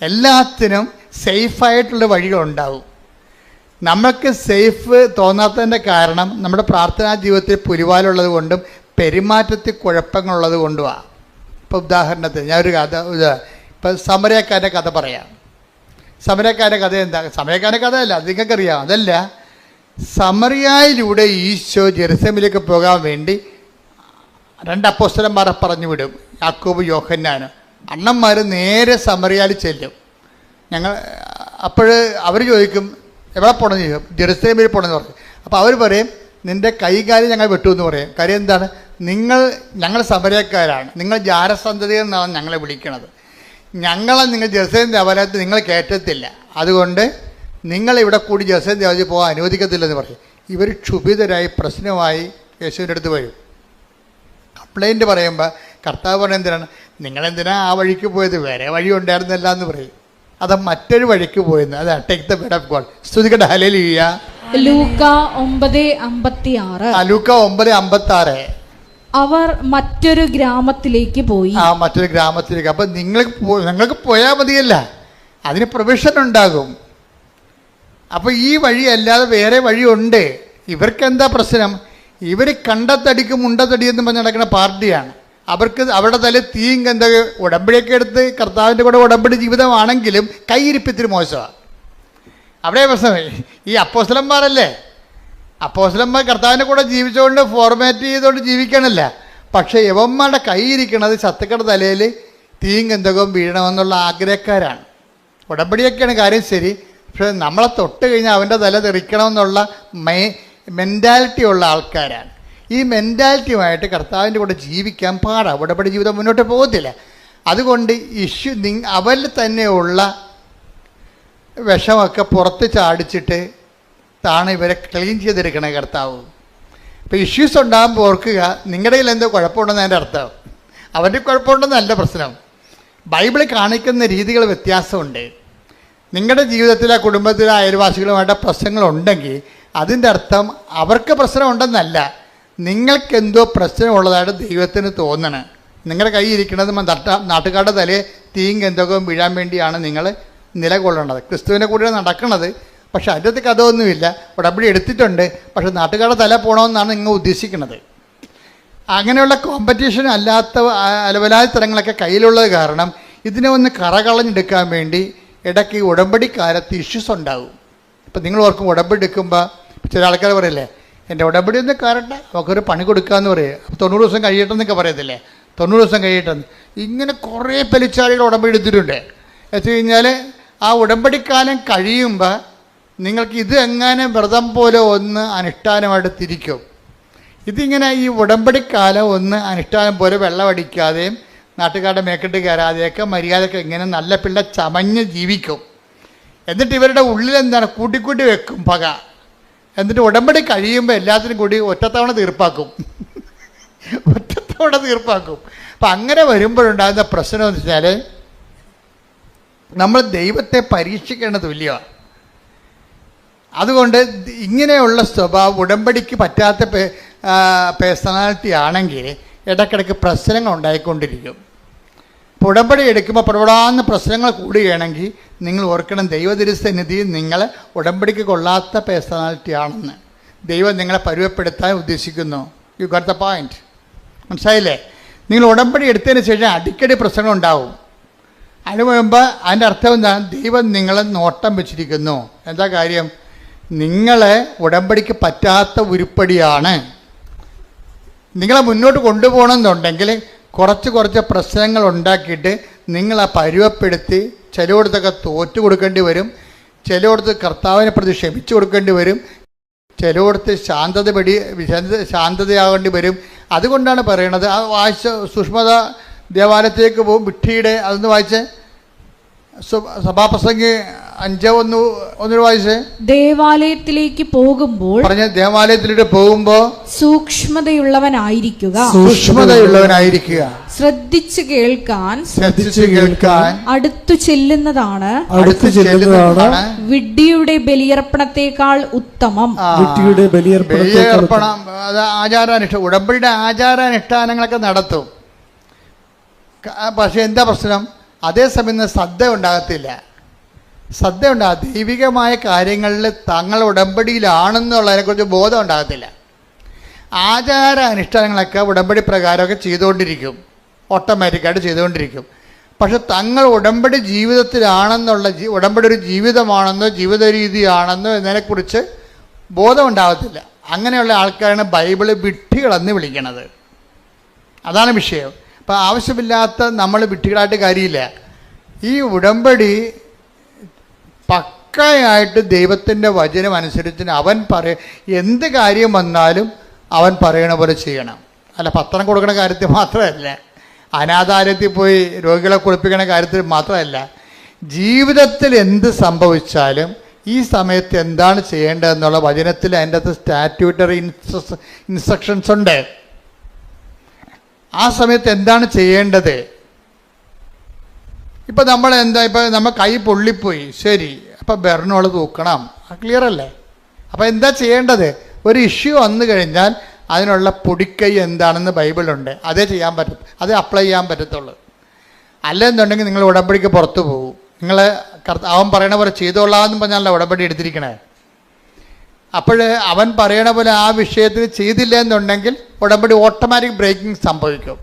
എല്ലാത്തിനും സേഫായിട്ടുള്ള വഴികളുണ്ടാവും. നമുക്ക് സേഫ് തോന്നാത്തതിൻ്റെ കാരണം നമ്മുടെ പ്രാർത്ഥനാ ജീവിതത്തിൽ പുലിവാലുള്ളത് കൊണ്ടും പെരുമാറ്റത്തിൽ കുഴപ്പങ്ങളുള്ളത് കൊണ്ടുമാണ്. ഇപ്പോൾ ഉദാഹരണത്തിന് ഞാനൊരു ഇപ്പം സമരക്കാരൻ്റെ കഥ പറയാം. സമരക്കാരൻ്റെ കഥ എന്താ? സമരക്കാരൻ്റെ കഥയല്ല, അത് നിങ്ങൾക്കറിയാം. അതല്ല, സമറിയായിലൂടെ ഈശോ ജെറുസലേമിലേക്ക് പോകാൻ വേണ്ടി 2 അപ്പോസ്തലന്മാരെ പറഞ്ഞു വിടും, യാക്കോബ് യോഹന്നാന്. അണ്ണന്മാർ നേരെ സമറിയായിൽ ചെല്ലും. അപ്പോൾ അവർ ചോദിക്കും എവിടെ പോകണമെന്ന് ചോദിക്കും. ജെറുസലേമിൽ പോകണമെന്ന് പറയും. അപ്പോൾ അവർ പറയും നിൻ്റെ കൈകാര്യം ഞങ്ങൾ വെട്ടുമെന്ന് പറയും. കാര്യം എന്താണ്? ഞങ്ങൾ സമരക്കാരാണ്, നിങ്ങൾ ജാരസന്തതികൾ എന്നാണ് ഞങ്ങളെ വിളിക്കണത്. നിങ്ങൾ ജെറുസലേം ദേവാലയത്തിൽ നിങ്ങൾ കയറ്റത്തില്ല, അതുകൊണ്ട് നിങ്ങളിവിടെ കൂടി ജെറുസലേം ദേവാലയത്തിൽ പോകാൻ അനുവദിക്കത്തില്ലെന്ന് പറയും. ഇവർ ക്ഷുഭിതരായി പ്രശ്നമായി യേശുവിൻ്റെ അടുത്ത് വരും. കംപ്ലൈൻറ്റ് പറയുമ്പോൾ കർത്താവ് പറയുന്നത് എന്തിനാണ്? നിങ്ങളെന്തിനാ ആ വഴിക്ക് പോയത്? വേറെ വഴി ഉണ്ടായിരുന്നില്ല എന്ന് പറയും. അത് മറ്റൊരു വഴിക്ക് പോയെന്ന്. അതാണ് take the word of God. സ്തുതിക്കട്ടെ, ഹല്ലേലൂയ. ലൂക്ക 9:56. ലൂക്ക 9:56. അവർ മറ്റൊരു ഗ്രാമത്തിലേക്ക് പോയി. മറ്റൊരു ഗ്രാമത്തിലേക്ക്. അപ്പം നിങ്ങൾക്ക് പോയാൽ മതിയല്ല, അതിന് പ്രൊവിഷൻ ഉണ്ടാകും. അപ്പോൾ ഈ വഴി അല്ലാതെ വേറെ വഴിയുണ്ട്. ഇവർക്ക് എന്താ പ്രശ്നം? ഇവർ കണ്ടത്തടിക്കും മുണ്ടത്തടിയെന്ന് പറഞ്ഞ് നടക്കുന്ന പാർട്ടിയാണ്. അവർക്ക് അവരുടെ തല തീയും എന്തൊക്കെ ഉടമ്പടിയൊക്കെ എടുത്ത് കർത്താവിൻ്റെ കൂടെ ഉടമ്പടി ജീവിതമാണെങ്കിലും കൈയിരിപ്പിത്തിരി മോശമാണ്. അവിടെ പ്രശ്നമേ. ഈ അപ്പോസ്തലന്മാരല്ലേ, അപ്പോസ്തലന്മാർ കർത്താവിൻ്റെ കൂടെ ജീവിച്ചുകൊണ്ട് ഫോർമാറ്റ് ചെയ്തുകൊണ്ട് ജീവിക്കണമല്ല. പക്ഷേ യവന്മാരുടെ കൈയിരിക്കണത് ശത്രുക്കളുടെ തലയിൽ തീയും ഗന്ധകവും വീഴണമെന്നുള്ള ആഗ്രഹക്കാരാണ്. ഉടമ്പടിയൊക്കെയാണ് കാര്യം ശരി, പക്ഷേ നമ്മളെ തൊട്ട് കഴിഞ്ഞാൽ അവൻ്റെ തല തെറിക്കണമെന്നുള്ള മെൻറ്റാലിറ്റി ഉള്ള ആൾക്കാരാണ്. ഈ മെൻറ്റാലിറ്റിയുമായിട്ട് കർത്താവിൻ്റെ കൂടെ ജീവിക്കാൻ പാടാണ്. ഉടമ്പടി ജീവിതം മുന്നോട്ട് പോകത്തില്ല. അതുകൊണ്ട് അവരിൽ തന്നെയുള്ള വിഷമൊക്കെ പുറത്ത് ചാടിച്ചിട്ട് താണ് ഇവരെ ക്ലീൻ ചെയ്തെടുക്കണേ കർത്താവ്. ഇപ്പോൾ ഇഷ്യൂസ് ഉണ്ടാകുമ്പോൾ ഓർക്കുക, നിങ്ങളുടെ കയ്യിൽ എന്തോ കുഴപ്പമുണ്ടെന്ന് അതിൻ്റെ അർത്ഥം. അവൻ്റെ കുഴപ്പമുണ്ടെന്നല്ല പ്രശ്നം. ബൈബിളിൽ കാണിക്കുന്ന രീതികൾ വ്യത്യാസമുണ്ട്. നിങ്ങളുടെ ജീവിതത്തിലെ കുടുംബത്തിലെ അയൽവാസികളുമായിട്ട് പ്രശ്നങ്ങളുണ്ടെങ്കിൽ അതിൻ്റെ അർത്ഥം അവർക്ക് പ്രശ്നമുണ്ടെന്നല്ല, നിങ്ങൾക്കെന്തോ പ്രശ്നമുള്ളതായിട്ട് ദൈവത്തിന് തോന്നണം. നിങ്ങളുടെ കയ്യിൽ ഇരിക്കുന്നത് നാട്ടുകാരുടെ തലയെ തീയും ഗന്ധകവും വീഴാൻ വേണ്ടിയാണ് നിങ്ങൾ നിലകൊള്ളേണ്ടത്. ക്രിസ്തുവിൻ്റെ കൂടെ നടക്കുന്നത് പക്ഷെ അതിൻ്റെ അകത്ത് കഥയൊന്നുമില്ല. ഉടമ്പടി എടുത്തിട്ടുണ്ട്, പക്ഷെ നാട്ടുകാരുടെ തല പോകണമെന്നാണ് നിങ്ങൾ ഉദ്ദേശിക്കുന്നത്. അങ്ങനെയുള്ള കോമ്പറ്റീഷൻ അല്ലാത്ത അലവലായ തരങ്ങളൊക്കെ കയ്യിലുള്ളത് കാരണം ഇതിനെ ഒന്ന് കറകളഞ്ഞെടുക്കാൻ വേണ്ടി ഇടയ്ക്ക് ഉടമ്പടിക്കാലത്ത് ഇഷ്യൂസ് ഉണ്ടാകും. ഇപ്പം നിങ്ങൾ ഓർക്കും ഉടമ്പടി എടുക്കുമ്പോൾ ചില ആൾക്കാർ പറയില്ലേ, എൻ്റെ ഉടമ്പടി ഒന്ന് കയറട്ടെ, നമുക്കൊരു പണി കൊടുക്കാമെന്ന് പറയും. അപ്പോൾ 90 ദിവസം കഴിയട്ടെന്നൊക്കെ പറയത്തില്ലേ, 90 ദിവസം കഴിയട്ടെന്ന്. ഇങ്ങനെ കുറേ പെലിച്ചാളികൾ ഉടമ്പടി എടുത്തിട്ടുണ്ട്. വെച്ച് കഴിഞ്ഞാൽ ആ ഉടമ്പടിക്കാലം കഴിയുമ്പോൾ നിങ്ങൾക്ക് ഇത് എങ്ങനെ വ്രതം പോലെ ഒന്ന് അനുഷ്ഠാനമായിട്ട് തിരിക്കും. ഇതിങ്ങനെ ഈ ഉടമ്പടിക്കാലം ഒന്ന് അനുഷ്ഠാനം പോലെ വെള്ളമടിക്കാതെയും നാട്ടുകാരുടെ മേക്കെട്ട് കയറാതെയൊക്കെ മര്യാദയൊക്കെ ഇങ്ങനെ നല്ല പിള്ള ചമഞ്ഞ് ജീവിക്കും. എന്നിട്ട് ഇവരുടെ ഉള്ളിൽ എന്താണ് കൂട്ടിക്കൂട്ടി വെക്കും പക. എന്നിട്ട് ഉടമ്പടി കഴിയുമ്പോൾ എല്ലാത്തിനും കൂടി ഒറ്റത്തവണ തീർപ്പാക്കും. ഒറ്റത്തവണ തീർപ്പാക്കും. അപ്പം അങ്ങനെ വരുമ്പോഴുണ്ടാകുന്ന പ്രശ്നം എന്ന് വെച്ചാൽ നമ്മൾ ദൈവത്തെ പരീക്ഷിക്കേണ്ട തുല്യമാണ്. അതുകൊണ്ട് ഇങ്ങനെയുള്ള സ്വഭാവം ഉടമ്പടിക്ക് പറ്റാത്ത പേഴ്സണാലിറ്റി ആണെങ്കിൽ ഇടയ്ക്കിടയ്ക്ക് പ്രശ്നങ്ങൾ ഉണ്ടായിക്കൊണ്ടിരിക്കും. ഇപ്പോൾ ഉടമ്പടി എടുക്കുമ്പോൾ പ്രവടാന്ന് പ്രശ്നങ്ങൾ കൂടുകയാണെങ്കിൽ നിങ്ങൾ ഓർക്കണം, ദൈവതിരുസന്നിധി നിങ്ങൾ ഉടമ്പടിക്ക് കൊള്ളാത്ത പേഴ്സണാലിറ്റി ആണെന്ന്. ദൈവം നിങ്ങളെ പരുവപ്പെടുത്താൻ ഉദ്ദേശിക്കുന്നു. You got the point. മനസ്സിലായില്ലേ? നിങ്ങൾ ഉടമ്പടി എടുത്തതിന് ശേഷം അടിക്കടി പ്രശ്നങ്ങൾ ഉണ്ടാവും. അതിന് മുമ്പ് അതിൻ്റെ അർത്ഥം എന്താണ്? ദൈവം നിങ്ങളെ നോട്ടം വെച്ചിരിക്കുന്നു. എന്താ കാര്യം? നിങ്ങളെ ഉടമ്പടിക്ക് പറ്റാത്ത ഉരുപ്പടിയാണ്. നിങ്ങളെ മുന്നോട്ട് കൊണ്ടുപോകണമെന്നുണ്ടെങ്കിൽ കുറച്ച് പ്രശ്നങ്ങൾ ഉണ്ടാക്കിയിട്ട് നിങ്ങളെ പരുവപ്പെടുത്തി ചിലയിടത്തൊക്കെ തോറ്റു കൊടുക്കേണ്ടി വരും, ചിലയിടത്ത് കർത്താവിനെ പ്രതി ക്ഷമിച്ചു കൊടുക്കേണ്ടി വരും, ചിലയിടത്ത് ശാന്തതയാകേണ്ടി വരും. അതുകൊണ്ടാണ് പറയണത്. ആ വായിച്ച സുഷ്മത ദേവാലയത്തിലേക്ക് പോകും, വിട്ടിയുടെ അതൊന്ന് വായിച്ചേ. സഭാപ്രസംഗി 5:1 വായിച്ചേ. ദേവാലയത്തിലേക്ക് പോകുമ്പോൾ പറഞ്ഞ ദേവാലയത്തിലേക്ക് പോകുമ്പോൾ സൂക്ഷ്മതയുള്ളവനായിരിക്കുക, ശ്രദ്ധിച്ചു കേൾക്കാൻ അടുത്തു ചെല്ലുന്നതാണ് വിഡ്ഢിയുടെ ബലിയർപ്പണത്തെക്കാൾ ഉത്തമം. ബലിയർപ്പണം അത് ആചാരാനുഷ്ഠാനം, ഉടമ്പടിയുടെ ആചാരാനുഷ്ഠാനങ്ങളൊക്കെ നടത്തും. പക്ഷെ എന്താ പ്രശ്നം? അതേസമയം ശ്രദ്ധ ഉണ്ടാകത്തില്ല. ദൈവികമായ കാര്യങ്ങളിൽ തങ്ങൾ ഉടമ്പടിയിലാണെന്നുള്ളതിനെക്കുറിച്ച് ബോധം ഉണ്ടാകത്തില്ല. ആചാര അനുഷ്ഠാനങ്ങളൊക്കെ ഉടമ്പടി പ്രകാരമൊക്കെ ചെയ്തുകൊണ്ടിരിക്കും, ഓട്ടോമാറ്റിക്കായിട്ട് ചെയ്തുകൊണ്ടിരിക്കും. പക്ഷെ തങ്ങൾ ഉടമ്പടി ജീവിതത്തിലാണെന്നുള്ള, ഉടമ്പടി ഒരു ജീവിതമാണെന്നോ ജീവിത രീതിയാണെന്നോ എന്നതിനെക്കുറിച്ച് ബോധം ഉണ്ടാകത്തില്ല. അങ്ങനെയുള്ള ആൾക്കാരാണ് ബൈബിള് വിഡ്ഢികളെന്ന് വിളിക്കണത്. അതാണ് വിഷയം. അപ്പം ആവശ്യമില്ലാത്ത നമ്മൾ വിഡ്ഢികളായിട്ട് കാര്യമില്ല. ഈ ഉടമ്പടി പക്കയായിട്ട് ദൈവത്തിൻ്റെ വചനം അനുസരിച്ച് അവൻ എന്ത് കാര്യം വന്നാലും അവൻ പറയണ പോലെ ചെയ്യണം. അല്ല പത്രം കൊടുക്കുന്ന കാര്യത്തിൽ മാത്രമല്ല, അനാഥാലയത്തിൽ പോയി രോഗികളെ കുളിപ്പിക്കുന്ന കാര്യത്തിൽ മാത്രമല്ല, ജീവിതത്തിൽ എന്ത് സംഭവിച്ചാലും ഈ സമയത്ത് എന്താണ് ചെയ്യേണ്ടതെന്നുള്ള വചനത്തിൽ അതിൻ്റെ അകത്ത് സ്റ്റാറ്റ്യൂട്ടറി ഇൻസ്ട്രക്ഷൻസ് ഉണ്ട്. ആ സമയത്ത് എന്താണ് ചെയ്യേണ്ടത്? ഇപ്പം നമ്മൾ നമ്മൾ കൈ പൊള്ളിപ്പോയി, ശരി, അപ്പം ബെർണോൾ തൂക്കണം, ക്ലിയർ അല്ലേ? അപ്പം എന്താ ചെയ്യേണ്ടത്? ഒരു ഇഷ്യൂ വന്നു കഴിഞ്ഞാൽ അതിനുള്ള പൊടിക്കൈ എന്താണെന്ന് ബൈബിളുണ്ട്, അതേ ചെയ്യാൻ പറ്റും, അതേ അപ്ലൈ ചെയ്യാൻ പറ്റത്തുള്ളൂ. അല്ലെന്നുണ്ടെങ്കിൽ നിങ്ങൾ ഉടമ്പടിക്ക് പുറത്തു പോകും. നിങ്ങൾ അവൻ പറയണ പോലെ ചെയ്തോളാമെന്ന് പറഞ്ഞാലല്ല ഉടമ്പടി എടുത്തിരിക്കണേ. അപ്പോൾ അവൻ പറയണ പോലെ ആ വിഷയത്തിൽ ചെയ്തില്ല എന്നുണ്ടെങ്കിൽ ഉടമ്പടി ഓട്ടോമാറ്റിക് ബ്രേക്കിംഗ് സംഭവിക്കും.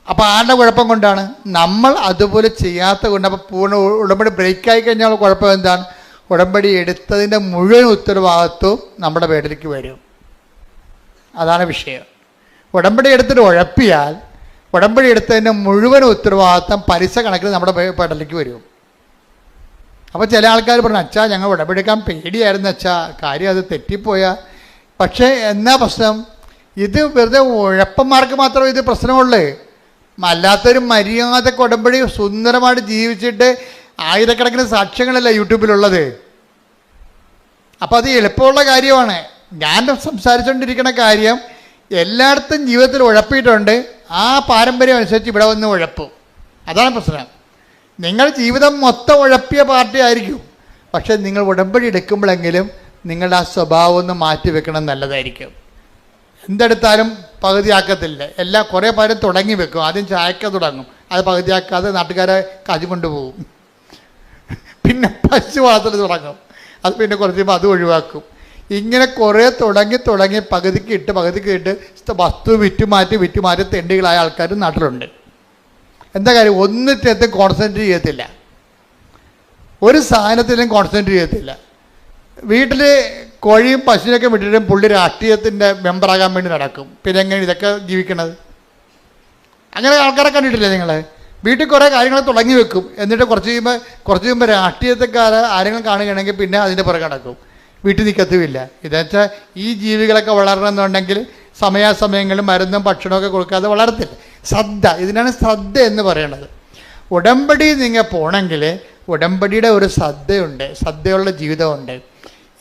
അപ്പോൾ ആരുടെ കുഴപ്പം കൊണ്ടാണ്? നമ്മൾ അതുപോലെ ചെയ്യാത്ത കൊണ്ട്. അപ്പോൾ പൂർണ്ണ ഉടമ്പടി ബ്രേക്കായി കഴിഞ്ഞാൽ കുഴപ്പം എന്താണ്? ഉടമ്പടി എടുത്തതിൻ്റെ മുഴുവൻ ഉത്തരവാദിത്വവും നമ്മുടെ പേരിലേക്ക് വരും. അതാണ് വിഷയം. ഉടമ്പടി എടുത്തിട്ട് ഉഴപ്പിയാൽ ഉടമ്പടി എടുത്തതിൻ്റെ മുഴുവൻ ഉത്തരവാദിത്വം പലിശ കണക്കിൽ നമ്മുടെ പേരിലേക്ക് വരും. അപ്പോൾ ചില ആൾക്കാർ പറഞ്ഞു, അച്ഛാ ഞങ്ങൾ ഉടമ്പടി എടുക്കാൻ പേടിയായിരുന്നു അച്ഛാ, കാര്യം അത് തെറ്റിപ്പോയാൽ. പക്ഷേ എന്നാ പ്രശ്നം? ഇത് വെറുതെ ഉഴപ്പന്മാർക്ക് മാത്രമേ ഇത് പ്രശ്നമുള്ളൂ. അല്ലാത്തൊരു മര്യാദക്ക് ഉടമ്പടി സുന്ദരമായിട്ട് ജീവിച്ചിട്ട് ആയിരക്കണക്കിന് സാക്ഷ്യങ്ങളല്ല യൂട്യൂബിലുള്ളത്. അപ്പോൾ അത് എളുപ്പമുള്ള കാര്യമാണ്. ഞാൻ സംസാരിച്ചുകൊണ്ടിരിക്കുന്ന കാര്യം എല്ലായിടത്തും ജീവിതത്തിൽ ഉഴപ്പിയിട്ടുണ്ട്. ആ പാരമ്പര്യം അനുസരിച്ച് ഇവിടെ വന്ന് ഉഴപ്പും. അതാണ് പ്രശ്നം. നിങ്ങൾ ജീവിതം മൊത്തം ഉഴപ്പിയ പാർട്ടി ആയിരിക്കും. പക്ഷെ നിങ്ങൾ ഉടമ്പടി എടുക്കുമ്പോഴെങ്കിലും നിങ്ങളുടെ ആ സ്വഭാവം ഒന്ന് മാറ്റി വെക്കണം, നല്ലതായിരിക്കും. എന്തെടുത്താലും പകുതിയാക്കത്തില്ല. കുറേ പേരും തുടങ്ങി വെക്കും. ആദ്യം ചായക്ക തുടങ്ങും, അത് പകുതിയാക്കാതെ നാട്ടുകാരെ കാശ് കൊണ്ടുപോകും. പിന്നെ പശു വളർത്തൽ തുടങ്ങും. അത് പിന്നെ കുറച്ച് കഴിയുമ്പോൾ അത് ഒഴിവാക്കും. ഇങ്ങനെ കുറേ തുടങ്ങി പകുതിക്ക് ഇട്ട് വസ്തു വിറ്റുമാറ്റി തെണ്ടികളായ ആൾക്കാർ നാട്ടിലുണ്ട്. എന്താ കാര്യം? ഒന്നിനകത്ത് കോൺസെൻട്രേറ്റ് ചെയ്യത്തില്ല, ഒരു സാധനത്തിലും കോൺസെൻട്രേറ്റ് ചെയ്യത്തില്ല. വീട്ടിൽ കോഴിയും പശുവിനൊക്കെ വിട്ടിട്ടും പുള്ളി രാഷ്ട്രീയത്തിൻ്റെ മെമ്പറാകാൻ വേണ്ടി നടക്കും. പിന്നെ എങ്ങനെ ഇതൊക്കെ ജീവിക്കണത്? അങ്ങനെ ആൾക്കാരെ കണ്ടിട്ടില്ലേ നിങ്ങൾ? വീട്ടിൽ കുറേ കാര്യങ്ങൾ തുടങ്ങി വെക്കും, എന്നിട്ട് കുറച്ച് കഴിയുമ്പോൾ രാഷ്ട്രീയത്തെക്കാരെ ആരെങ്കിലും കാണുകയാണെങ്കിൽ പിന്നെ അതിൻ്റെ പുറകെ നടക്കും, വീട്ടിൽ നിൽക്കത്തുമില്ല. ഇതെന്നുവെച്ചാൽ ഈ ജീവികളൊക്കെ വളരണമെന്നുണ്ടെങ്കിൽ സമയാസമയങ്ങളിൽ മരുന്നും ഭക്ഷണമൊക്കെ കൊടുക്കാതെ വളരത്തില്ല. ശ്രദ്ധ, ഇതിനാണ് ശ്രദ്ധ എന്ന് പറയണത്. ഉടമ്പടി നിങ്ങൾ പോകണമെങ്കിൽ ഉടമ്പടിയുടെ ഒരു ശ്രദ്ധയുണ്ട്, ശ്രദ്ധയുള്ള ജീവിതമുണ്ട്.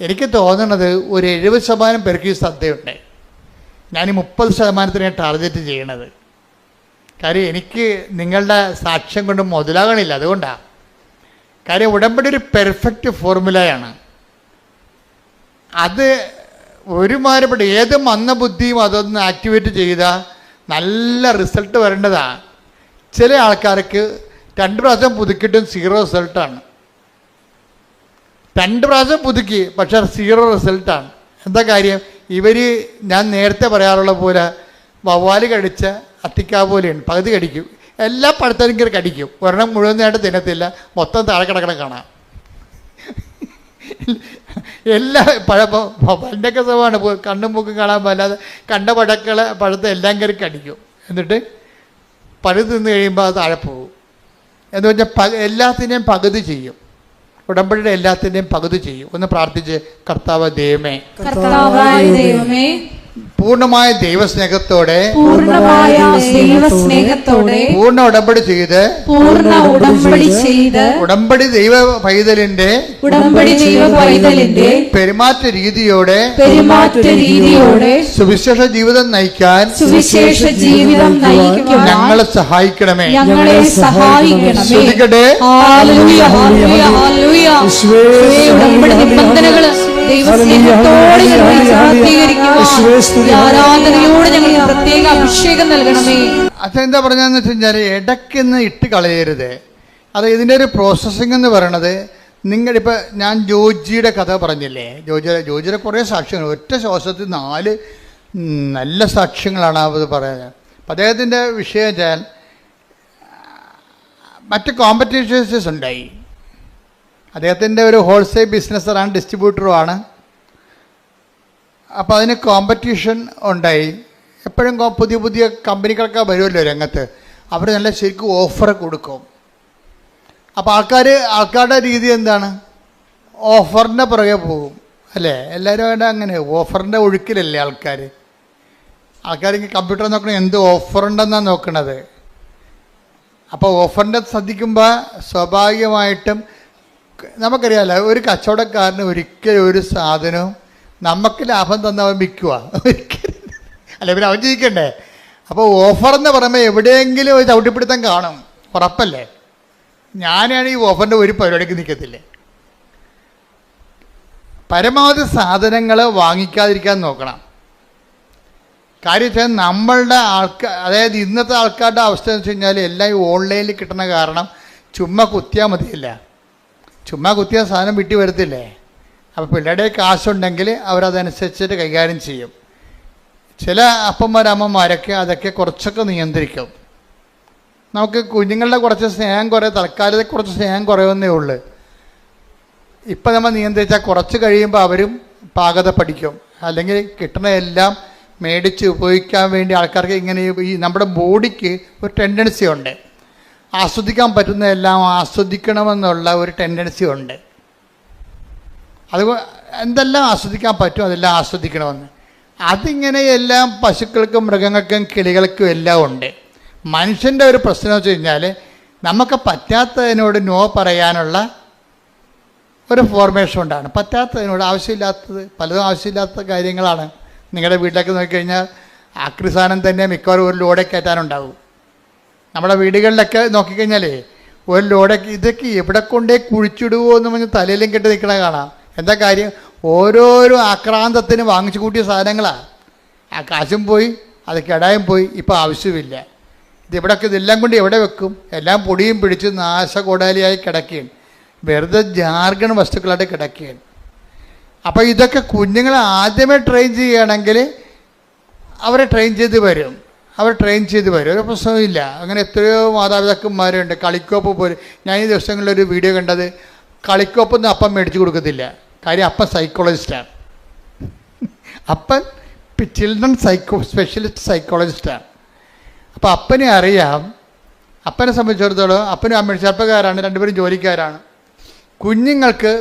എനിക്ക് തോന്നുന്നത് ഒരു 70% പേർക്ക് ഈ ശ്രദ്ധയുണ്ട്. ഞാൻ ഈ 30% ടാർഗറ്റ് ചെയ്യണത്. കാര്യം എനിക്ക് നിങ്ങളുടെ സാക്ഷ്യം കൊണ്ട് മുതലാകണില്ല, അതുകൊണ്ടാണ്. കാര്യം ഉടമ്പടി ഒരു പെർഫെക്റ്റ് ഫോർമുലയാണ്. അത് ഒരുമാതിരിപ്പെട്ട ഏത് മന്ദബുദ്ധിയും അതൊന്ന് ആക്ടിവേറ്റ് ചെയ്താൽ നല്ല റിസൾട്ട് വരേണ്ടതാണ്. ചില ആൾക്കാർക്ക് 2 പ്രാവശ്യം പുതുക്കിയിട്ടും 0 റിസൾട്ടാണ്. 2 പ്രാവശ്യം പുതുക്കി പക്ഷെ 0 റിസൾട്ടാണ്. എന്താ കാര്യം? ഞാൻ നേരത്തെ പറയാറുള്ള പോലെ വവ്വാല് കടിച്ച അത്തിക്കാ പോലെയാണ്, പകുതി കടിക്കും, എല്ലാ പഴുത്തരും കയറി കടിക്കും, ഒരെണ്ണം മുഴുവനായിട്ട് തിന്നത്തില്ല, മൊത്തം താഴെ കിടക്കണം കാണാം. എല്ലാ പഴൻ്റെയൊക്കെ സ്വഭാവമാണ്, കണ്ണും മൂക്കും കാണാൻ പറ്റാതെ കണ്ട പഴത്തെ എല്ലാം കയറി കടിക്കും, എന്നിട്ട് പഴുത് തിന്ന് കഴിയുമ്പോൾ അത് താഴെ പോകും. എന്ന് വെച്ചാൽ എല്ലാത്തിനെയും പകുതി ചെയ്യും. ഉടമ്പടിയുടെ എല്ലാത്തിൻ്റെയും പകുതി ചെയ്യും. ഒന്ന് പ്രാർത്ഥിച്ച്, കർത്താവ് ദൈവമേ, പൂർണ്ണമായ ദൈവസ്നേഹത്തോടെ പൂർണ്ണ ഉടമ്പടി ചെയ്ത് ഉടമ്പടി ദൈവ പൈതലിന്റെ പെരുമാറ്റ രീതിയോടെ സുവിശേഷ ജീവിതം നയിക്കാൻ ഞങ്ങളെ സഹായിക്കണമേ. ശ്രദ്ധിക്കട്ടെ, അതെന്താ പറഞ്ഞാന്ന് വെച്ച് കഴിഞ്ഞാൽ ഇടയ്ക്കൊന്ന് ഇട്ട് കളയരുത്. അത് ഇതിൻ്റെ ഒരു പ്രോസസ്സിംഗ് എന്ന് പറയണത്, നിങ്ങളിപ്പോൾ ഞാൻ ജോജിയുടെ കഥ പറഞ്ഞില്ലേ, ജോജിയുടെ കുറേ സാക്ഷ്യങ്ങൾ, ഒറ്റ ശ്വാസത്തിൽ 4 നല്ല സാക്ഷ്യങ്ങളാണ് അത് പറയുന്നത്. അപ്പം അദ്ദേഹത്തിൻ്റെ വിഷയം വെച്ചാൽ മറ്റ് കോമ്പറ്റീഷൻസ് ഉണ്ടായി. അദ്ദേഹത്തിൻ്റെ ഒരു ഹോൾസെയിൽ ബിസിനസ്സറാണ്, ഡിസ്ട്രിബ്യൂട്ടറുമാണ്. അപ്പോൾ അതിന് കോമ്പറ്റീഷൻ ഉണ്ടായി. എപ്പോഴും പുതിയ കമ്പനികളൊക്കെ വരുമല്ലോ രംഗത്ത്, അവർ നല്ല ശരിക്കും ഓഫർ കൊടുക്കും. അപ്പോൾ ആൾക്കാരുടെ രീതി എന്താണ്? ഓഫറിൻ്റെ പുറകെ പോകും, അല്ലേ? എല്ലാവരും വേണ്ട അങ്ങനെ ഓഫറിൻ്റെ ഒഴുക്കിലല്ലേ ആൾക്കാർ കമ്പ്യൂട്ടർ നോക്കണം, എന്ത് ഓഫറുണ്ടെന്നാണ് നോക്കണത്. അപ്പോൾ ഓഫറിൻ്റെ ശ്രദ്ധിക്കുമ്പോൾ സ്വാഭാവികമായിട്ടും നമുക്കറിയാമല്ലോ, ഒരു കച്ചവടക്കാരന് ഒരിക്കലും ഒരു സാധനവും നമുക്ക് ലാഭം തന്നവൻ വിൽക്കുക ഒരിക്കലും, അല്ലെ? പിന്നെ അവൻ ജയിക്കണ്ടേ? അപ്പോൾ ഓഫർ എന്ന് പറയുമ്പോൾ എവിടെയെങ്കിലും ഒരു ചവിട്ടിപ്പിടുത്തം കാണും, ഉറപ്പല്ലേ? ഞാനാണ് ഈ ഓഫറിൻ്റെ ഒരു പരിപാടിക്ക് നിൽക്കത്തില്ലേ. പരമാവധി സാധനങ്ങൾ വാങ്ങിക്കാതിരിക്കാൻ നോക്കണം. കാര്യം വെച്ചാൽ നമ്മളുടെ അതായത് ഇന്നത്തെ ആൾക്കാരുടെ അവസ്ഥ എന്ന് വെച്ച് കഴിഞ്ഞാൽ എല്ലാം ഈ ഓൺലൈനിൽ കിട്ടുന്ന കാരണം ചുമ്മാ കുത്തിയാൽ മതിയില്ല. ചുമ്മാ കുത്തിയാൽ സാധനം വിട്ടി വരത്തില്ലേ? അപ്പോൾ പിള്ളേരുടെ കാശുണ്ടെങ്കിൽ അവരതനുസരിച്ചിട്ട് കൈകാര്യം ചെയ്യും. ചില അമ്മമാരൊക്കെ അതൊക്കെ കുറച്ചൊക്കെ നിയന്ത്രിക്കും. നമുക്ക് കുഞ്ഞുങ്ങളുടെ കുറച്ച് സ്നേഹം തൽക്കാലത്തെ കുറച്ച് സ്നേഹം കുറയുന്നേ ഉള്ളൂ. ഇപ്പം നമ്മൾ നിയന്ത്രിച്ചാൽ കുറച്ച് കഴിയുമ്പോൾ അവരും പാകത പഠിക്കും. അല്ലെങ്കിൽ കിട്ടുന്ന എല്ലാം മേടിച്ച് ഉപയോഗിക്കാൻ വേണ്ടി ആൾക്കാർക്ക് ഇങ്ങനെ ഈ നമ്മുടെ ബോഡിക്ക് ഒരു ടെൻഡൻസി ഉണ്ട്, ആസ്വദിക്കാൻ പറ്റുന്ന എല്ലാം ആസ്വദിക്കണമെന്നുള്ള ഒരു ടെൻഡൻസി ഉണ്ട്. അത് എന്തെല്ലാം ആസ്വദിക്കാൻ പറ്റും അതെല്ലാം ആസ്വദിക്കണമെന്ന്. അതിങ്ങനെ എല്ലാം പശുക്കൾക്കും മൃഗങ്ങൾക്കും കിളികൾക്കും എല്ലാം ഉണ്ട്. മനുഷ്യൻ്റെ ഒരു പ്രശ്നം എന്ന് വെച്ച് കഴിഞ്ഞാൽ നമുക്ക് പറ്റാത്തതിനോട് നോ പറയാനുള്ള ഒരു ഫോർമേഷൻ ഉണ്ടാണ്. പറ്റാത്തതിനോട് പലതും ആവശ്യമില്ലാത്ത കാര്യങ്ങളാണ്. നിങ്ങളുടെ വീട്ടിലേക്ക് നോക്കിക്കഴിഞ്ഞാൽ ആക്രി സാധനം തന്നെ മിക്കവാറും ഒരു ലോഡേ കയറ്റാനുണ്ടാവും. നമ്മുടെ വീടുകളിലൊക്കെ നോക്കിക്കഴിഞ്ഞാലേ ഒരു ലോഡൊക്കെ ഇതൊക്കെ എവിടെ കൊണ്ടേ കുഴിച്ചിടുവോ എന്ന് പറഞ്ഞ് തലയിലും കെട്ടി നിൽക്കണ കാണാം. എന്താ കാര്യം? ഓരോരോ ആക്രാന്തത്തിന് വാങ്ങിച്ചു കൂട്ടിയ സാധനങ്ങളാണ്. ആ കാശും പോയി, അത് കെടായും പോയി, ഇപ്പോൾ ആവശ്യമില്ല. ഇതെല്ലാം കൊണ്ട് എവിടെ വെക്കും? എല്ലാം പൊടിയും പിടിച്ച് നാശകോടാലിയായി കിടക്കുകയാണ്, വെറുതെ ജാർഗൺ വസ്തുക്കളായിട്ട് കിടക്കുകയാണ്. അപ്പോൾ ഇതൊക്കെ കുഞ്ഞുങ്ങളെ ആദ്യമേ ട്രെയിൻ ചെയ്യുകയാണെങ്കിൽ അവരെ ട്രെയിൻ ചെയ്ത് വരും, ഒരു പ്രശ്നവുമില്ല. അങ്ങനെ എത്രയോ മാതാപിതാക്കന്മാരുണ്ട്. കളിക്കോപ്പ് പോലും, ഞാൻ ഈ ദിവസങ്ങളിലൊരു വീഡിയോ കണ്ടത്, കളിക്കോപ്പൊന്നും അപ്പം മേടിച്ച് കൊടുക്കത്തില്ല. കാര്യം അപ്പൻ സൈക്കോളജിസ്റ്റാണ്. അപ്പൻ ചിൽഡ്രൻ സ്പെഷ്യലിസ്റ്റ് സൈക്കോളജിസ്റ്റാണ്. അപ്പോൾ അപ്പനെ അറിയാം, അപ്പനെ സംബന്ധിച്ചിടത്തോളം അപ്പനും അമ്മയും ചെറുപ്പക്കാരാണ്, രണ്ടുപേരും ജോലിക്കാരാണ്. കുഞ്ഞുങ്ങൾക്ക്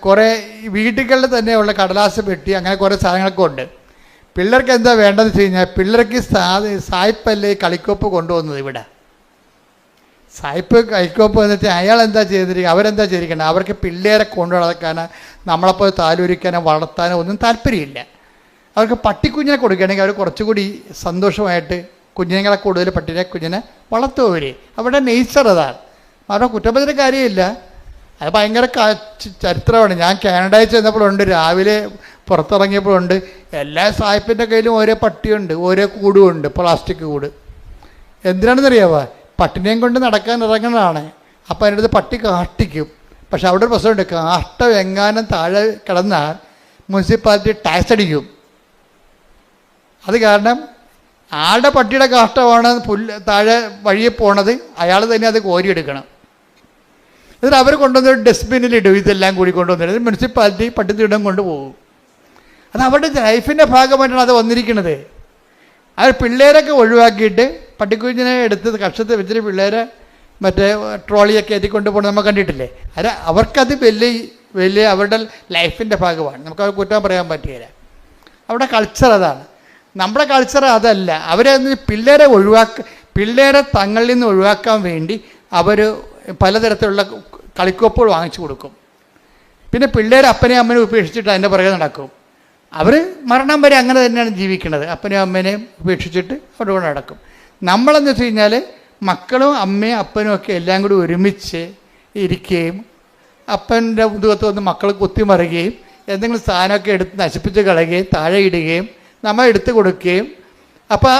കുറേ വീടുകളിൽ തന്നെയുള്ള കടലാസ് പെട്ടി അങ്ങനെ കുറേ സാധനങ്ങളൊക്കെ ഉണ്ട്. പിള്ളേർക്ക് എന്താ വേണ്ടതെന്ന് വെച്ച് കഴിഞ്ഞാൽ, പിള്ളേർക്ക് സായിപ്പല്ലേ കളിക്കോപ്പ് കൊണ്ടുപോകുന്നത്. ഇവിടെ സായിപ്പ് കളിക്കോപ്പ് എന്ന് വെച്ചാൽ അയാൾ എന്താ ചെയ്തിരിക്കുക, അവരെന്താ ചെയ്തിരിക്കുന്നത്, അവർക്ക് പിള്ളേരെ കൊണ്ടു നടക്കാനോ നമ്മളെപ്പോൾ താലോലിക്കാനോ വളർത്താനോ ഒന്നും താല്പര്യമില്ല. അവർക്ക് പട്ടിക്കുഞ്ഞിനെ കൊടുക്കുകയാണെങ്കിൽ അവർ കുറച്ചുകൂടി സന്തോഷമായിട്ട് കുഞ്ഞുങ്ങളെ കൂടുതൽ കുഞ്ഞിനെ വളർത്തും. അവരുടെ നേച്ചർ അതാണ്. അവരുടെ കുറ്റപ്പെടുത്തുന്ന കാര്യമില്ല. അത് ഭയങ്കര ചരിത്രമാണ്. ഞാൻ കാനഡയിൽ ചെന്നപ്പോഴുണ്ട്, രാവിലെ പുറത്തിറങ്ങിയപ്പോഴുണ്ട്, എല്ലാ സായിപ്പിൻ്റെ കയ്യിലും ഓരോ പട്ടിയുണ്ട്, ഓരോ കൂടുമുണ്ട്, പ്ലാസ്റ്റിക് കൂട്. എന്തിനാണെന്നറിയാമോ? പട്ടിനെയും കൊണ്ട് നടക്കാൻ ഇറങ്ങുന്നതാണ്. അപ്പോൾ അതിൻ്റെ അടുത്ത് പട്ടി കാഷ്ടിക്കും. പക്ഷെ അവിടെ ഒരു പ്രശ്നമുണ്ട്, കാഷ്ടം എങ്ങാനും താഴെ കിടന്നാൽ മുനിസിപ്പാലിറ്റി ടാക്സ് അടിക്കും. അത് കാരണം ആളുടെ പട്ടിയുടെ കാഷ്ടമാണ് താഴെ വഴിയെ പോണത്, അയാൾ തന്നെ അത് കോരിയെടുക്കണം. എന്നിട്ട് അവർ കൊണ്ടുവന്നൊരു ഡസ്റ്റ്ബിന്നിലിടും. ഇതെല്ലാം കൂടി കൊണ്ടുവന്നിട്ട് മുനിസിപ്പാലിറ്റി പട്ടിത്തീടം കൊണ്ടുപോകും. അത് അവരുടെ ലൈഫിൻ്റെ ഭാഗമായിട്ടാണ് അത് വന്നിരിക്കുന്നത്. അവർ പിള്ളേരൊക്കെ ഒഴിവാക്കിയിട്ട് പട്ടിക്കുഞ്ഞിനെ എടുത്ത് കക്ഷത്ത് വെച്ചിട്ട് പിള്ളേരെ മറ്റേ ട്രോളിയൊക്കെ ഏറ്റിക്കൊണ്ട് പോകുന്നത് നമ്മൾ കണ്ടിട്ടില്ലേ. അത് അവർക്കത് വലിയ അവരുടെ ലൈഫിൻ്റെ ഭാഗമാണ്. നമുക്കത് കുറ്റം പറയാൻ പറ്റുകയില്ല. അവിടെ കൾച്ചർ അതാണ്. നമ്മുടെ കൾച്ചർ അതല്ല. അവരെ പിള്ളേരെ തങ്ങളിൽ നിന്ന് ഒഴിവാക്കാൻ വേണ്ടി അവർ പലതരത്തിലുള്ള കളിക്കോപ്പുകൾ വാങ്ങിച്ചു കൊടുക്കും. പിന്നെ പിള്ളേർ അപ്പനെയും അമ്മനെയും ഉപേക്ഷിച്ചിട്ട് അതിൻ്റെ പുറകെ നടക്കും. അവർ മരണം വരെ അങ്ങനെ തന്നെയാണ് ജീവിക്കുന്നത്. അപ്പനെയും അമ്മേനെയും ഉപേക്ഷിച്ചിട്ട് അവരുടെ കൂടെ നടക്കും. നമ്മളെന്ന് വെച്ച് കഴിഞ്ഞാൽ മക്കളും അമ്മയും അപ്പനും ഒക്കെ എല്ലാം കൂടി ഒരുമിച്ച് ഇരിക്കുകയും അപ്പൻ്റെ മുതുകത്ത് വന്ന് മക്കൾ കുത്തിമറിയുകയും എന്തെങ്കിലും സാധനമൊക്കെ എടുത്ത് നശിപ്പിച്ച് കളയുകയും താഴെ ഇടുകയും നമ്മൾ എടുത്തു കൊടുക്കുകയും. അപ്പോൾ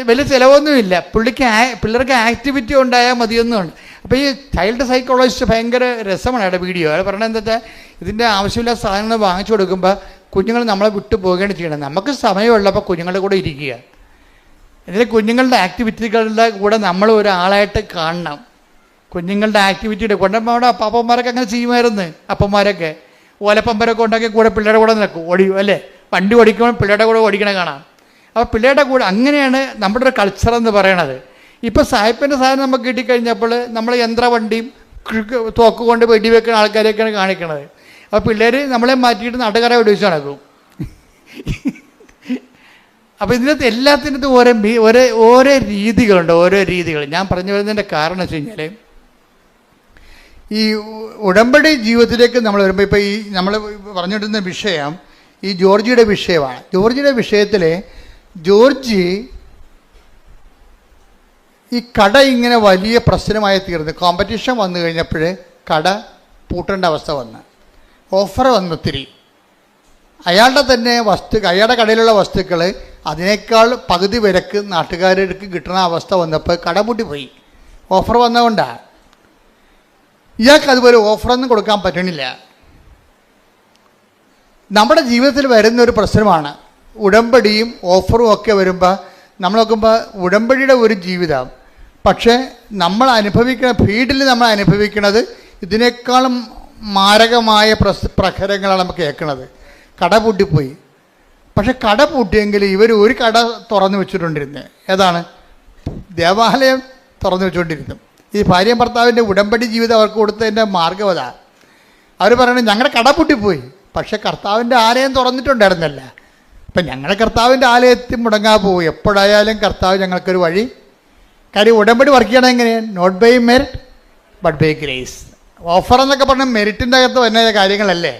വലിയ ചിലവൊന്നുമില്ല. പിള്ളേർക്ക് ആക്ടിവിറ്റി ഉണ്ടായാൽ മതിയൊന്നുമുണ്ട്. അപ്പോൾ ഈ ചൈൽഡ് സൈക്കോളജിസ്റ്റ് ഭയങ്കര രസമാണ് അയാളുടെ വീഡിയോ. അയാൾ പറഞ്ഞത് എന്താ വെച്ചാൽ, ഇതിൻ്റെ ആവശ്യമില്ലാത്ത സാധനങ്ങൾ വാങ്ങിച്ചു കൊടുക്കുമ്പോൾ കുഞ്ഞുങ്ങൾ നമ്മളെ വിട്ടു പോവുകയാണ് ചെയ്യണം. നമുക്ക് സമയമുള്ളപ്പോൾ കുഞ്ഞുങ്ങളുടെ കൂടെ ഇരിക്കുക. ഇതിൽ കുഞ്ഞുങ്ങളുടെ ആക്ടിവിറ്റികളുടെ കൂടെ നമ്മൾ ഒരാളായിട്ട് കാണണം. കുഞ്ഞുങ്ങളുടെ ആക്ടിവിറ്റിയുടെ കൊണ്ടമ്മയുടെ അപ്പാപ്പന്മാരൊക്കെ അങ്ങനെ ചെയ്യുമായിരുന്നു. അപ്പന്മാരൊക്കെ ഓലപ്പമ്പരൊക്കെ ഉണ്ടാക്കി കൂടെ പിള്ളേരുടെ കൂടെ നിൽക്കും, ഓടിക്കും അല്ലേ. വണ്ടി ഓടിക്കുമ്പോൾ പിള്ളേരുടെ കൂടെ ഓടിക്കണ കാണാം. അപ്പോൾ പിള്ളേരുടെ കൂടെ അങ്ങനെയാണ് നമ്മുടെ ഒരു കൾച്ചർ എന്ന് പറയണത്. ഇപ്പോൾ സായിപ്പിൻ്റെ സാധനം നമുക്ക് കിട്ടിക്കഴിഞ്ഞപ്പോൾ നമ്മൾ യന്ത്രവണ്ടിയും തോക്ക് കൊണ്ട് വെടിവെക്കുന്ന ആൾക്കാരെയൊക്കെയാണ് കാണിക്കണത്. അപ്പോൾ പിള്ളേർ നമ്മളെ മാറ്റിയിട്ട് നാട്ടുകാരെ വെടിവെച്ച് നടക്കും. അപ്പോൾ ഇതിനകത്ത് എല്ലാത്തിനകത്തും ഓരോ രീതികളുണ്ട്, ഓരോ രീതികൾ. ഞാൻ പറഞ്ഞു വരുന്നതിൻ്റെ കാരണം വെച്ച് കഴിഞ്ഞാൽ, ഈ ഉടമ്പടി ജീവിതത്തിലേക്ക് നമ്മൾ വരുമ്പോൾ ഇപ്പോൾ ഈ നമ്മൾ പറഞ്ഞുകൊണ്ടിരുന്ന വിഷയം ഈ ജോർജിയുടെ വിഷയമാണ്. ജോർജിയുടെ വിഷയത്തിൽ ജോർജി ഈ കട ഇങ്ങനെ വലിയ പ്രശ്നമായി തീർന്നു. കോമ്പറ്റീഷൻ വന്നു കഴിഞ്ഞപ്പോൾ കട പൂട്ടേണ്ട അവസ്ഥ വന്ന്, ഓഫർ വന്നൊത്തിരി. അയാളുടെ തന്നെ അയാളുടെ കടയിലുള്ള വസ്തുക്കൾ അതിനേക്കാൾ പകുതി വിലക്ക് നാട്ടുകാർക്ക് കിട്ടുന്ന അവസ്ഥ വന്നപ്പോൾ കട പൂട്ടിപ്പോയി. ഓഫർ വന്നതുകൊണ്ടാണ്. ഇയാൾക്ക് അതുപോലെ ഓഫറൊന്നും കൊടുക്കാൻ പറ്റണില്ല. നമ്മുടെ ജീവിതത്തിൽ വരുന്നൊരു പ്രശ്നമാണ് ഉടമ്പടിയും ഓഫറും ഒക്കെ വരുമ്പോൾ. നമ്മൾ നോക്കുമ്പോൾ ഉടമ്പടിയുടെ ഒരു ജീവിതം, പക്ഷേ നമ്മൾ അനുഭവിക്കുന്ന ഫീൽഡിൽ നമ്മൾ അനുഭവിക്കുന്നത് ഇതിനേക്കാളും മാരകമായ പ്രഹരങ്ങളാണ് നമുക്ക് കേൾക്കുന്നത്. കട പൂട്ടിപ്പോയി. പക്ഷെ കട പൂട്ടിയെങ്കിൽ ഇവർ ഒരു കട തുറന്നു വെച്ചിട്ടുണ്ടിരുന്നത്. ഏതാണ്? ദേവാലയം തുറന്നു വെച്ചുകൊണ്ടിരുന്നു. ഈ ഭാര്യയും ഭർത്താവിൻ്റെ ഉടമ്പടി ജീവിതം അവർക്ക് കൊടുത്തതിൻ്റെ മാർഗ്ഗം അതാ. അവർ പറയുന്നത് ഞങ്ങളുടെ കട പൂട്ടിപ്പോയി, പക്ഷെ കർത്താവിൻ്റെ ആലയം തുറന്നിട്ടുണ്ടായിരുന്നല്ല. അപ്പം ഞങ്ങളുടെ കർത്താവിൻ്റെ ആലയത്തിൽ മുടങ്ങാൻ പോകും. എപ്പോഴായാലും കർത്താവ് ഞങ്ങൾക്കൊരു വഴി. കാര്യം ഉടമ്പടി വർക്ക് ചെയ്യണം എങ്ങനെയാണ്? Not by merit but by grace. Offer എന്നൊക്കെ പറഞ്ഞാൽ മെറിറ്റിൻ്റെ അകത്ത് വരുന്ന കാര്യങ്ങളല്ലേ.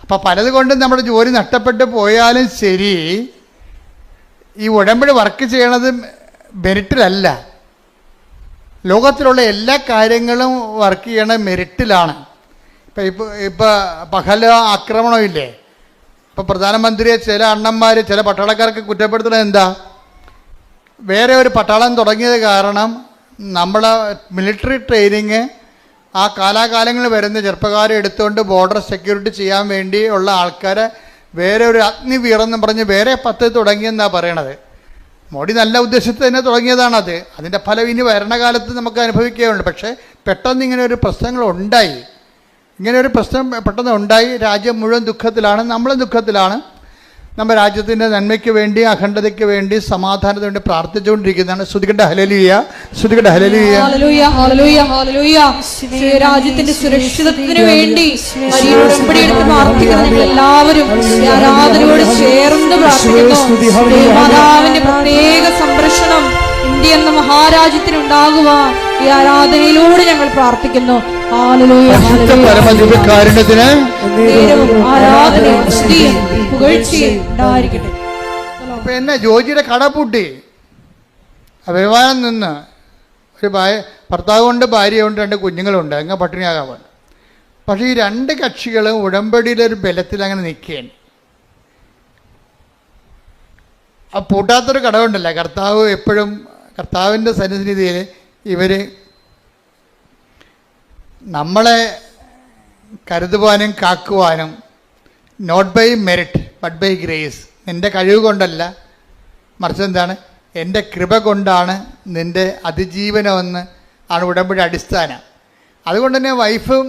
അപ്പം പലതുകൊണ്ടും നമ്മുടെ ജോലി നഷ്ടപ്പെട്ട് പോയാലും ശരി, ഈ ഉടമ്പടി വർക്ക് ചെയ്യണത് മെറിറ്റിലല്ല. ലോകത്തിലുള്ള എല്ലാ കാര്യങ്ങളും വർക്ക് ചെയ്യണ മെറിറ്റിലാണ്. ഇപ്പോൾ പഹല ആക്രമണമില്ലേ, ഇപ്പോൾ പ്രധാനമന്ത്രിയെ ചില അണ്ണന്മാർ ചില പട്ടാളക്കാർക്ക് കുറ്റപ്പെടുത്തുന്നത് എന്താ? വേറെ ഒരു പട്ടാളം തുടങ്ങിയത് കാരണം നമ്മളെ മിലിറ്ററി ട്രെയിനിങ് ആ കാലാകാലങ്ങളിൽ വരുന്ന ചെറുപ്പക്കാരെ എടുത്തുകൊണ്ട് ബോർഡർ സെക്യൂരിറ്റി ചെയ്യാൻ വേണ്ടി ഉള്ള ആൾക്കാരെ വേറെ ഒരു അഗ്നിവീറെന്ന് പറഞ്ഞ് വേറെ 10 തുടങ്ങിയെന്നാണ് പറയണത്. മോഡി നല്ല ഉദ്ദേശത്തിൽ തന്നെ തുടങ്ങിയതാണത്. അതിൻ്റെ ഫലം ഇനി ഭരണകാലത്ത് നമുക്ക് അനുഭവിക്കുകയുള്ളൂ. പക്ഷേ പെട്ടെന്ന് ഇങ്ങനെ ഒരു പ്രശ്നങ്ങൾ ഉണ്ടായി. ഇങ്ങനെ ഒരു പ്രശ്നം പെട്ടെന്ന് ഉണ്ടായി. രാജ്യം മുഴുവൻ ദുഃഖത്തിലാണ്, നമ്മളും ദുഃഖത്തിലാണ്. നമ്മുടെ രാജ്യത്തിൻ്റെ നന്മയ്ക്ക് വേണ്ടി, അഖണ്ഡതയ്ക്ക് വേണ്ടി, സമാധാനത്തിന് വേണ്ടി പ്രാർത്ഥിച്ചുകൊണ്ടിരിക്കുന്നതാണ്. ശ്രുതികണ്ട ഹല്ലേലൂയ, ശ്രുതികണ്ട ഹല്ലേലൂയ. ഹല്ലേലൂയ, ഹല്ലേലൂയ, ഹല്ലേലൂയ. രാജ്യത്തിന്റെ സുരക്ഷിതത്വത്തിന് വേണ്ടി ഉടമ്പടിയെടുത്ത് പ്രാർത്ഥിക്കുന്ന നിങ്ങൾ എല്ലാവരും ആരാധനയോട് ചേർന്ന് പ്രാർത്ഥിക്കുന്നു. മാതാവിന്റെ പ്രത്യേക സംരക്ഷണം ഇന്ത്യ എന്ന മഹാരാജ്യത്തിനുണ്ടാകുവാൻ ഈ ആരാധനയിലൂടെ ഞങ്ങൾ പ്രാർത്ഥിക്കുന്നു. ഹല്ലേലൂയ, പരമദിവ്യകാരുണ്യത്തിന് ആരാധനയും സ്തുതിയും പുകഴ്ചയും ഉണ്ടായിരിക്കട്ടെ. അപ്പൊ എന്നെ ജോജിയുടെ കട പൂട്ടി വരുമാനം നിന്ന് ഒരു ഭർത്താവുണ്ട്, ഭാര്യയുണ്ട്, 2 കുഞ്ഞുങ്ങളുണ്ട്. അങ്ങ് പട്ടിണിയാകാൻ. പക്ഷേ ഈ 2 കക്ഷികളും ഉടമ്പടിയിലെ ഒരു ബലത്തിൽ അങ്ങനെ നിൽക്കുകയാണ്. ആ പൂട്ടാത്തൊരു കടവുണ്ടല്ല. കർത്താവ് എപ്പോഴും കർത്താവിൻ്റെ സന്നിധിയിൽ ഇവർ നമ്മളെ കരുതുവാനും കാക്കുവാനും not by merit but by grace, നിൻ്റെ കഴിവ് കൊണ്ടല്ല, മറിച്ച് എന്താണ്, എൻ്റെ കൃപ കൊണ്ടാണ് നിൻ്റെ അതിജീവനമെന്ന് ആണ് ഉടമ്പടി അടിസ്ഥാനം. അതുകൊണ്ട് തന്നെ വൈഫും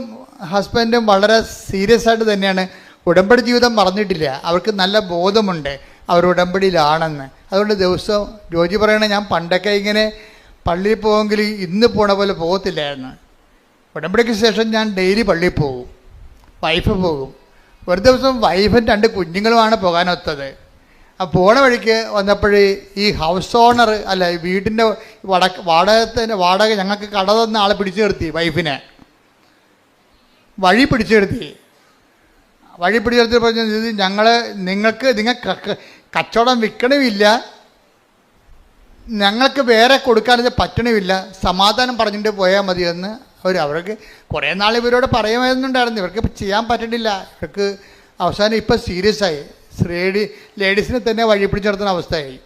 ഹസ്ബൻഡും വളരെ സീരിയസ് ആയിട്ട് തന്നെയാണ് ഉടമ്പടി ജീവിതം മറന്നിട്ടില്ല. അവർക്ക് നല്ല ബോധമുണ്ട് അവർ ഉടമ്പടിയിലാണെന്ന്. അതുകൊണ്ട് ദിവസവും ജോജി പറയണേ, ഞാൻ പണ്ടൊക്കെ ഇങ്ങനെ പള്ളിയിൽ പോകുമെങ്കിൽ ഇന്ന് പോണ പോലെ പോകത്തില്ലായിരുന്നു. ഉടമ്പടിക്ക് ശേഷം ഞാൻ ഡെയിലി പള്ളിയിൽ പോകും, വൈഫ് പോകും. ഒരു ദിവസം വൈഫും 2 കുഞ്ഞുങ്ങളുമാണ് പോകാനൊത്തത്. ആ പോണ വഴിക്ക് വന്നപ്പോഴേ ഈ ഹൗസ് ഓണർ അല്ല, വീടിൻ്റെ വാടക ഞങ്ങൾക്ക് കട തന്ന ആളെ പിടിച്ചു നിർത്തി. വൈഫിനെ വഴി പിടിച്ചു നിർത്തി പറഞ്ഞു, നിങ്ങൾക്ക് കച്ചവടം വിൽക്കണമില്ല, ഞങ്ങൾക്ക് വേറെ കൊടുക്കാനത് പറ്റണമില്ല, സമാധാനം പറഞ്ഞിട്ട് പോയാൽ മതിയെന്ന് അവർക്ക് കുറേ നാൾ ഇവരോട് പറയുമായിരുന്നുണ്ടായിരുന്നു. ഇവർക്ക് ചെയ്യാൻ പറ്റണില്ല. ഇവർക്ക് അവസാനം ഇപ്പം സീരിയസ് ആയി. ലേഡീസിനെ തന്നെ വഴി പിടിച്ച് നടത്തുന്ന അവസ്ഥയായി.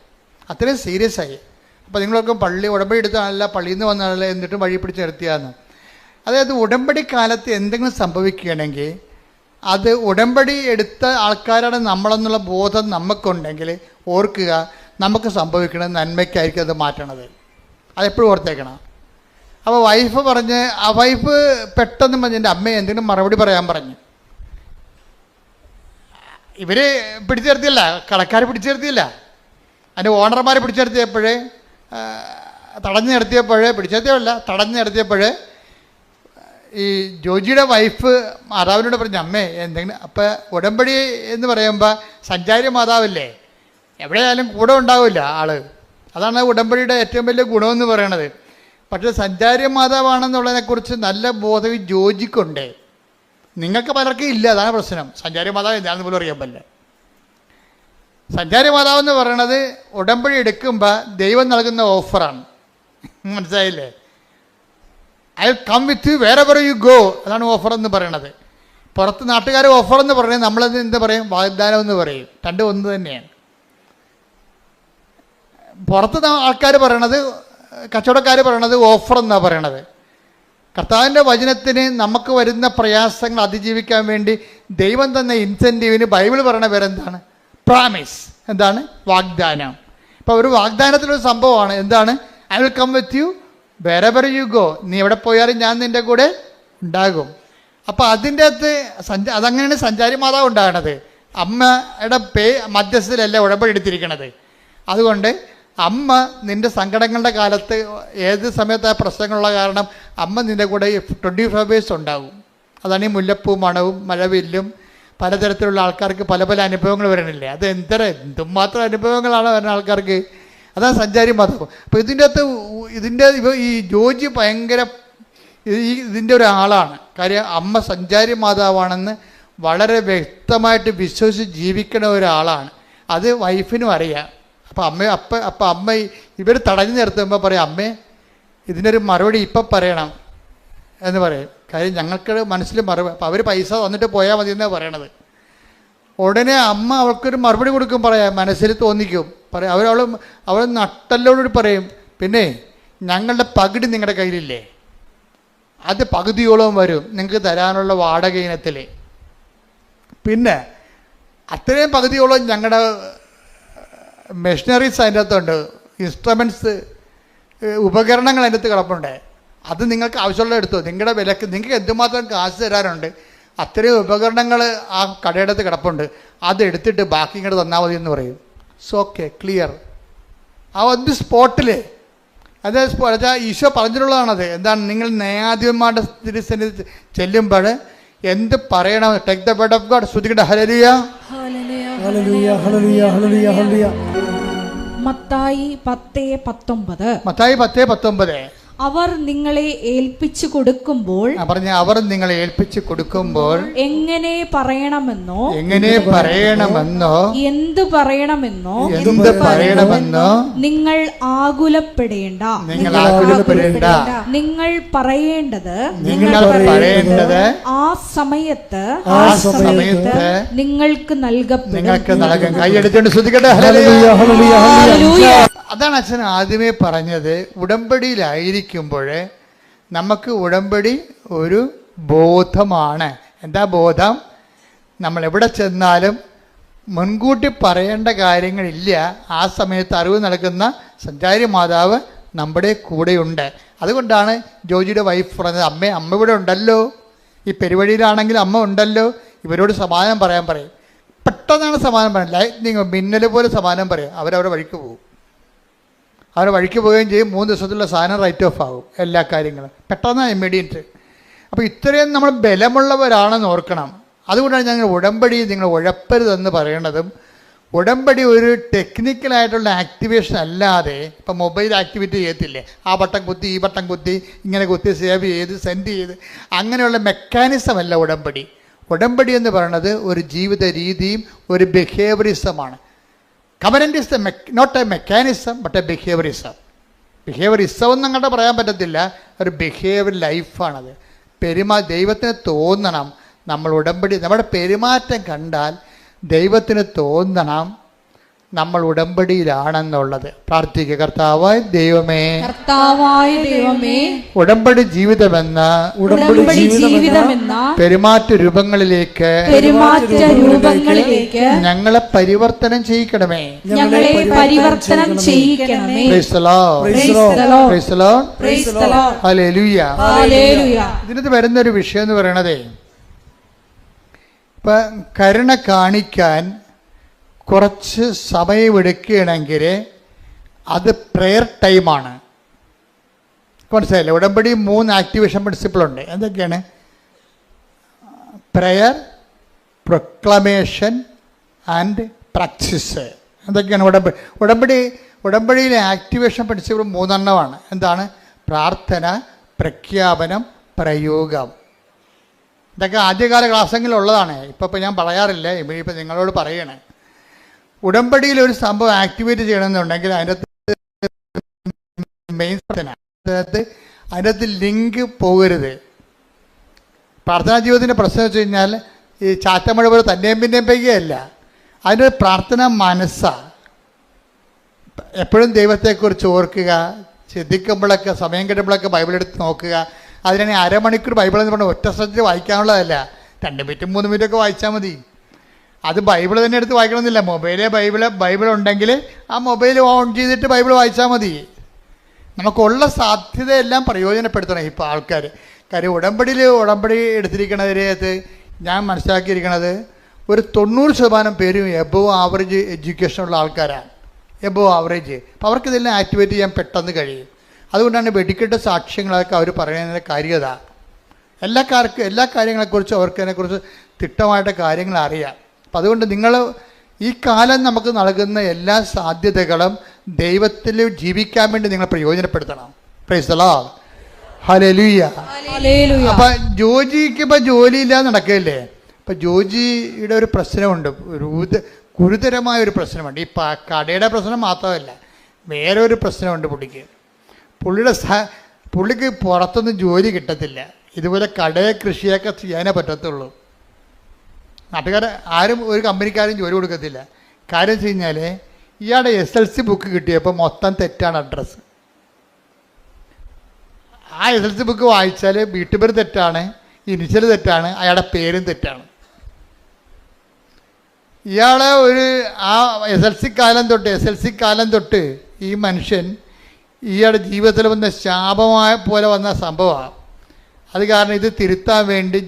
അത്രയും സീരിയസ് ആയി. അപ്പോൾ നിങ്ങളൊക്കെ ഉടമ്പടി എടുത്താണല്ല, പള്ളിയിൽ നിന്ന് വന്നാണല്ലോ, എന്നിട്ടും വഴി പിടിച്ച് നിർത്തിയാന്ന്. അതായത് ഉടമ്പടി കാലത്ത് എന്തെങ്കിലും സംഭവിക്കുകയാണെങ്കിൽ അത് ഉടമ്പടി എടുത്ത ആൾക്കാരാണ് നമ്മളെന്നുള്ള ബോധം നമുക്കുണ്ടെങ്കിൽ ഓർക്കുക, നമുക്ക് സംഭവിക്കുന്നത് നന്മയ്ക്കായിരിക്കും അത് മാറ്റണത്. അതെപ്പോഴും ഓർത്തേക്കണം. അപ്പോൾ വൈഫ് പെട്ടെന്ന് പറഞ്ഞ് എൻ്റെ അമ്മയെ എന്തെങ്കിലും മറുപടി പറയാൻ പറഞ്ഞു. ഇവർ പിടിച്ചു നിർത്തിയല്ല, കടക്കാർ പിടിച്ചു നിർത്തിയില്ല, അതിൻ്റെ ഓണർമാരെ പിടിച്ചു നിർത്തിയപ്പോഴേ തടഞ്ഞു നിർത്തിയപ്പോഴേ ഈ ജോജിയുടെ വൈഫ് മാതാവിനോട് പറഞ്ഞു, അമ്മേ എന്തെങ്കിലും. അപ്പം ഉടമ്പടി എന്ന് പറയുമ്പോൾ സഞ്ചാരി മാതാവല്ലേ, എവിടെയായാലും കൂടെ ഉണ്ടാവില്ല ആള്. അതാണ് ഉടമ്പടിയുടെ ഏറ്റവും വലിയ ഗുണമെന്ന് പറയണത്. പക്ഷേ സഞ്ചാരി മാതാവാണെന്നുള്ളതിനെക്കുറിച്ച് നല്ല ബോധം ഈ ജോജിക്കുണ്ട്. നിങ്ങൾക്ക് പലർക്കും ഇല്ല, അതാണ് പ്രശ്നം. സഞ്ചാരി മാതാവ് എന്താണെന്ന് പോലും അറിയാൻ പറ്റില്ല. സഞ്ചാരി മാതാവ് എന്ന് പറയണത് ഉടമ്പടി എടുക്കുമ്പോൾ ദൈവം നൽകുന്ന ഓഫറാണ്. മനസ്സിലായില്ലേ? I come with you wherever you go, അതാണ് ഓഫർ എന്ന് പറയണത്. പുറത്ത് നാട്ടുകാർ ഓഫർ എന്ന് പറയുന്നത് നമ്മളത് എന്താ പറയും, വാഗ്ദാനം എന്ന് പറയും. രണ്ടും ഒന്ന് തന്നെയാണ്. പുറത്ത് ആൾക്കാർ പറയണത്, കച്ചവടക്കാർ പറയണത് ഓഫർ എന്നാണ് പറയണത്. കർത്താവിൻ്റെ വചനത്തിന് നമുക്ക് വരുന്ന പ്രയാസങ്ങൾ അതിജീവിക്കാൻ വേണ്ടി ദൈവം തന്ന ഇൻസെൻറ്റീവിന് ബൈബിൾ പറയണ പേരെന്താണ്? പ്രാമിസ്. എന്താണ്? വാഗ്ദാനം. ഇപ്പോൾ ഒരു വാഗ്ദാനത്തിലൊരു സംഭവമാണ്. എന്താണ്? I will come with you wherever you go, നീ എവിടെ പോയാലും ഞാൻ നിൻ്റെ കൂടെ ഉണ്ടാകും. അപ്പോൾ അതിൻ്റെ അകത്ത് അതങ്ങനെയാണ് സഞ്ചാരി മാതാവ് ഉണ്ടാകണത്. അമ്മയുടെ മധ്യസ്ഥയിലല്ല ഉടമ്പടി എടുത്തിരിക്കണത്. അതുകൊണ്ട് അമ്മ നിൻ്റെ സങ്കടങ്ങളുടെ കാലത്ത് ഏത് സമയത്ത് ആ പ്രശ്നങ്ങളുള്ള കാരണം അമ്മ നിൻ്റെ കൂടെ 24 hours ഉണ്ടാകും. അതാണ് ഈ മുല്ലപ്പൂ മണവും മഴവില്ലും പലതരത്തിലുള്ള ആൾക്കാർക്ക് പല പല അനുഭവങ്ങൾ വരണില്ലേ. അത് എന്തുമാത്രം അനുഭവങ്ങളാണ് വരുന്ന ആൾക്കാർക്ക്. അതാണ് സഞ്ചാരി മാതാവ്. അപ്പോൾ ഇതിൻ്റെ ഈ ജോജി ഭയങ്കര ഇതിൻ്റെ ഒരാളാണ്. കാര്യം അമ്മ സഞ്ചാരി മാതാവാണെന്ന് വളരെ വ്യക്തമായിട്ട് വിശ്വസിച്ച് ജീവിക്കണ ഒരാളാണ്. അത് വൈഫിനും അറിയാം. അപ്പം അമ്മ ഇവർ തടഞ്ഞു നിർത്തുമ്പോൾ പറയും, അമ്മേ ഇതിനൊരു മറുപടി ഇപ്പം പറയണം എന്ന് പറയും. കാര്യം ഞങ്ങൾക്ക് മനസ്സിൽ മറുപടി. അപ്പം അവർ പൈസ തന്നിട്ട് പോയാൽ മതി എന്നാണ് പറയണത്. ഉടനെ അമ്മ അവൾക്കൊരു മറുപടി കൊടുക്കും, പറയാം, മനസ്സിൽ തോന്നിക്കും, പറയാം. അവൾ നട്ടല്ലോടുകൂടി പറയും, പിന്നെ ഞങ്ങളുടെ പകുതി നിങ്ങളുടെ കയ്യിലില്ലേ, അത് പകുതിയോളം വരും നിങ്ങൾക്ക് തരാനുള്ള വാടക ഇനത്തിൽ. പിന്നെ അത്രയും പകുതിയോളം ഞങ്ങളുടെ മെഷീനറീസ് അതിൻ്റെ അകത്തുണ്ട്, ഇൻസ്ട്രുമെൻറ്റ്സ്, ഉപകരണങ്ങൾ അതിൻ്റെ അകത്ത് കിടപ്പുണ്ട്. അത് നിങ്ങൾക്ക് ആവശ്യമുള്ള എടുത്തോ. നിങ്ങളുടെ വിലക്ക് നിങ്ങൾക്ക് എന്തുമാത്രം കാശ് തരാനുണ്ട് അത്രയും ഉപകരണങ്ങൾ ആ കടയുടെ അകത്ത് കിടപ്പുണ്ട്. അത് എടുത്തിട്ട് ബാക്കി ഇങ്ങോട്ട് തന്നാൽ മതി എന്ന് പറയും. So okay, clear. ആ ഒരു സ്പോട്ടിൽ അത് ഈശോ പറഞ്ഞിട്ടുള്ളതാണത്. എന്താണ്? നിങ്ങൾ ന്യായാധിപന്മാരുടെ തിരുസന്നിധി ചെല്ലുമ്പോൾ എന്ത് പറയണം? Take the word of God. ശ്രുതിക്കട്ടെ ഹല്ലേലൂയ ഹല്ലേലൂയ ഹല്ലേലൂയ ഹല്ലേലൂയ ഹല്ലേലൂയ. മത്തായി 10:19. മത്തായി 10:19. അവർ നിങ്ങളെ ഏൽപ്പിച്ചു കൊടുക്കുമ്പോൾ പറഞ്ഞ അവർ നിങ്ങളെ ഏൽപ്പിച്ചു കൊടുക്കുമ്പോൾ എങ്ങനെ പറയണമെന്നോ എന്ത് പറയണമെന്നോ നിങ്ങൾ ആകുലപ്പെടേണ്ട. നിങ്ങൾ പറയേണ്ടത് ആ സമയത്ത് നിങ്ങൾക്ക് നൽകപ്പെടും. കൈയടിച്ചുകൊണ്ട് ശ്രദ്ധിക്കട്ടെ. ഹല്ലേലൂയ. അതാണ് അച്ഛൻ ആദ്യമേ പറഞ്ഞത്. ഉടമ്പടിയിലായിരിക്കുമ്പോൾ നമുക്ക് ഉടമ്പടി ഒരു ബോധമാണ്. എന്താ ബോധം? നമ്മൾ എവിടെ ചെന്നാലും മുൻകൂട്ടി പറയേണ്ട കാര്യങ്ങളില്ല. ആ സമയത്ത് അറിവ് നൽകുന്ന സഞ്ചാരി മാതാവ് നമ്മുടെ കൂടെയുണ്ട്. അതുകൊണ്ടാണ് ജോജിയുടെ വൈഫ് പറഞ്ഞത്, അമ്മ ഇവിടെ ഉണ്ടല്ലോ, ഈ പെരുവഴിയിലാണെങ്കിൽ അമ്മ ഉണ്ടല്ലോ, ഇവരോട് സമാധാനം പറയാൻ പറയും. പെട്ടെന്നാണ് സമാധാനം പറയുന്നത്. ലൈറ്റ്നിങ് മിന്നൽ പോലെ സമാധാനം പറയും. അവരവരുടെ വഴിക്ക് പോകും. അവരെ വഴിക്ക് പോവുകയും ചെയ്യും. 3 ദിവസത്തിലുള്ള സാധനം റൈറ്റ് ഓഫ് ആകും. എല്ലാ കാര്യങ്ങളും പെട്ടെന്ന് ഇമ്മീഡിയറ്റ്. അപ്പോൾ ഇത്രയും നമ്മൾ ബലമുള്ളവരാണെന്ന് ഓർക്കണം. അതുകൊണ്ടാണ് ഞങ്ങൾ ഉടമ്പടി നിങ്ങൾ ഉഴപ്പരുതെന്ന് പറയേണ്ടതും. ഉടമ്പടി ഒരു ടെക്നിക്കലായിട്ടുള്ള ആക്ടിവേഷൻ അല്ലാതെ, ഇപ്പം മൊബൈൽ ആക്ടിവിറ്റി ചെയ്യത്തില്ലേ, ആ ബട്ടൺ കുത്തി ഈ ബട്ടൺ കുത്തി ഇങ്ങനെ കുത്തി സേവ് ചെയ്ത് സെൻഡ് ചെയ്ത് അങ്ങനെയുള്ള മെക്കാനിസം അല്ല ഉടമ്പടി. ഉടമ്പടി എന്ന് പറയുന്നത് ഒരു ജീവിത രീതിയും ഒരു ബിഹേവിയറിസമാണ്. Covenant is not a mechanism but a behaviourism. Behaviourism ഒന്നും അങ്ങോട്ട് പറയാൻ പറ്റത്തില്ല. ഒരു ബിഹേവിയർ ലൈഫാണത്. ദൈവത്തിന് തോന്നണം നമ്മൾ ഉടമ്പടി, നമ്മുടെ പെരുമാറ്റം കണ്ടാൽ ദൈവത്തിന് തോന്നണം നമ്മൾ ഉടമ്പടിയിലാണെന്നുള്ളത്. പ്രാർത്ഥിക്കുക. കർത്താവായ ദൈവമേ, ഉടമ്പടി ജീവിതമെന്ന പെരുമാറ്റ രൂപങ്ങളിലേക്ക് ഞങ്ങളെ പരിവർത്തനം ചെയ്യിക്കണമേ. ഇതിനകത്ത് വരുന്നൊരു വിഷയം എന്ന് പറയണതേ, ഇപ്പം കരുണ കാണിക്കാൻ കുറച്ച് സമയമെടുക്കുകയാണെങ്കിൽ അത് പ്രെയർ ടൈമാണ്. മനസ്സിലായില്ലേ? ഉടമ്പടി 3 ആക്ടിവേഷൻ പ്രിൻസിപ്പിളുണ്ട്. എന്തൊക്കെയാണ്? Prayer, proclamation and practice. എന്തൊക്കെയാണ് ഉടമ്പടിയിലെ ആക്ടിവേഷൻ പ്രിൻസിപ്പിൾ 3 എണ്ണമാണ്. എന്താണ്? പ്രാർത്ഥന, പ്രഖ്യാപനം, പ്രയോഗം. ഇതൊക്കെ ആദ്യകാല ക്ലാസ്സെങ്കിലുള്ളതാണ്. ഇപ്പം ഞാൻ പറയാറില്ല. ഇപ്പം നിങ്ങളോട് പറയണേ, ഉടമ്പടിയിൽ ഒരു സംഭവം ആക്ടിവേറ്റ് ചെയ്യണമെന്നുണ്ടെങ്കിൽ അതിനകത്ത് മെയിൻ അതിനകത്ത് ലിങ്ക് പോകരുത്. പ്രാർത്ഥനാ ജീവിതത്തിൻ്റെ പ്രശ്നം വെച്ച് കഴിഞ്ഞാൽ ഈ ചാറ്റമഴ പോലെ തന്നെയും പിന്നെയും പെയ്യുകയല്ല. അതിൻ്റെ പ്രാർത്ഥന മനസ്സാണ്. എപ്പോഴും ദൈവത്തെക്കുറിച്ച് ഓർക്കുക, ചിന്തിക്കുമ്പോഴൊക്കെ സമയം കിട്ടുമ്പോഴൊക്കെ ബൈബിൾ എടുത്ത് നോക്കുക. അതിനാണെങ്കിൽ അരമണിക്കൂർ ബൈബിൾ എന്ന് പറഞ്ഞാൽ ഒറ്റ ശ്രദ്ധയിൽ വായിക്കാനുള്ളതല്ല. 2 മിനിറ്റും 3 മിനിറ്റൊക്കെ വായിച്ചാൽ മതി. അത് ബൈബിൾ തന്നെ എടുത്ത് വായിക്കണമെന്നില്ല. ബൈബിൾ ഉണ്ടെങ്കിൽ ആ മൊബൈൽ ഓൺ ചെയ്തിട്ട് ബൈബിൾ വായിച്ചാൽ മതി. നമുക്കുള്ള സാധ്യതയെല്ലാം പ്രയോജനപ്പെടുത്തണം ഇപ്പോൾ ആൾക്കാർ. കാര്യം ഉടമ്പടി എടുത്തിരിക്കുന്നതിനകത്ത് ഞാൻ മനസ്സിലാക്കിയിരിക്കുന്നത് ഒരു 90% പേരും എബോവ് ആവറേജ് എഡ്യൂക്കേഷനുള്ള ആൾക്കാരാണ്. Above average. അപ്പോൾ അവർക്കിതെല്ലാം ആക്ടിവേറ്റ് ചെയ്യാൻ പെട്ടെന്ന് കഴിയും. അതുകൊണ്ടാണ് വെടിക്കെട്ട് സാക്ഷ്യങ്ങളൊക്കെ അവർ പറയുന്നതിൻ്റെ കാര്യത. എല്ലാ കാര്യങ്ങളെക്കുറിച്ചും അവർക്കതിനെക്കുറിച്ച് തിട്ടമായിട്ട് കാര്യങ്ങൾ അറിയാം. അപ്പം അതുകൊണ്ട് നിങ്ങൾ ഈ കാലം നമുക്ക് നൽകുന്ന എല്ലാ സാധ്യതകളും ദൈവത്തിൽ ജീവിക്കാൻ വേണ്ടി നിങ്ങൾ പ്രയോജനപ്പെടുത്തണം. Praise the Lord. ഹല്ലേലൂയ. അപ്പം ജോജിക്ക് ഇപ്പം ജോലിയില്ലാതെ നടക്കുകയല്ലേ. ഇപ്പം ജോജിയുടെ ഒരു പ്രശ്നമുണ്ട്, ഗുരുതരമായ ഒരു പ്രശ്നമുണ്ട്. ഈ കടയുടെ പ്രശ്നം മാത്രമല്ല, വേറെ ഒരു പ്രശ്നമുണ്ട് പുള്ളിക്ക് പുറത്തൊന്നും ജോലി കിട്ടത്തില്ല. ഇതുപോലെ കടയെ കൃഷിയൊക്കെ ചെയ്യാനേ പറ്റത്തുള്ളൂ. നാട്ടുകാർ ആരും ഒരു കമ്പനിക്കാരും ജോലി കൊടുക്കത്തില്ല. കാര്യം വെച്ച് കഴിഞ്ഞാൽ ഇയാളുടെ SLC ബുക്ക് കിട്ടിയപ്പോൾ മൊത്തം തെറ്റാണ് അഡ്രസ്സ്. ആ SLC ബുക്ക് വായിച്ചാൽ വീട്ടുപേര് തെറ്റാണ്, ഇനിഷ്യൽ തെറ്റാണ്, അയാളുടെ പേരും തെറ്റാണ്. ഇയാളെ ആ SLC കാലം തൊട്ട് ഈ മനുഷ്യൻ ഇയാളുടെ ജീവിതത്തിൽ വന്ന ശാപമായ പോലെ വന്ന സംഭവമാണ്. അത് കാരണം ഇത് തിരുത്താൻ വേണ്ടി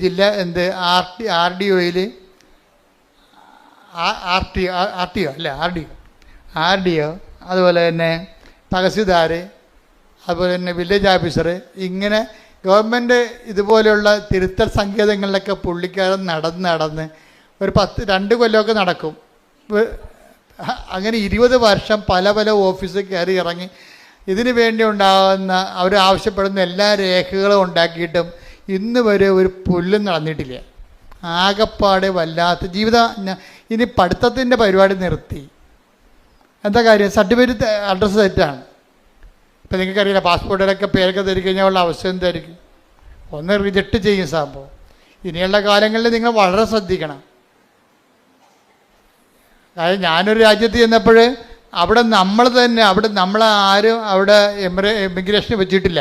RDO അതുപോലെ തന്നെ തഹസിൽദാർ, അതുപോലെ തന്നെ വില്ലേജ് ഓഫീസർ, ഇങ്ങനെ ഗവൺമെൻറ് ഇതുപോലെയുള്ള തിരുത്തൽ സങ്കേതങ്ങളിലൊക്കെ പുള്ളിക്കാരൻ നടന്ന് ഒരു 2 കൊല്ലമൊക്കെ നടക്കും. അങ്ങനെ 20 വർഷം പല ഓഫീസിൽ കയറി ഇറങ്ങി ഇതിനു വേണ്ടി ഉണ്ടാകുന്ന അവർ ആവശ്യപ്പെടുന്ന എല്ലാ രേഖകളും ഉണ്ടാക്കിയിട്ടും ഇന്ന് വരെ ഒരു പുല്ലും നടന്നിട്ടില്ല. ആകപ്പാടെ വല്ലാത്ത ജീവിതം. ഇനി പഠിത്തത്തിൻ്റെ പരിപാടി നിർത്തി. എന്താ കാര്യം? സർട്ടിഫിക്കറ്റ് അഡ്രസ്സ് തെറ്റാണ്. ഇപ്പം നിങ്ങൾക്കറിയില്ല, പാസ്പോർട്ടിലൊക്കെ പേരൊക്കെ തരി കഴിഞ്ഞാൽ ഉള്ള അവസ്ഥ എന്തായിരിക്കും? ഒന്ന് റിജക്റ്റ് ചെയ്യും സംഭവം. ഇനിയുള്ള കാലങ്ങളിൽ നിങ്ങൾ വളരെ ശ്രദ്ധിക്കണം. അതായത് ഞാനൊരു രാജ്യത്ത് ചെന്നപ്പോൾ അവിടെ നമ്മളാരും അവിടെ എമിഗ്രേഷൻ വെച്ചിട്ടില്ല.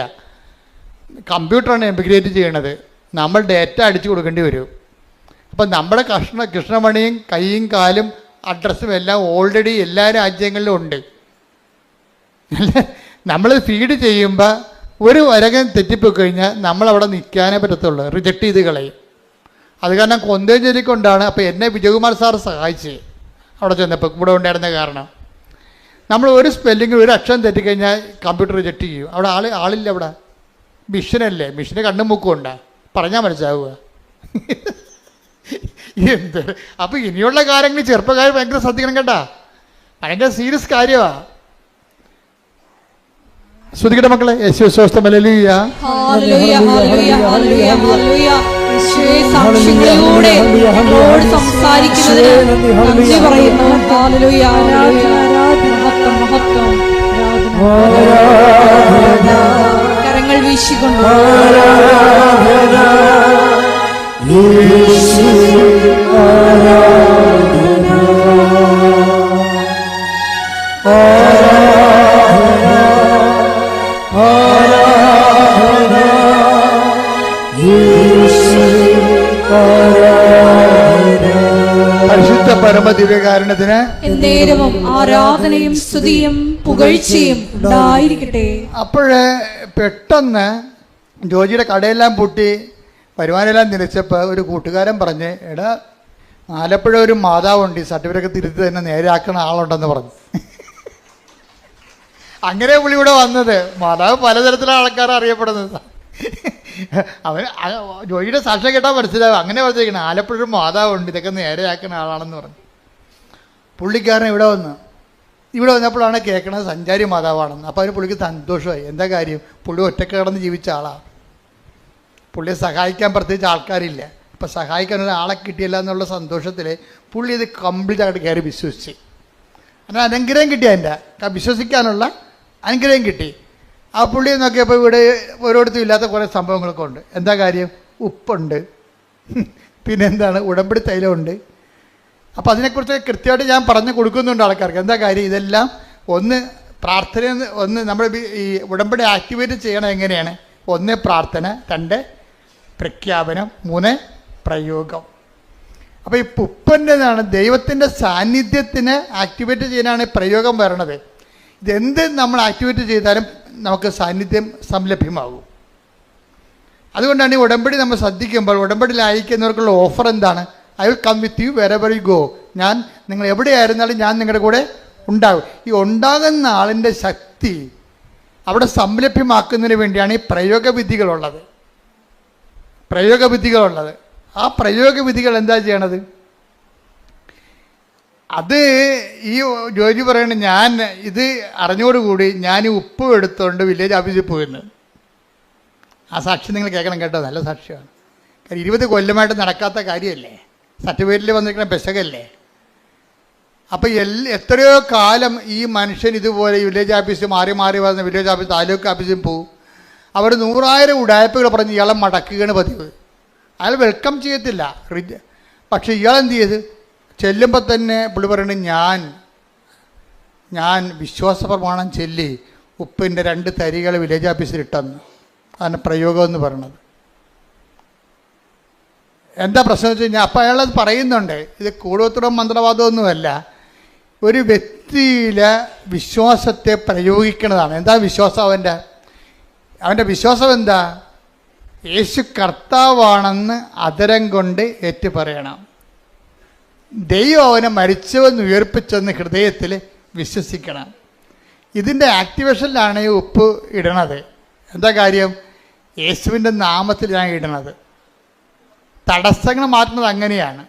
കമ്പ്യൂട്ടറാണ് എമിഗ്രേറ്റ് ചെയ്യണത്. നമ്മൾ ഡേറ്റ അടിച്ചു കൊടുക്കേണ്ടി വരും. അപ്പം നമ്മുടെ കൃഷ്ണമണിയും കൈയും കാലും അഡ്രസ്സും എല്ലാം ഓൾറെഡി എല്ലാ രാജ്യങ്ങളിലും ഉണ്ട്. നമ്മൾ ഫീഡ് ചെയ്യുമ്പോൾ ഒരു വരകം തെറ്റിപ്പോയി കഴിഞ്ഞാൽ നമ്മളവിടെ നിൽക്കാനേ പറ്റത്തുള്ളൂ, റിജക്റ്റ് ചെയ്ത് കളയും. അത് കാരണം കൊന്തേഞ്ചേരിക്കൊണ്ടാണ്. അപ്പോൾ എന്നെ വിജയകുമാർ സാർ സഹായിച്ച് അവിടെ ചെന്നപ്പോൾ ഇവിടെ ഉണ്ടായിരുന്ന കാരണം നമ്മൾ ഒരു സ്പെല്ലിങ് ഒരു അക്ഷരം തെറ്റിക്കഴിഞ്ഞാൽ കമ്പ്യൂട്ടർ റിജക്റ്റ് ചെയ്യും. അവിടെ ആളില്ല. അവിടെ മിഷനല്ലേ, മിഷന് കണ്ണും മൂക്കും ഉണ്ടാ, പറഞ്ഞാൽ മനസ്സിലാവുക. എന്ത് അപ്പോൾ ഇനിയുള്ള കാര്യങ്ങൾ ചെറുപ്പക്കാർ ഭയങ്കര ശ്രദ്ധിക്കണം കേട്ടാ, ഭയങ്കര സീരിയസ് കാര്യമാണ്. ശ്രദ്ധിക്കട്ടെ മക്കളെ. യേശു സ്വസ്ഥം. ഹല്ലേലൂയ ഹല്ലേലൂയ ഹല്ലേലൂയ ഹല്ലേലൂയ ഹല്ലേലൂയ. യേശുവേ, സാക്ഷ്യങ്ങളിലൂടെ ഞങ്ങളോട് സംസാരിക്കുന്നതിന് നന്ദി പറയുന്നു. ഹല്ലേലൂയ. മഹത്വം മഹത്വം. കരങ്ങൾ വീശിക്കൊണ്ട് പരിശുദ്ധ പരമദിവ്യകാരുണ്യത്തിന് എന്നേരവും ആരാധനയും സ്തുതിയും പുകഴ്ചയും ഉണ്ടായിരിക്കട്ടെ. അപ്പോഴേ പെട്ടെന്ന് ജോജിയുടെ കടയെല്ലാം പൂട്ടി വരുമാനമെല്ലാം നിലച്ചപ്പോൾ ഒരു കൂട്ടുകാരൻ പറഞ്ഞ്, എടാ ആലപ്പുഴ ഒരു മാതാവുണ്ട്, ഈ സർട്ടിഫിക്കറ്റ് തിരുത്തി തന്നെ നേരെയാക്കുന്ന ആളുണ്ടെന്ന് പറഞ്ഞു. അങ്ങനെ പുള്ളി ഇവിടെ വന്നത്. മാതാവ് പലതരത്തിലുള്ള ആൾക്കാർ അറിയപ്പെടുന്നത്. അവൻ ജോയിയുടെ സാക്ഷ്യം കേട്ടാൽ മനസ്സിലാവും. അങ്ങനെ പറഞ്ഞിരിക്കണം, ആലപ്പുഴ ഒരു മാതാവുണ്ട്, ഇതൊക്കെ നേരെയാക്കുന്ന ആളാണെന്ന് പറഞ്ഞു. പുള്ളിക്കാരൻ ഇവിടെ വന്നപ്പോഴാണ് കേൾക്കണത് സഞ്ചാരി മാതാവാണെന്ന്. അപ്പോൾ അതിന് പുള്ളിക്ക് സന്തോഷമായി. എന്താ കാര്യം? പുള്ളി ഒറ്റക്ക് കിടന്ന് ജീവിച്ച ആളാണ്. പുള്ളിയെ സഹായിക്കാൻ പ്രത്യേകിച്ച് ആൾക്കാരില്ല. അപ്പം സഹായിക്കാൻ ഒരാളെ കിട്ടിയില്ല എന്നുള്ള സന്തോഷത്തിൽ പുള്ളി ഇത് കംപ്ലീറ്റ് ആയിട്ട് കയറി വിശ്വസിച്ച്. അങ്ങനെ അനുഗ്രഹം കിട്ടി. അതിൻ്റെ വിശ്വസിക്കാനുള്ള അനുഗ്രഹം കിട്ടി. ആ പുള്ളിയെ നോക്കിയപ്പോൾ ഇവിടെ ഓരോരുത്തരും ഇല്ലാത്ത കുറേ സംഭവങ്ങളൊക്കെ ഉണ്ട്. എന്താ കാര്യം? ഉപ്പുണ്ട്, പിന്നെന്താണ്, ഉടമ്പടി തൈലമുണ്ട്. അപ്പോൾ അതിനെക്കുറിച്ച് കൃത്യമായിട്ട് ഞാൻ പറഞ്ഞു കൊടുക്കുന്നുണ്ട് ആൾക്കാർക്ക്. എന്താ കാര്യം? ഇതെല്ലാം ഒന്ന് പ്രാർത്ഥന, ഒന്ന് നമ്മൾ ഈ ഉടമ്പടി ആക്ടിവേറ്റ് ചെയ്യണം. എങ്ങനെയാണ്? 1 പ്രാർത്ഥന, 2 പ്രഖ്യാപനം, 3 പ്രയോഗം. അപ്പോൾ ഈ ഉപ്പൻ്റെതാണ് ദൈവത്തിൻ്റെ സാന്നിധ്യത്തിന് ആക്ടിവേറ്റ് ചെയ്യാനാണ് പ്രയോഗം വരണത്. ഇതെന്ത് നമ്മൾ ആക്ടിവേറ്റ് ചെയ്താലും നമുക്ക് സാന്നിധ്യം സംലഭ്യമാകും. അതുകൊണ്ടാണ് ഈ ഉടമ്പടി നമ്മൾ ശ്രദ്ധിക്കുമ്പോൾ ഉടമ്പടിയിൽ അയക്കുന്നവർക്കുള്ള ഓഫർ എന്താണ്? I will come with you wherever you go. നിങ്ങൾ എവിടെയായിരുന്നാലും ഞാൻ നിങ്ങളുടെ കൂടെ ഉണ്ടാകും. ഈ ഉണ്ടാകുന്ന ആളിൻ്റെ ശക്തി അവിടെ സംലഭ്യമാക്കുന്നതിന് വേണ്ടിയാണ് ഈ പ്രയോഗവിധികളുള്ളത്. ആ പ്രയോഗവിധികൾ എന്താ ചെയ്യണത്? അത് ഈ ജോജി പറയണ, ഞാൻ ഇത് അറിഞ്ഞോടുകൂടി ഞാൻ ഈ ഉപ്പ് എടുത്തുകൊണ്ട് വില്ലേജ് ഓഫീസിൽ പോയിരുന്നു. ആ സാക്ഷി നിങ്ങൾ കേൾക്കണം കേട്ടോ, നല്ല സാക്ഷ്യമാണ്. കാര്യം 20 കൊല്ലമായിട്ട് നടക്കാത്ത കാര്യമല്ലേ, സർട്ടിഫിക്കറ്റിൽ വന്നിരിക്കുന്ന പെശകല്ലേ. അപ്പോൾ എത്രയോ കാലം ഈ മനുഷ്യൻ ഇതുപോലെ വില്ലേജ് ഓഫീസ് മാറി വന്ന വില്ലേജ് ഓഫീസ്, താലൂക്ക് ഓഫീസിൽ പോകും. അവർ 100,000 ഉടായ്പകൾ പറഞ്ഞ് ഇയാളെ മടക്കുകയാണ് പതിവ്. അയാൾ വെൽക്കം ചെയ്യത്തില്ല. പക്ഷേ ഇയാളെന്ത് ചെയ്ത് ചെല്ലുമ്പോൾ തന്നെ പുള്ളി പറയണത്, ഞാൻ വിശ്വാസ പ്രമാണം ചൊല്ലി ഉപ്പിൻ്റെ 2 തരികൾ വില്ലേജ് ഓഫീസിൽ ഇട്ടെന്ന്. അതാണ് പ്രയോഗം എന്ന് പറയുന്നത്. എന്താ പ്രശ്നം വെച്ച് കഴിഞ്ഞാൽ അപ്പം അയാളത് പറയുന്നുണ്ട്, ഇത് കൂടോത്രം മന്ത്രവാദമൊന്നുമല്ല, ഒരു വ്യക്തിയിലെ വിശ്വാസത്തെ പ്രയോഗിക്കുന്നതാണ്. എന്താ വിശ്വാസം? അവൻ്റെ വിശ്വാസം എന്താ? യേശു കർത്താവാണെന്ന് അതരം കൊണ്ട് ഏറ്റു പറയണം. ദൈവം അവനെ മരിച്ചവെന്ന് ഉയർപ്പിച്ചെന്ന് ഹൃദയത്തിൽ വിശ്വസിക്കണം. ഇതിൻ്റെ ആക്ടിവേഷനിലാണ് ഈ ഉപ്പ് ഇടണത്. എന്താ കാര്യം? യേശുവിൻ്റെ നാമത്തിൽ ഞാൻ ഇടണത്. തടസ്സങ്ങൾ മാറ്റുന്നത് അങ്ങനെയാണ്.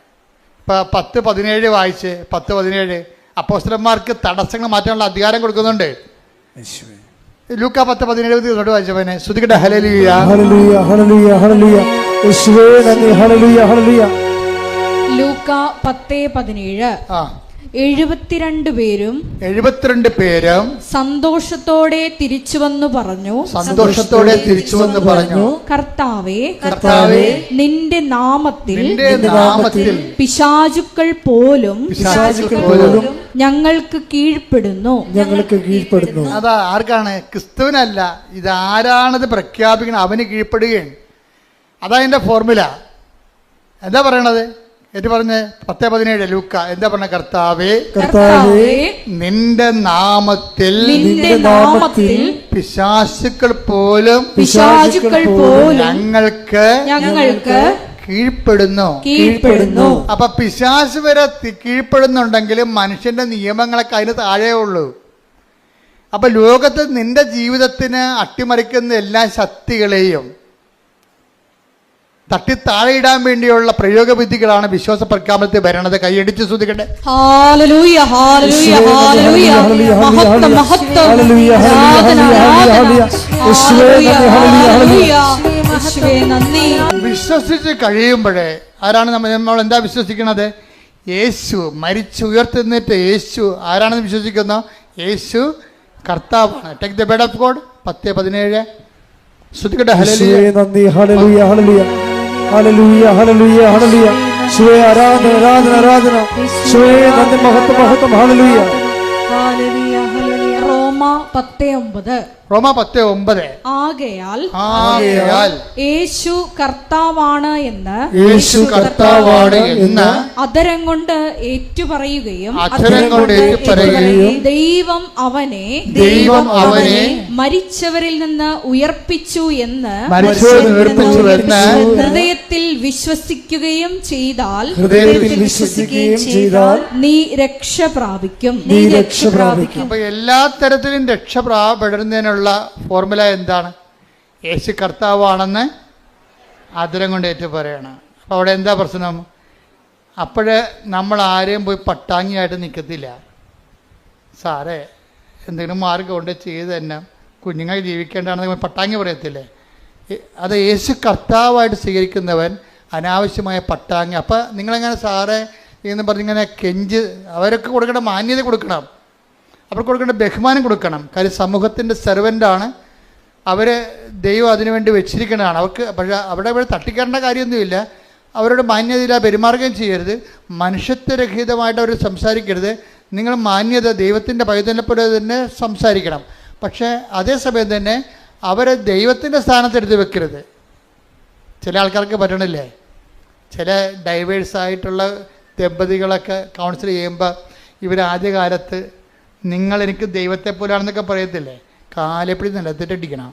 ഇപ്പോൾ 10:17 വായിച്ച് 10:17 അപ്പോസ്തലന്മാർക്ക് തടസ്സങ്ങൾ മാറ്റാനുള്ള അധികാരം കൊടുക്കുന്നുണ്ട്. ലൂക്ക 10:17 വായിച്ചവനെ ശ്രുതികട്ടെ. ഹല്ലേലൂയ ഹല്ലേലൂയ ഹല്ലേലൂയ ഹല്ലേലൂയ യേശുവേ നന്ദി. ഹല്ലേലൂയ ഹല്ലേലൂയ. ലൂക്ക 10:17 72 പേരും സന്തോഷത്തോടെ തിരിച്ചുവന്നു പറഞ്ഞു, കർത്താവേ, നിന്റെ നാമത്തിൽ പിശാചുക്കൾ പോലും ഞങ്ങൾക്ക് കീഴ്പ്പെടുന്നു. അതാ ആർക്കാണ്? ക്രിസ്തുവിനല്ല. ഇതാരാണത് പ്രഖ്യാപിക്കണം? അവന് കീഴ്പ്പെടുകയാണ്. അതാ എൻ്റെ ഫോർമുല. എന്താ പറയണത്? ഏറ്റു പറഞ്ഞ് 10:17 ലൂക്ക എന്താ പറഞ്ഞ? കർത്താവേ, നിന്റെ നാമത്തിൽ പിശാചുക്കൾ പോലും ഞങ്ങൾക്ക് കീഴ്പ്പെടുന്നു. അപ്പൊ പിശാച് വരെ കീഴ്പ്പെടുന്നുണ്ടെങ്കിലും മനുഷ്യന്റെ നിയമങ്ങളൊക്കെ അതിന് താഴെ ഉള്ളൂ. അപ്പൊ ലോകത്ത് നിന്റെ ജീവിതത്തിന് അട്ടിമറിക്കുന്ന എല്ലാ ശക്തികളെയും തട്ടി താഴെയിടാൻ വേണ്ടിയുള്ള പ്രയോഗവിധികളാണ് വിശ്വാസ പ്രഖ്യാപനത്തിൽ വരണത്. കൈയടിച്ച് ശ്രദ്ധിക്കട്ടെ. ഹല്ലേലൂയ ഹല്ലേലൂയ ഹല്ലേലൂയ. മഹത്വം മഹത്വം. വിശ്വസിച്ച് കഴിയുമ്പോഴേ ആരാണ് നമ്മൾ എന്താ വിശ്വസിക്കുന്നത്? യേശു മരിച്ചുയർത്തുന്നിട്ട് യേശു ആരാണെന്ന് വിശ്വസിക്കുന്നു? യേശു കർത്താവാണ്. Take the word of God 10:17 ശ്രദ്ധിക്കട്ടെ. ഹല്ലേലൂയ നന്ദി. ഹല്ലേലൂയ ഹല്ലേലൂയ ഹല്ലേലൂയ ഹല്ലേലൂയ ഹല്ലേലൂയ. യേശുവേ ആരാധന ആരാധന ആരാധന. യേശുവേ നന്ദി. മഹത്വം മഹത്വം. ഹല്ലേലൂയ ഹല്ലേലൂയ ഹല്ലേലൂയ. റോമ 10:9 ആകയാൽ യേശു കർത്താവാണ് എന്ന് അധരം കൊണ്ട് ഏറ്റുപറയുകയും ദൈവം അവനെ മരിച്ചവരിൽ നിന്ന് ഉയർപ്പിച്ചു എന്ന് ഹൃദയത്തിൽ വിശ്വസിക്കുകയും ചെയ്താൽ നീ രക്ഷ പ്രാപിക്കും. അപ്പൊ എല്ലാ തരത്തിലും രക്ഷ പ്രാപിക്കുന്നതിനുള്ള ഫോർമുല എന്താണ്? യേശു കർത്താവാണെന്ന് ആദരം കൊണ്ട് ഏറ്റു പറയണം. അപ്പോൾ അവിടെ എന്താ പ്രശ്നം? അപ്പോഴേ നമ്മൾ ആരെയും പോയി പട്ടാങ്ങിയായിട്ട് നിൽക്കത്തില്ല. സാറേ എന്തെങ്കിലും മാർഗം കൊണ്ട് ചെയ്ത് തന്നെ കുഞ്ഞുങ്ങൾ ജീവിക്കേണ്ടതാണെന്ന് പട്ടാങ്ങി പറയത്തില്ലേ? അത് യേശു കർത്താവായിട്ട് സ്വീകരിക്കുന്നവൻ അനാവശ്യമായ പട്ടാങ്ങി. അപ്പം നിങ്ങളെങ്ങനെ സാറേ എന്ന് പറഞ്ഞിങ്ങനെ കെഞ്ച് അവരൊക്കെ കൊടുക്കേണ്ട മാന്യത കൊടുക്കണം, അവർക്ക് കൊടുക്കേണ്ട ബഹുമാനം കൊടുക്കണം. കാര്യം സമൂഹത്തിൻ്റെ സെർവൻ്റാണ് അവർ. ദൈവം അതിനുവേണ്ടി വെച്ചിരിക്കുന്നതാണ് അവർക്ക്. പക്ഷേ അവിടെ തട്ടിക്കേണ്ട കാര്യമൊന്നുമില്ല. അവരോട് മാന്യതയില്ല പെരുമാറുകയും ചെയ്യരുത്. മനുഷ്യത്വരഹിതമായിട്ട് അവർ സംസാരിക്കരുത്. നിങ്ങൾ മാന്യത ദൈവത്തിൻ്റെ പൈതലിനെ പോലെ തന്നെ സംസാരിക്കണം. പക്ഷേ അതേസമയം തന്നെ അവരെ ദൈവത്തിൻ്റെ സ്ഥാനത്തെടുത്ത് വെക്കരുത്. ചില ആൾക്കാർക്ക് പറ്റണില്ലേ? ചില ഡൈവേഴ്സായിട്ടുള്ള ദമ്പതികളൊക്കെ കൗൺസിൽ ചെയ്യുമ്പോൾ ഇവർ ആദ്യകാലത്ത് നിങ്ങളെനിക്ക് ദൈവത്തെ പോലാണെന്നൊക്കെ പറയത്തില്ലേ? കാലെപ്പടി നിലത്തിട്ടടിക്കണം.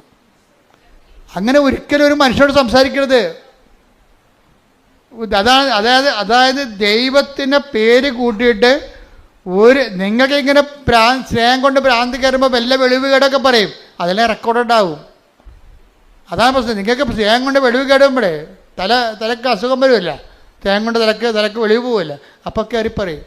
അങ്ങനെ ഒരിക്കലും ഒരു മനുഷ്യരോട് സംസാരിക്കരുത്. അതായത് ദൈവത്തിൻ്റെ പേര് കൂട്ടിയിട്ട് നിങ്ങൾക്ക് ഇങ്ങനെ സ്നേഹം കൊണ്ട് ഭ്രാന്തി കയറുമ്പോൾ വല്ല വെളിവ് കേടൊക്കെ പറയും. അതെല്ലാം റെക്കോർഡഡ് ആവും. അതാണ് പ്രശ്നം. നിങ്ങൾക്ക് സ്നേഹം കൊണ്ട് വെളിവ് കേടുമ്പോഴേ തലക്ക് അസുഖം വരുമല്ല. സ്നേഹം കൊണ്ട് തലക്ക് വെളിവ് പോവില്ല. അപ്പോൾ കയറി പറയും.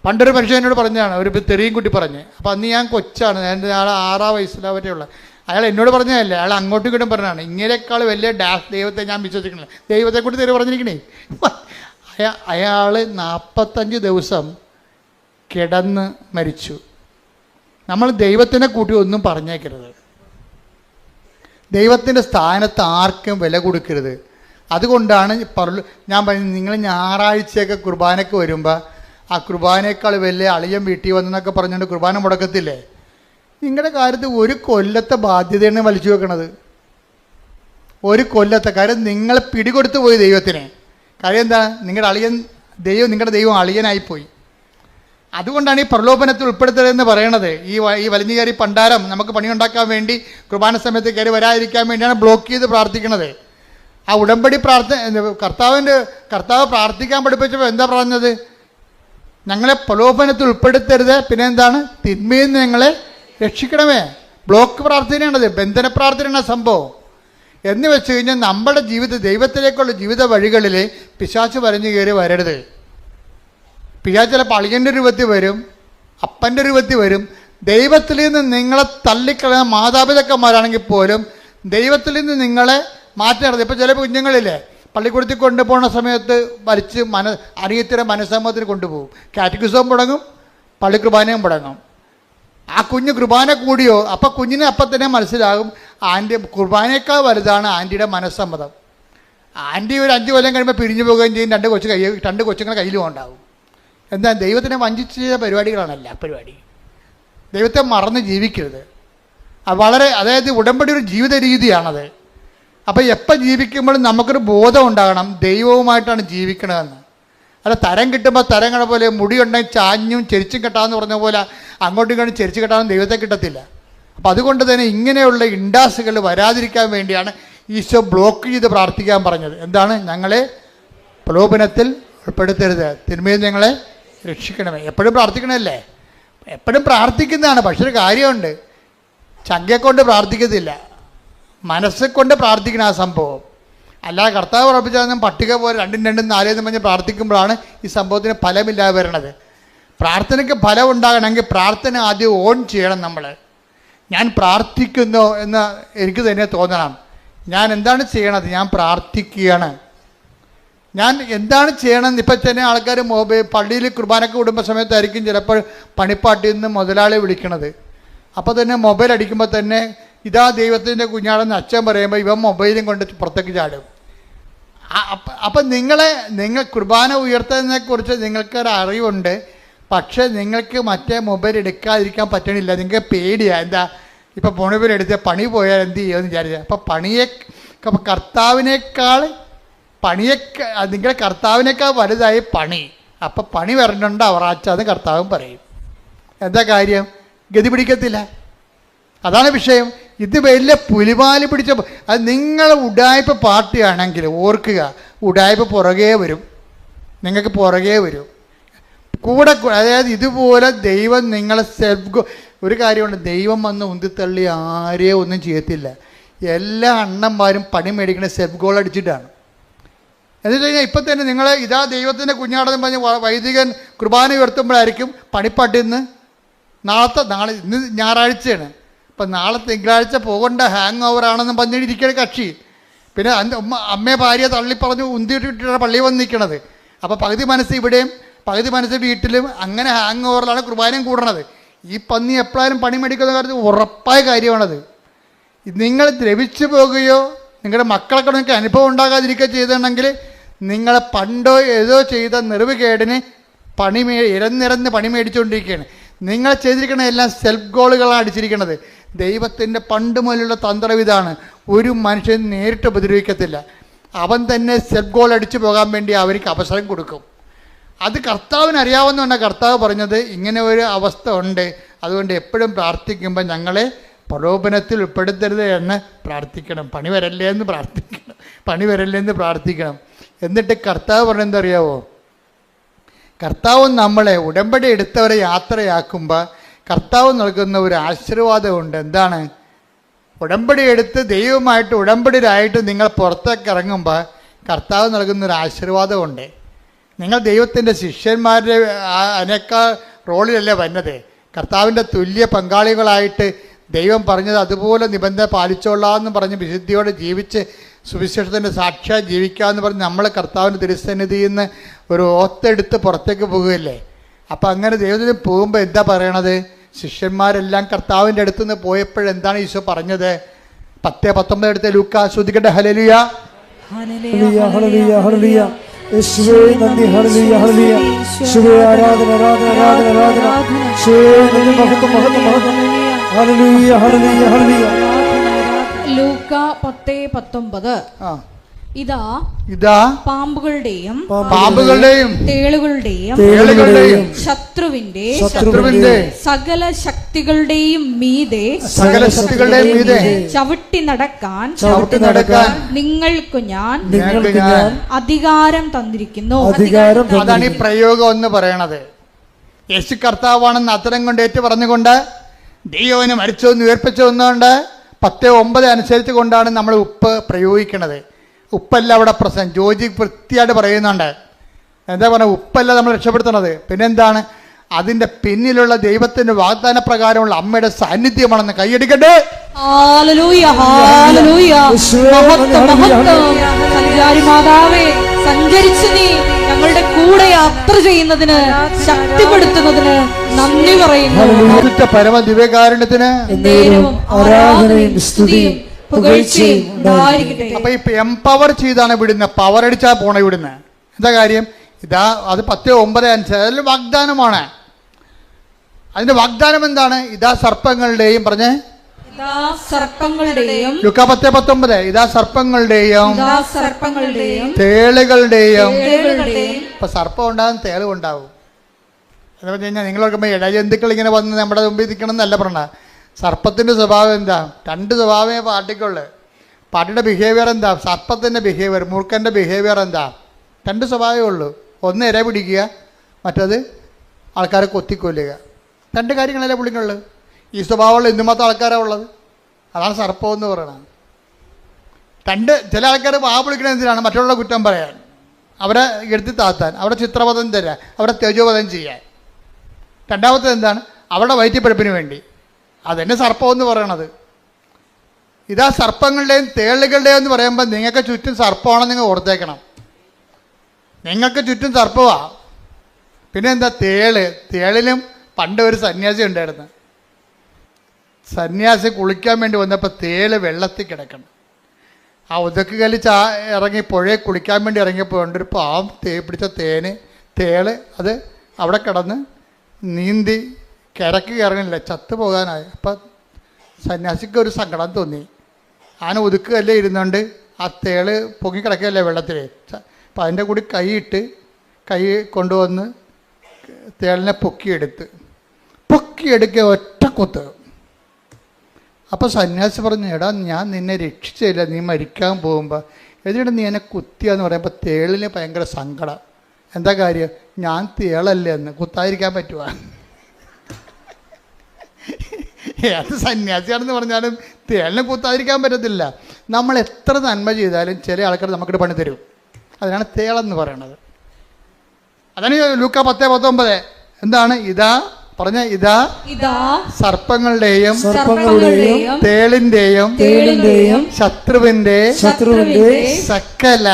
പണ്ടൊരു മനുഷ്യൻ എന്നോട് പറഞ്ഞതാണ്, ഒരു തെറിയും കുട്ടി പറഞ്ഞ്. അപ്പോൾ അന്ന് ഞാൻ കൊച്ചാണ്, ഞാൻ 6 വയസ്സിലാവറ്റേയുള്ള. അയാൾ എന്നോട് പറഞ്ഞതല്ലേ, അയാൾ അങ്ങോട്ടും ഇങ്ങോട്ടും പറഞ്ഞതാണ്. ഇങ്ങനേക്കാൾ വലിയ ദൈവത്തെ ഞാൻ വിശ്വസിക്കണില്ല. ദൈവത്തെ കൂടി തെറി പറഞ്ഞിരിക്കണേ. അയാൾ 45 ദിവസം കിടന്ന് മരിച്ചു. നമ്മൾ ദൈവത്തിനെ കൂട്ടി ഒന്നും പറഞ്ഞേക്കരുത്. ദൈവത്തിൻ്റെ സ്ഥാനത്ത് ആർക്കും വില കൊടുക്കരുത്. അതുകൊണ്ടാണ് ഞാൻ പറഞ്ഞത്, നിങ്ങൾ ഞായറാഴ്ചയൊക്കെ കുർബാനയ്ക്ക് വരുമ്പോൾ ആ കുർബാനയേക്കാൾ വലിയ അളിയൻ വീട്ടിൽ വന്നെന്നൊക്കെ പറഞ്ഞുകൊണ്ട് കുർബാന മുടക്കത്തില്ലേ? നിങ്ങളുടെ കാര്യത്തിൽ ഒരു കൊല്ലത്തെ ബാധ്യതയാണ് വലിച്ചു വെക്കണത്. ഒരു കൊല്ലത്തെ കാര്യം നിങ്ങൾ പിടികൊടുത്തു പോയി ദൈവത്തിന്. കാര്യം എന്താ? നിങ്ങളുടെ അളിയൻ നിങ്ങളുടെ ദൈവം അളിയനായിപ്പോയി. അതുകൊണ്ടാണ് ഈ പ്രലോഭനത്തിൽ ഉൾപ്പെടുത്തരുതെന്ന് പറയണത്. ഈ വലിഞ്ഞു കയറി പണ്ടാരം നമുക്ക് പണിയുണ്ടാക്കാൻ വേണ്ടി കുർബാന സമയത്ത് കയറി വരാതിരിക്കാൻ വേണ്ടിയാണ് ബ്ലോക്ക് ചെയ്ത് പ്രാർത്ഥിക്കണത്. ആ ഉടമ്പടി കർത്താവ് പ്രാർത്ഥിക്കാൻ പഠിപ്പിച്ചപ്പോൾ എന്താ പറഞ്ഞത്? ഞങ്ങളെ പ്രലോഭനത്തിൽ ഉൾപ്പെടുത്തരുത്, പിന്നെ എന്താണ്? തിന്മയിൽ നിന്ന് ഞങ്ങളെ രക്ഷിക്കണമേ. ബ്ലോക്ക് പ്രാർത്ഥനയാണത്, ബന്ധന പ്രാർത്ഥനയാണ് സംഭവം. എന്ന് വെച്ച് കഴിഞ്ഞാൽ നമ്മുടെ ദൈവത്തിലേക്കുള്ള ജീവിത വഴികളിൽ പിശാച് വരഞ്ഞു കയറി വരരുത്. പിശാച് ചിലപ്പോൾ അളിയൻ്റെ രൂപത്തിൽ വരും, അപ്പൻ്റെ രൂപത്തിൽ വരും. ദൈവത്തിൽ നിന്ന് നിങ്ങളെ തള്ളിക്കളയുന്ന മാതാപിതാക്കന്മാരാണെങ്കിൽ പോലും ദൈവത്തിൽ നിന്ന് നിങ്ങളെ മാറ്റരുത്. ഇപ്പോൾ ചില കുഞ്ഞുങ്ങളില്ലേ, പള്ളിക്കൂടത്തിൽ കൊണ്ടുപോകുന്ന സമയത്ത് വലിച്ച് അറിയത്തിൻ്റെ മനസ്സമ്മതത്തിന് കൊണ്ടുപോകും. കാറ്റഗിസവും മുടങ്ങും, പള്ളി കുർബാനയും മുടങ്ങും. ആ കുഞ്ഞ് കുർബാന കൂടിയോ അപ്പം കുഞ്ഞിനെ അപ്പം തന്നെ മനസ്സിലാകും ആൻറ്റി കുർബാനയേക്കാൾ വലുതാണ് ആൻറ്റിയുടെ മനസ്സമ്മതം. ആൻറ്റി ഒരു 5 കൊല്ലം കഴിയുമ്പോൾ പിരിഞ്ഞു പോവുകയും ചെയ്യും. 2 കൊച്ചുങ്ങളെ കയ്യിലും ഉണ്ടാവും. എന്താ? ദൈവത്തിനെ വഞ്ചിച്ച് ചെയ്ത പരിപാടികളാണല്ല പരിപാടി. ദൈവത്തെ മറന്ന് ജീവിക്കരുത്. അതായത് ഉടമ്പടി ഒരു ജീവിത രീതിയാണത്. അപ്പോൾ എപ്പോൾ ജീവിക്കുമ്പോഴും നമുക്കൊരു ബോധം ഉണ്ടാകണം ദൈവവുമായിട്ടാണ് ജീവിക്കണതെന്ന്. അല്ല തരം കിട്ടുമ്പോൾ തരങ്ങളെ പോലെ മുടി ഉണ്ടെങ്കിൽ ചാഞ്ഞും ചെരിച്ചും കെട്ടാമെന്ന് പറഞ്ഞ പോലെ അങ്ങോട്ടും ഇങ്ങോട്ടും ചെരിച്ച് കെട്ടാനും ദൈവത്തെ കിട്ടത്തില്ല. അപ്പം അതുകൊണ്ട് തന്നെ ഇങ്ങനെയുള്ള ഇൻഡാസുകൾ വരാതിരിക്കാൻ വേണ്ടിയാണ് ഈശോ ബ്ലോക്ക് ചെയ്ത് പ്രാർത്ഥിക്കാൻ പറഞ്ഞത്. എന്താണ്? ഞങ്ങളെ പ്രലോഭനത്തിൽ ഉൾപ്പെടുത്തരുത്, തിന്മയിൽ ഞങ്ങളെ രക്ഷിക്കണമേ. എപ്പോഴും പ്രാർത്ഥിക്കണമല്ലേ? എപ്പോഴും പ്രാർത്ഥിക്കുന്നതാണ്. പക്ഷെ ഒരു കാര്യമുണ്ട്, ചങ്കയെ കൊണ്ട് പ്രാർത്ഥിക്കത്തില്ല, മനസ്സ് കൊണ്ട് പ്രാർത്ഥിക്കണം ആ സംഭവം. അല്ലാതെ കർത്താവ് ഉറപ്പിച്ചാൽ പട്ടിക പോലെ 2 2 4 പറഞ്ഞ് പ്രാർത്ഥിക്കുമ്പോഴാണ് ഈ സംഭവത്തിന് ഫലമില്ലാതെ വരണത്. പ്രാർത്ഥനയ്ക്ക് ഫലം ഉണ്ടാകണമെങ്കിൽ പ്രാർത്ഥന ആദ്യം ഓൺ ചെയ്യണം. നമ്മൾ ഞാൻ പ്രാർത്ഥിക്കുന്നു എന്ന് എനിക്ക് തന്നെ തോന്നണം. ഞാൻ എന്താണ് ചെയ്യണത്? ഞാൻ പ്രാർത്ഥിക്കുകയാണ്. ഞാൻ എന്താണ് ചെയ്യണമെന്ന് ഇപ്പം തന്നെ ആൾക്കാർ പള്ളിയിൽ കുർബാനക്ക് വിടുമ്പോൾ സമയത്തായിരിക്കും ചിലപ്പോൾ പണിപ്പാട്ടിൽ നിന്ന് മുതലാളി വിളിക്കണത്. അപ്പോൾ തന്നെ മൊബൈൽ അടിക്കുമ്പോൾ തന്നെ ഇതാ ദൈവത്തിൻ്റെ കുഞ്ഞാടെന്ന് അച്ഛൻ പറയുമ്പോൾ ഇവൻ മൊബൈലും കൊണ്ട് പുറത്തേക്ക് ചാടും. അപ്പം നിങ്ങൾ കുർബാന ഉയർത്തുന്നതിനെക്കുറിച്ച് നിങ്ങൾക്കൊരു അറിവുണ്ട്, പക്ഷേ നിങ്ങൾക്ക് മറ്റേ മൊബൈൽ എടുക്കാതിരിക്കാൻ പറ്റണില്ല. നിങ്ങൾക്ക് പേടിയാണ്. എന്താ? ഇപ്പം മൊബൈൽ എടുത്ത് പണി പോയാൽ എന്ത് ചെയ്യുമെന്ന് വിചാരിച്ചാൽ അപ്പം കർത്താവിനേക്കാൾ നിങ്ങളുടെ കർത്താവിനേക്കാൾ വലുതായി പണി. അപ്പം പണി വരണുണ്ട് അവറാച്ചാന്ന് കർത്താവും പറയും. എന്താ കാര്യം? ഗതി പിടിക്കത്തില്ല. അതാണ് വിഷയം. ഇത് വലിയ പുലിവാലി പിടിച്ച അത് നിങ്ങൾ ഉഡായ്പ പാർട്ടിയാണെങ്കിൽ ഓർക്കുക, ഉഡായ്പ പുറകെ വരും, നിങ്ങൾക്ക് പുറകെ വരും കൂടെ. അതായത് ഇതുപോലെ ദൈവം നിങ്ങളെ ഒരു കാര്യമുണ്ട്, ദൈവം വന്ന് ഉന്തിത്തള്ളി ആരെയും ഒന്നും ചെയ്യത്തില്ല. എല്ലാ അണ്ണന്മാരും പണി മേടിക്കുന്ന സെൽഫ് ഗോൾ അടിച്ചിട്ടാണ്. എന്ന് വെച്ച് കഴിഞ്ഞാൽ ഇപ്പം തന്നെ നിങ്ങൾ ഇതാ ദൈവത്തിൻ്റെ കുഞ്ഞാടെന്ന് പറഞ്ഞ് വൈദികൻ കുർബാന ഉയർത്തുമ്പോഴായിരിക്കും പണിപ്പാട്ടിൽ നിന്ന് ഇന്ന് ഞായറാഴ്ചയാണ്, അപ്പം നാളെ തിങ്കളാഴ്ച പോകേണ്ട ഹാങ് ഓവർ ആണെന്ന് പറഞ്ഞിരിക്കണ കക്ഷി. പിന്നെ അമ്മയെ ഭാര്യ തള്ളി പറഞ്ഞു ഉന്തിയിട്ടിട്ടാണ് പള്ളിയിൽ വന്ന് നിൽക്കണത്. അപ്പോൾ പകുതി മനസ്സ് ഇവിടെയും പകുതി മനസ്സ് വീട്ടിലും, അങ്ങനെ ഹാങ് ഓവറിലാണ് കുർബാനയും കൂടണത്. ഈ പന്നി എപ്പോഴും പണി മേടിക്കുന്ന കാര്യത്തിൽ ഉറപ്പായ കാര്യമാണത്. നിങ്ങൾ ദ്രവിച്ചു പോകുകയോ നിങ്ങളുടെ മക്കളൊക്കെ നിങ്ങൾക്ക് അനുഭവം ഉണ്ടാകാതിരിക്കുക ചെയ്തിട്ടുണ്ടെങ്കിൽ നിങ്ങളെ പണ്ടോ ഏതോ ചെയ്ത നെറിവുകേടിന് ഇരന്നിരന്ന് പണി മേടിച്ചുകൊണ്ടിരിക്കുകയാണ്. നിങ്ങൾ ചെയ്തിരിക്കുന്ന എല്ലാം സെൽഫ് ഗോളുകളാണ് അടിച്ചിരിക്കുന്നത്. ദൈവത്തിൻ്റെ പണ്ട് മുതലുള്ള തന്ത്രം ഇതാണ്, ഒരു മനുഷ്യൻ നേരിട്ട് ഉപദ്രവിക്കത്തില്ല, അവൻ തന്നെ സെൽഫ് ഗോൾ അടിച്ചു പോകാൻ വേണ്ടി അവർക്ക് അവസരം കൊടുക്കും. അത് കർത്താവിന് അറിയാവുന്നതാണ് കർത്താവ് പറഞ്ഞത് ഇങ്ങനെ ഒരു അവസ്ഥ ഉണ്ട്, അതുകൊണ്ട് എപ്പോഴും പ്രാർത്ഥിക്കുമ്പോൾ ഞങ്ങളെ പ്രലോഭനത്തിൽ ഉൾപ്പെടുത്തരുത് എന്ന് പ്രാർത്ഥിക്കണം. പണി വരല്ലേ എന്ന് പ്രാർത്ഥിക്കണം. എന്നിട്ട് കർത്താവ് പറഞ്ഞെന്താ അറിയാവോ? കർത്താവ് നമ്മളെ ഉടമ്പടി എടുത്തവരെ യാത്രയാക്കുമ്പോൾ കർത്താവ് നൽകുന്ന ഒരു ആശീർവാദമുണ്ട്. എന്താണ്? ഉടമ്പടി എടുത്ത് ദൈവമായിട്ട് ഉടമ്പടിയിലായിട്ട് നിങ്ങൾ പുറത്തേക്ക് ഇറങ്ങുമ്പോൾ കർത്താവ് നൽകുന്നൊരു ആശീർവാദമുണ്ട്. നിങ്ങൾ ദൈവത്തിൻ്റെ ശിഷ്യന്മാരുടെ അതിനേക്കാൾ റോളിലല്ല വന്നത്. കർത്താവിൻ്റെ തുല്യ പങ്കാളികളായിട്ട് ദൈവം പറഞ്ഞത് അതുപോലെ നിബന്ധന പാലിച്ചോളാമെന്ന് പറഞ്ഞ് വിശുദ്ധിയോടെ ജീവിച്ച് സുവിശേഷത്തിൻ്റെ സാക്ഷ്യം ജീവിക്കാമെന്ന് പറഞ്ഞ് നമ്മൾ കർത്താവിൻ്റെ തിരുസന്നിധിയിൽ നിന്ന് ഒരു ഓത്തെടുത്ത് പുറത്തേക്ക് പോകുകയല്ലേ. അപ്പം അങ്ങനെ ദൈവത്തിന് പോകുമ്പോൾ എന്താ പറയണത്? ശിഷ്യന്മാരെല്ലാം കർത്താവിൻ്റെ അടുത്ത് നിന്ന് പോയപ്പോഴെന്താണ് ഈശോ പറഞ്ഞത്? 10:19 എടുത്ത് ലൂക്കാ ശ്രദ്ധിക്കട്ടെ. ഹല്ലേലൂയ ഹല്ലേലൂയ ഹല്ലേലൂയ ഹല്ലേലൂയ യേശുവേ നന്ദി. ഹല്ലേലൂയ ഹല്ലേലൂയ യേശുവേ ആരാധന ആരാധന ആരാധന ആരാധന യേശുവേ നന്ദി. മഹത്വം മഹത്വം മഹത്വം ഹല്ലേലൂയ ഹല്ലേലൂയ ഹല്ലേലൂയ. ലൂക്ക 10:19. ആ, ഇതാ ഇതാ പാമ്പുകളുടെയും പാമ്പുകളുടെയും തേളുകളുടെയും തേളുകളുടെയും ശത്രുവിന്റെ ശത്രുവിന്റെ സകല ശക്തികളുടെയും മീതെ സകല ശക്തികളുടെയും മീതെ ചവിട്ടി നടക്കാൻ ചവിട്ടി നടക്കാൻ നിങ്ങൾക്കു ഞാൻ നിങ്ങൾക്ക് ഞാൻ അധികാരം തന്നിരിക്കുന്നു. അധികാരം അതാണ് ഈ പ്രയോഗം എന്ന് പറയണത്. യേശു കർത്താവാണെന്ന് അത്തരം കൊണ്ട് ഏറ്റു പറഞ്ഞുകൊണ്ട് ദൈവന് മരിച്ചു എന്ന് ഉയർപ്പിച്ചു വന്നുകൊണ്ട് 10:9 അനുസരിച്ച് കൊണ്ടാണ് നമ്മൾ ഉപ്പ് പ്രയോഗിക്കുന്നത്. ഉപ്പല്ല അവിടെ പ്രശ്നം. ജോജി വൃത്തിയായിട്ട് പറയുന്നുണ്ട്. എന്താ പറയുക, ഉപ്പല്ല നമ്മൾ രക്ഷപ്പെടുത്തുന്നത്. പിന്നെന്താണ്? അതിൻ്റെ പിന്നിലുള്ള ദൈവത്തിൻ്റെ വാഗ്ദാന പ്രകാരമുള്ള അമ്മയുടെ സാന്നിധ്യമാണെന്ന് കൈയടിക്കട്ടെ. Hallelujah hallelujah. മഹത്വം മഹത്വം. സഞ്ചാരി മാതാവേ, സഞ്ചരിച്ചു നീ ഞങ്ങളുടെ കൂടെ യാത്ര ചെയ്യുന്നതിന് ശക്തിപ്പെടുത്തുന്നതിന് നന്ദി പറയുന്നു. പരമ ദിവ്യകാരുണ്യത്തിന് നേരവും ആരാധനയും സ്തുതിയും പുകഴ്ചയും ഉണ്ടായിരിക്കട്ടെ. അപ്പൊ ഈ എംപവർ ചെയ്താണ് വിടുന്നത്. പവർ അടിച്ചാ പോണ വിടുന്നത്. എന്താ കാര്യം? ഇതാ അത് 10:9 അനുസരിച്ച് അതിൽ വാഗ്ദാനമാണ്. അതിന്റെ വാഗ്ദാനം എന്താണ്? ഇതാ സർപ്പങ്ങളുടെയും പറഞ്ഞേ, ഇതാ സർപ്പങ്ങളുടെയും ലൂക്ക 10:19 ഇതാ സർപ്പങ്ങളുടെയും ഇതാ സർപ്പങ്ങളുടെയും തേളുകളുടെയും. തേളുകളുടെയും. ഇപ്പൊ സർപ്പം ഉണ്ടാകും, തേളും ഉണ്ടാവും. എന്ന് പറഞ്ഞു കഴിഞ്ഞാൽ നിങ്ങൾ നോക്കുമ്പോൾ ഇഴജന്തുക്കൾ ഇങ്ങനെ വന്ന് നമ്മുടെ മുമ്പിൽ നിൽക്കണം എന്നല്ല പറഞ്ഞ. സർപ്പത്തിൻ്റെ സ്വഭാവം എന്താ? 2 സ്വഭാവമേ പാട്ടിക്കുള്ളൂ. പാട്ടിയുടെ ബിഹേവിയർ എന്താ? സർപ്പത്തിൻ്റെ ബിഹേവിയർ, മൂർഖൻ്റെ ബിഹേവിയർ എന്താ? 2 സ്വഭാവമേ ഉള്ളൂ. ഒന്ന് ഇര പിടിക്കുക, മറ്റത് ആൾക്കാരെ കൊത്തിക്കൊല്ലുക. 2 കാര്യങ്ങളല്ലേ പുള്ളിക്കുള്ളത്. ഈ സ്വഭാവമുള്ള എന്തുമാത്രം ആൾക്കാരാണ് ഉള്ളത്. അതാണ് സർപ്പം എന്ന് പറയുന്നത്. 2 ചില ആൾക്കാർ വാ വിളിക്കണത് എന്തിനാണ്? മറ്റുള്ള കുറ്റം പറയാൻ, അവരെ എടുത്തി താത്താൻ, അവരുടെ ചിത്രപഥം തരാൻ, അവരെ തേജോപഥം ചെയ്യാൻ. രണ്ടാമത്തത് എന്താണ്? അവരുടെ വയറ്റിപ്പഴുപ്പിന് വേണ്ടി. അതെന്നെ സർപ്പം എന്ന് പറയണത്. ഇതാ സർപ്പങ്ങളുടെയും തേളുകളുടെയും എന്ന് പറയുമ്പോൾ നിങ്ങൾക്ക് ചുറ്റും സർപ്പമാണെന്ന് നിങ്ങൾ ഓർത്തേക്കണം. നിങ്ങൾക്ക് ചുറ്റും സർപ്പമാണ്. പിന്നെ എന്താ? തേളിലും പണ്ട് ഒരു സന്യാസി ഉണ്ടായിരുന്നു. സന്യാസി കുളിക്കാൻ വേണ്ടി വന്നപ്പോൾ തേള് വെള്ളത്തിൽ കിടക്കണം. ആ ഉദക്ക് കലിച്ച് ഇറങ്ങി പുഴയെ കുളിക്കാൻ വേണ്ടി ഇറങ്ങിയപ്പോൾ ഉണ്ട് ഒരു പാവം പിടിച്ച തേള് അത് അവിടെ കിടന്ന് നീന്തി കിടക്ക് കയറണില്ല, ചത്തുപോകാനായി. അപ്പം സന്യാസിക്ക് ഒരു സങ്കടം തോന്നി. ആന ഒതുക്കുകയല്ലേ ഇരുന്നുകൊണ്ട് ആ തേള് പൊങ്ങിക്കിടക്കുകയല്ലേ വെള്ളത്തിൽ. അപ്പം അതിൻ്റെ കൂടി കൈ കൊണ്ടുവന്ന് തേളിനെ പൊക്കിയെടുക്കുക ഒറ്റ കുത്ത്. അപ്പോൾ സന്യാസി പറഞ്ഞു, എടാ ഞാൻ നിന്നെ രക്ഷിച്ചില്ല, നീ മരിക്കാൻ പോകുമ്പോൾ എന്നിട്ട് നീ എന്നെ കുത്തിയാന്ന് പറയുമ്പോൾ തേളിന് ഭയങ്കര സങ്കടം. എന്താ കാര്യം? ഞാൻ തേളല്ലേ എന്ന് കുത്താതിരിക്കാൻ പറ്റുക? അത് സന്യാസിയാണെന്ന് പറഞ്ഞാലും തേളിനെ കുത്താതിരിക്കാൻ പറ്റത്തില്ല. നമ്മൾ എത്ര നന്മ ചെയ്താലും ചില ആൾക്കാർ നമുക്കിട്ട് പണി തരും. അതിനാണ് തേളെന്ന് പറയണത്. അതാണ് ലൂക്ക 10:19. എന്താണ്? ഇതാ പറഞ്ഞ ഇതാ സർപ്പങ്ങളുടെയും തേളിന്റെയും ശത്രുവിന്റെ സകല.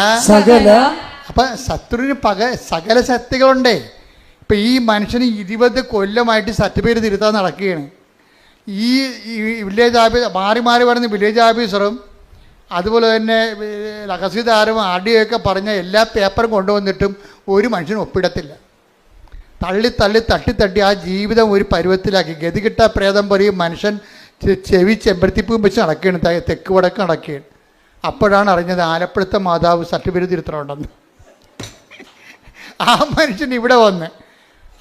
അപ്പൊ ശത്രുവിന് സകല ശക്തികളുണ്ടേ. ഇപ്പൊ ഈ മനുഷ്യന് 20 കൊല്ലമായിട്ട് സർട്ടിഫിക്കറ്റ് തിരുത്താൻ നടക്കുകയാണ്. ഈ വില്ലേജ് ഓഫീസർ മാറി വരുന്ന വില്ലേജ് ഓഫീസറും അതുപോലെ തന്നെ തഹസീൽദാരും RDO പറഞ്ഞ എല്ലാ പേപ്പറും കൊണ്ടുവന്നിട്ടും ഒരു മനുഷ്യനും ഒപ്പിടത്തില്ല. തട്ടി ആ ജീവിതം ഒരു പരുവത്തിലാക്കി. ഗതികിട്ട പ്രേതം പോലെ ഈ മനുഷ്യൻ ചെവി ചെമ്പരത്തിപ്പൂവും വെച്ച് നടക്കുകയാണ്, തെക്ക് വടക്ക് നടക്കുകയാണ്. അപ്പോഴാണ് അറിഞ്ഞത് ആലപ്പുഴത്തെ മാതാവ് സർട്ടിഫിക്കറ്റ് തിരുത്തണമുണ്ടെന്ന്. ആ മനുഷ്യൻ ഇവിടെ വന്ന്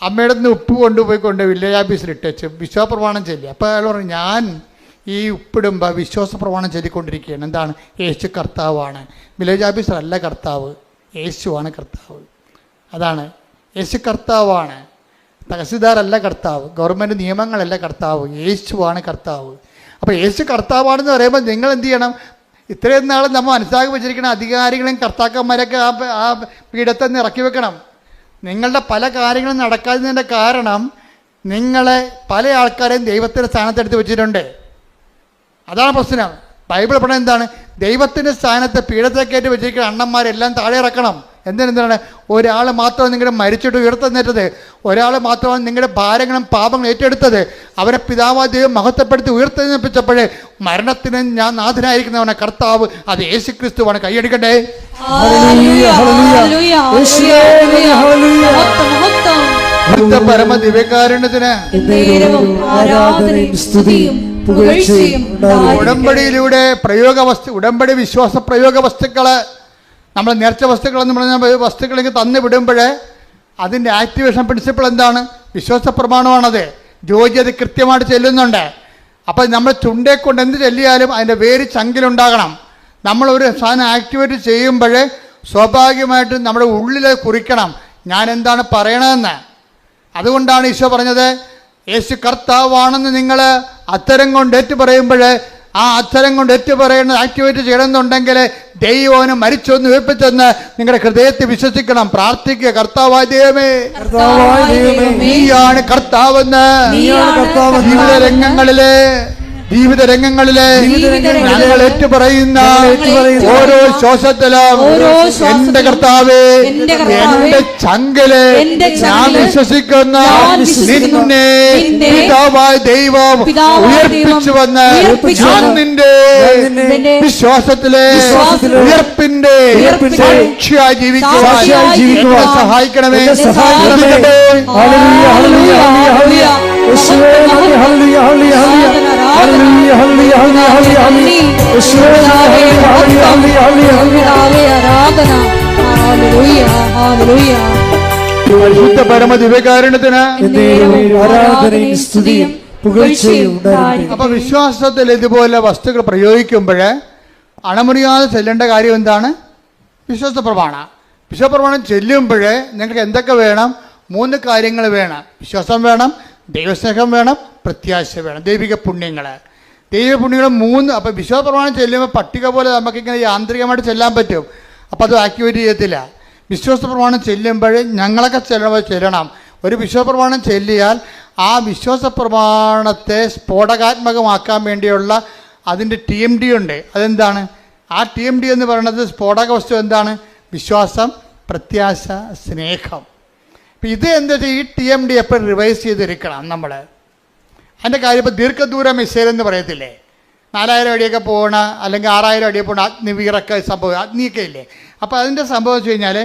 അമ്മയുടെ നിന്ന് ഉപ്പ് കൊണ്ടുപോയിക്കൊണ്ട് വില്ലേജ് ഓഫീസിൽ ഇട്ടേച്ച് വിശ്വാസപ്രമാണം ചൊല്ലി. അപ്പോൾ അയാൾ പറഞ്ഞു, ഞാൻ ഈ ഉപ്പിടുമ്പോൾ വിശ്വാസപ്രമാണം ചൊല്ലിക്കൊണ്ടിരിക്കുകയാണ്. എന്താണ്? യേശു കർത്താവാണ്. വില്ലേജ് ഓഫീസർ അല്ല കർത്താവ്, യേശുവാണ് കർത്താവ്. അതാണ്, യേശു കർത്താവാണ്. തഹസീൽദാരല്ല കർത്താവ്, ഗവൺമെൻറ് നിയമങ്ങളല്ല കർത്താവ്, യേശുവാണ് കർത്താവ്. അപ്പോൾ യേശു കർത്താവാണെന്ന് പറയുമ്പോൾ നിങ്ങൾ എന്ത് ചെയ്യണം? ഇത്രയും നാൾ നമ്മൾ മനസ്സിലാക്കി വെച്ചിരിക്കുന്ന അധികാരികളെയും കർത്താക്കന്മാരൊക്കെ ആ പീഠത്തിൽ നിന്ന് ഇറക്കി വെക്കണം. നിങ്ങളുടെ പല കാര്യങ്ങളും നടക്കാത്തതിൻ്റെ കാരണം നിങ്ങളെ പല ആൾക്കാരെയും ദൈവത്തിൻ്റെ സ്ഥാനത്തെടുത്ത് വെച്ചിട്ടുണ്ട്. അതാണ് പ്രശ്നം. ബൈബിൾ പറയുന്നത് എന്താണ്? ദൈവത്തിൻ്റെ സ്ഥാനത്ത് പീഠത്തേക്കേറ്റ് വെച്ചിരിക്കുന്ന അണ്ണന്മാരെല്ലാം താഴെ ഇറക്കണം. എന്താണ്? ഒരാൾ മാത്രമാണ് നിങ്ങളുടെ മരിച്ചിട്ട് ഉയർത്തുന്നേറ്റത്, ഒരാൾ മാത്രമാണ് നിങ്ങളുടെ ഭാരങ്ങളും പാപങ്ങളും ഏറ്റെടുത്തത്. അവരെ പിതാവാദ്യം മഹത്വപ്പെടുത്തി ഉയർത്തെഴുന്നേൽപ്പിച്ചപ്പോഴേ മരണത്തിന് ഞാൻ നാഥനായിരിക്കുന്നവനെ കർത്താവ്, അത് യേശു ക്രിസ്തുവാണ്. കൈയടിക്കട്ടെ. പരമദിവ്യകാരുണ്യത്തിന് നേരവും ആരാധനയും സ്തുതിയും പുകഴ്ചയും ഉണ്ടായിരിക്കട്ടെ. ഉടമ്പടിയിലൂടെ ഉടമ്പടി വിശ്വാസ പ്രയോഗ വസ്തുക്കള്, നമ്മൾ നേർച്ച വസ്തുക്കൾ എന്ന് പറഞ്ഞ വസ്തുക്കളെങ്കിൽ തന്നു വിടുമ്പോൾ അതിൻ്റെ ആക്ടിവേഷൻ പ്രിൻസിപ്പിൾ എന്താണ്? വിശ്വാസ പ്രമാണമാണത്. ജോജി അത് കൃത്യമായിട്ട് ചെല്ലുന്നുണ്ട്. അപ്പം നമ്മൾ ചുണ്ടേ കൊണ്ട് എന്ത് ചെല്ലിയാലും അതിൻ്റെ വേര് ചങ്കിലുണ്ടാകണം. നമ്മളൊരു സാധനം ആക്ടിവേറ്റ് ചെയ്യുമ്പോൾ സ്വാഭാവികമായിട്ടും നമ്മുടെ ഉള്ളിൽ കുറിക്കണം ഞാൻ എന്താണ് പറയണതെന്ന്. അതുകൊണ്ടാണ് ഈശോ പറഞ്ഞത്, യേശു കർത്താവാണെന്ന് നിങ്ങൾ അത്തരം കൊണ്ട് ഏറ്റു പറയുമ്പോൾ ആ അത്തരം കൊണ്ട് ഏറ്റു പറയുന്നത് ആക്ടിവേറ്റ് ചെയ്യണമെന്നുണ്ടെങ്കിൽ ദൈവം മരിച്ചൊന്ന് ഉയർപ്പിച്ചെന്ന് നിങ്ങളുടെ ഹൃദയത്തിൽ വിശ്വസിക്കണം. പ്രാർത്ഥിക്കുക, കർത്താവായ ദൈവമേ, നീയാണ് കർത്താവെന്ന് ജീവിത രംഗങ്ങളിലെ ഞങ്ങൾ ഏറ്റുപറയുന്ന ഓരോ ശ്വാസത്തിലും എന്റെ കർത്താവേ, എന്റെ ചങ്കല് ഞാൻ വിശ്വസിക്കുന്ന നിന്നെ പിതാവായ ദൈവം ഉയർപ്പിച്ചുവെന്ന് ഞാൻ നിന്റെ വിശ്വാസത്തിലെ ഉയർപ്പിന്റെ സാക്ഷിയായി ജീവിക്കുവാൻ സഹായിക്കണമേ. പരിശുദ്ധ പരമദിവ്യകാരുണ്യത്തിന് ആരാധനയും സ്തുതിയും പുകഴ്ചയും ഉണ്ടായിരിക്കട്ടെ. അപ്പൊ വിശ്വാസത്തിൽ ഇതുപോലെ വസ്തുക്കൾ പ്രയോഗിക്കുമ്പോൾ അണമുറിയാതെ ചെല്ലേണ്ട കാര്യം എന്താണ്? വിശ്വാസ പ്രമാണം. വിശ്വാസ പ്രമാണം ചെല്ലുമ്പോൾ നിങ്ങൾക്ക് എന്തൊക്കെ വേണം? 3 കാര്യങ്ങൾ വേണം. വിശ്വാസം വേണം, ദൈവസ്നേഹം വേണം, പ്രത്യാശ വേണം, ദൈവിക പുണ്യങ്ങൾ. ദൈവിക പുണ്യങ്ങൾ 3. അപ്പം വിശ്വാസ പ്രമാണം ചെല്ലുമ്പോൾ പട്ടിക പോലെ നമുക്കിങ്ങനെ യാന്ത്രികമായിട്ട് ചെല്ലാൻ പറ്റും. അപ്പം അത് ആക്ടിവേറ്റ് ചെയ്യത്തില്ല. വിശ്വാസ പ്രമാണം ചെല്ലുമ്പോൾ ഞങ്ങളൊക്കെ ചെല്ലണം. ഒരു വിശ്വാസ പ്രമാണം ചെല്ലിയാൽ ആ വിശ്വാസ പ്രമാണത്തെ സ്ഫോടകാത്മകമാക്കാൻ വേണ്ടിയുള്ള അതിൻ്റെ TMD ഉണ്ട്. അതെന്താണ്? ആ TMD എന്ന് പറയുന്നത് സ്ഫോടക വസ്തു എന്താണ്? വിശ്വാസം, പ്രത്യാശ, സ്നേഹം. ഇപ്പം ഇത് എന്താ വെച്ചാൽ ഈ TMD എപ്പോഴും റിവൈസ് ചെയ്തിരിക്കണം നമ്മൾ. അതിൻ്റെ കാര്യം ഇപ്പോൾ ദീർഘദൂര മിസൈൽ എന്ന് പറയത്തില്ലേ, 4000 അടിയൊക്കെ പോകണ അല്ലെങ്കിൽ 6000 അടിയൊക്കെ പോകണ അഗ്നിവീറൊക്കെ സംഭവം, അഗ്നിയൊക്കെ ഇല്ലേ. അപ്പോൾ അതിൻ്റെ സംഭവം വെച്ച് കഴിഞ്ഞാൽ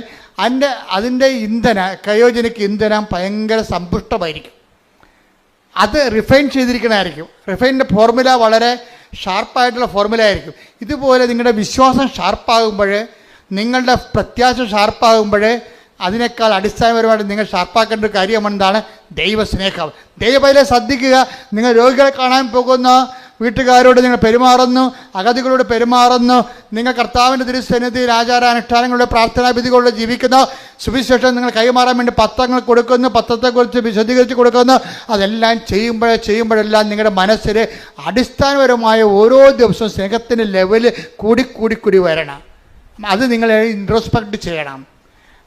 അതിൻ്റെ ക്രയോജനിക് ഇന്ധനം ഭയങ്കര സമ്പുഷ്ടമായിരിക്കും. അത് റിഫൈൻ ചെയ്തിരിക്കണമായിരിക്കും. റിഫൈൻ്റെ ഫോർമുല വളരെ ഷാർപ്പായിട്ടുള്ള ഫോർമുല ആയിരിക്കും. ഇതുപോലെ നിങ്ങളുടെ വിശ്വാസം ഷാർപ്പാകുമ്പോൾ, നിങ്ങളുടെ പ്രത്യാശ ഷാർപ്പാകുമ്പോൾ അതിനേക്കാൾ അടിസ്ഥാനപരമായിട്ട് നിങ്ങൾ ഷാർപ്പാക്കേണ്ട ഒരു കാര്യം എന്താണ്? ദൈവസ്നേഹം. ദൈവബൈലെ ശ്രദ്ധിക്കുക. നിങ്ങൾ രോഗികളെ കാണാൻ പോകുന്ന വീട്ടുകാരോട് നിങ്ങൾ പെരുമാറുന്നു, അഗതികളോട് പെരുമാറുന്നു, നിങ്ങൾ കർത്താവിൻ്റെ തിരുസന്നിധിയിൽ ആചാരാനുഷ്ഠാനങ്ങളുടെ പ്രാർത്ഥനാവിധികളിലൂടെ ജീവിക്കുന്നു, സുവിശേഷം നിങ്ങൾ കൈമാറാൻ വേണ്ടി പത്രങ്ങൾ കൊടുക്കുന്നു, പത്രത്തെക്കുറിച്ച് വിശദീകരിച്ച് കൊടുക്കുന്നു. അതെല്ലാം ചെയ്യുമ്പോഴെല്ലാം നിങ്ങളുടെ മനസ്സിൽ അടിസ്ഥാനപരമായ ഓരോ ദിവസവും സ്നേഹത്തിൻ്റെ ലെവല് കൂടി വരണം. അത് നിങ്ങൾ ഇൻട്രോസ്പെക്റ്റ് ചെയ്യണം.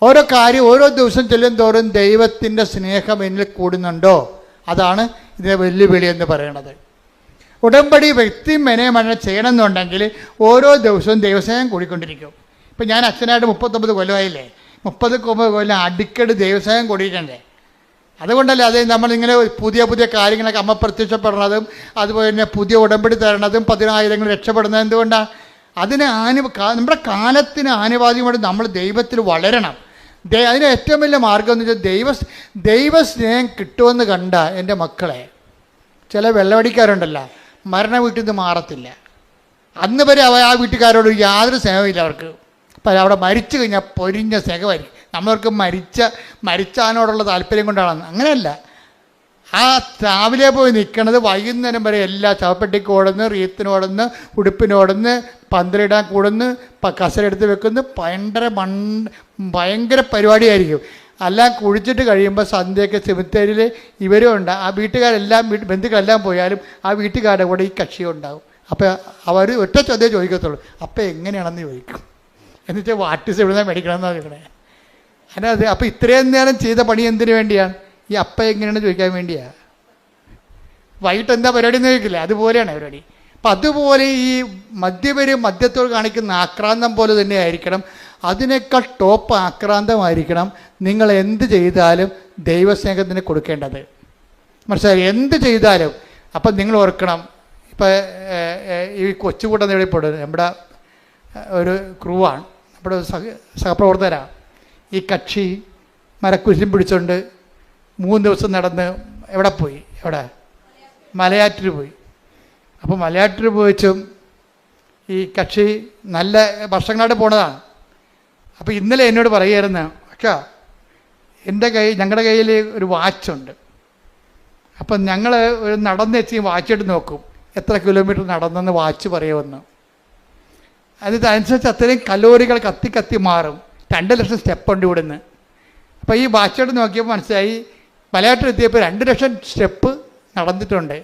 ഓരോ കാര്യം ഓരോ ദിവസം ചെല്ലും തോറും ദൈവത്തിൻ്റെ സ്നേഹം എന്നിൽ കൂടുന്നുണ്ടോ? അതാണ് ഇതിൻ്റെ വെല്ലുവിളി എന്ന് പറയുന്നത്. ഉടമ്പടി വ്യക്തി മെനയമന ചെയ്യണമെന്നുണ്ടെങ്കിൽ ഓരോ ദിവസവും ദൈവസ്നേഹം കൂടിക്കൊണ്ടിരിക്കും. ഇപ്പം ഞാൻ അച്ഛനായിട്ട് 39 കൊല്ലമായില്ലേ, 30 കൊല്ലം അടിക്കടി ദൈവസ്നേഹം കൂടിയിട്ടുണ്ട്. അതുകൊണ്ടല്ലേ അത് നമ്മളിങ്ങനെ പുതിയ കാര്യങ്ങളൊക്കെ അമ്മ പ്രത്യക്ഷപ്പെടുന്നതും അതുപോലെ തന്നെ പുതിയ ഉടമ്പടി തരണതും 10,000 രക്ഷപ്പെടുന്നത് എന്തുകൊണ്ടാണ്? നമ്മുടെ കാലത്തിന് ആനുപാതികമായിട്ട് നമ്മൾ ദൈവത്തിൽ വളരണം. അതിന് ഏറ്റവും വലിയ മാർഗം എന്ന് വെച്ചാൽ ദൈവസ്നേഹം കിട്ടുമെന്ന് കണ്ട എൻ്റെ മക്കളെ, ചില വെള്ളമടിക്കാരുണ്ടല്ലോ, മരണ വീട്ടിൽ നിന്ന് മാറത്തില്ല. അന്ന് വരെ ആ വീട്ടുകാരോട് യാതൊരു സ്നേഹമില്ല അവർക്ക്. അപ്പം അവിടെ മരിച്ചു കഴിഞ്ഞാൽ പൊരിഞ്ഞ സ്നേഹമായിരിക്കും. നമ്മൾക്ക് മരിച്ചാനോടുള്ള താല്പര്യം കൊണ്ടാണ്. അങ്ങനെയല്ല, ആ രാവിലെ പോയി നിൽക്കണത് വൈകുന്നേരം വരെ എല്ലാ ചവപ്പെട്ടിക്ക് ഓടുന്നു, റീത്തിനോടുന്ന്, ഉടുപ്പിനോടുന്ന്, പന്തലിടാൻ കൂടുന്നു, കസരെടുത്ത് വെക്കുന്നു. ഭയങ്കര പരിപാടിയായിരിക്കും. എല്ലാം കുഴിച്ചിട്ട് കഴിയുമ്പോൾ സന്ധ്യയൊക്കെ സെമിത്തേരിയിൽ ഇവരും ഉണ്ട്. ആ വീട്ടുകാരെല്ലാം ബന്ധുക്കളെല്ലാം പോയാലും ആ വീട്ടുകാരുടെ കൂടെ ഈ കക്ഷിയും ഉണ്ടാവും. അപ്പോൾ അവർ ഒറ്റ ചോദ്യം ചോദിക്കത്തുള്ളൂ, അപ്പം എങ്ങനെയാണെന്ന് ചോദിക്കും. എന്നുവെച്ചാൽ വാട്ടിസ് എവിടെ നിന്നാണ് മേടിക്കണമെന്നാണ് ചോദിക്കണേ. അതിനത് അപ്പോൾ ഇത്രയും നേരം ചെയ്ത പണി എന്തിനു വേണ്ടിയാണ്? ഈ അപ്പം എങ്ങനെയാണെന്ന് ചോദിക്കാൻ വേണ്ടിയാണ്. വൈകിട്ട് എന്താ പരിപാടി എന്ന് ചോദിക്കില്ല, അതുപോലെയാണ് പരിപാടി. അപ്പം അതുപോലെ ഈ മദ്യത്തോട് കാണിക്കുന്ന ആക്രാന്തം പോലെ തന്നെ ആയിരിക്കണം. അതിനേക്കാൾ ടോപ്പ് ആക്രാന്തമായിരിക്കണം നിങ്ങൾ എന്ത് ചെയ്താലും ദൈവസ്നേഹത്തിന് കൊടുക്കേണ്ടത്. മനസ്സിലായി? എന്ത് ചെയ്താലും. അപ്പം നിങ്ങൾ ഓർക്കണം, ഇപ്പം ഈ കൊച്ചുകൂട്ടം നേടിപ്പെടുന്നത് നമ്മുടെ ഒരു ക്രൂവാണ്, നമ്മുടെ സഹപ്രവർത്തകരാണ്. ഈ കക്ഷി മരക്കുരിശും പിടിച്ചുകൊണ്ട് 3 ദിവസം നടന്ന് എവിടെ പോയി? മലയാറ്റൂർ പോയി. അപ്പോൾ മലയാറ്റൂർ പോയിച്ചും ഈ കക്ഷി നല്ല വർഷങ്ങളായിട്ട് പോണതാണ്. അപ്പോൾ ഇന്നലെ എന്നോട് പറയുമായിരുന്നു, അക്കാ ഞങ്ങളുടെ കയ്യിൽ ഒരു വാച്ചുണ്ട്. അപ്പം ഞങ്ങൾ ഒരു നടന്ന് വെച്ച് വാച്ചിട്ട് നോക്കും എത്ര കിലോമീറ്റർ നടന്നെന്ന് വാച്ച് പറയുമെന്ന്. അതനുസരിച്ച് അത്രയും കലോറികൾ കത്തി മാറും. 2 ലക്ഷം സ്റ്റെപ്പുണ്ട് ഇവിടുന്ന്. അപ്പോൾ ഈ വാച്ചോട്ട് നോക്കിയപ്പോൾ മനസ്സിലായി മലയാറ്റൂർ എത്തിയപ്പോൾ 2 ലക്ഷം സ്റ്റെപ്പ് നടന്നിട്ടുണ്ട്.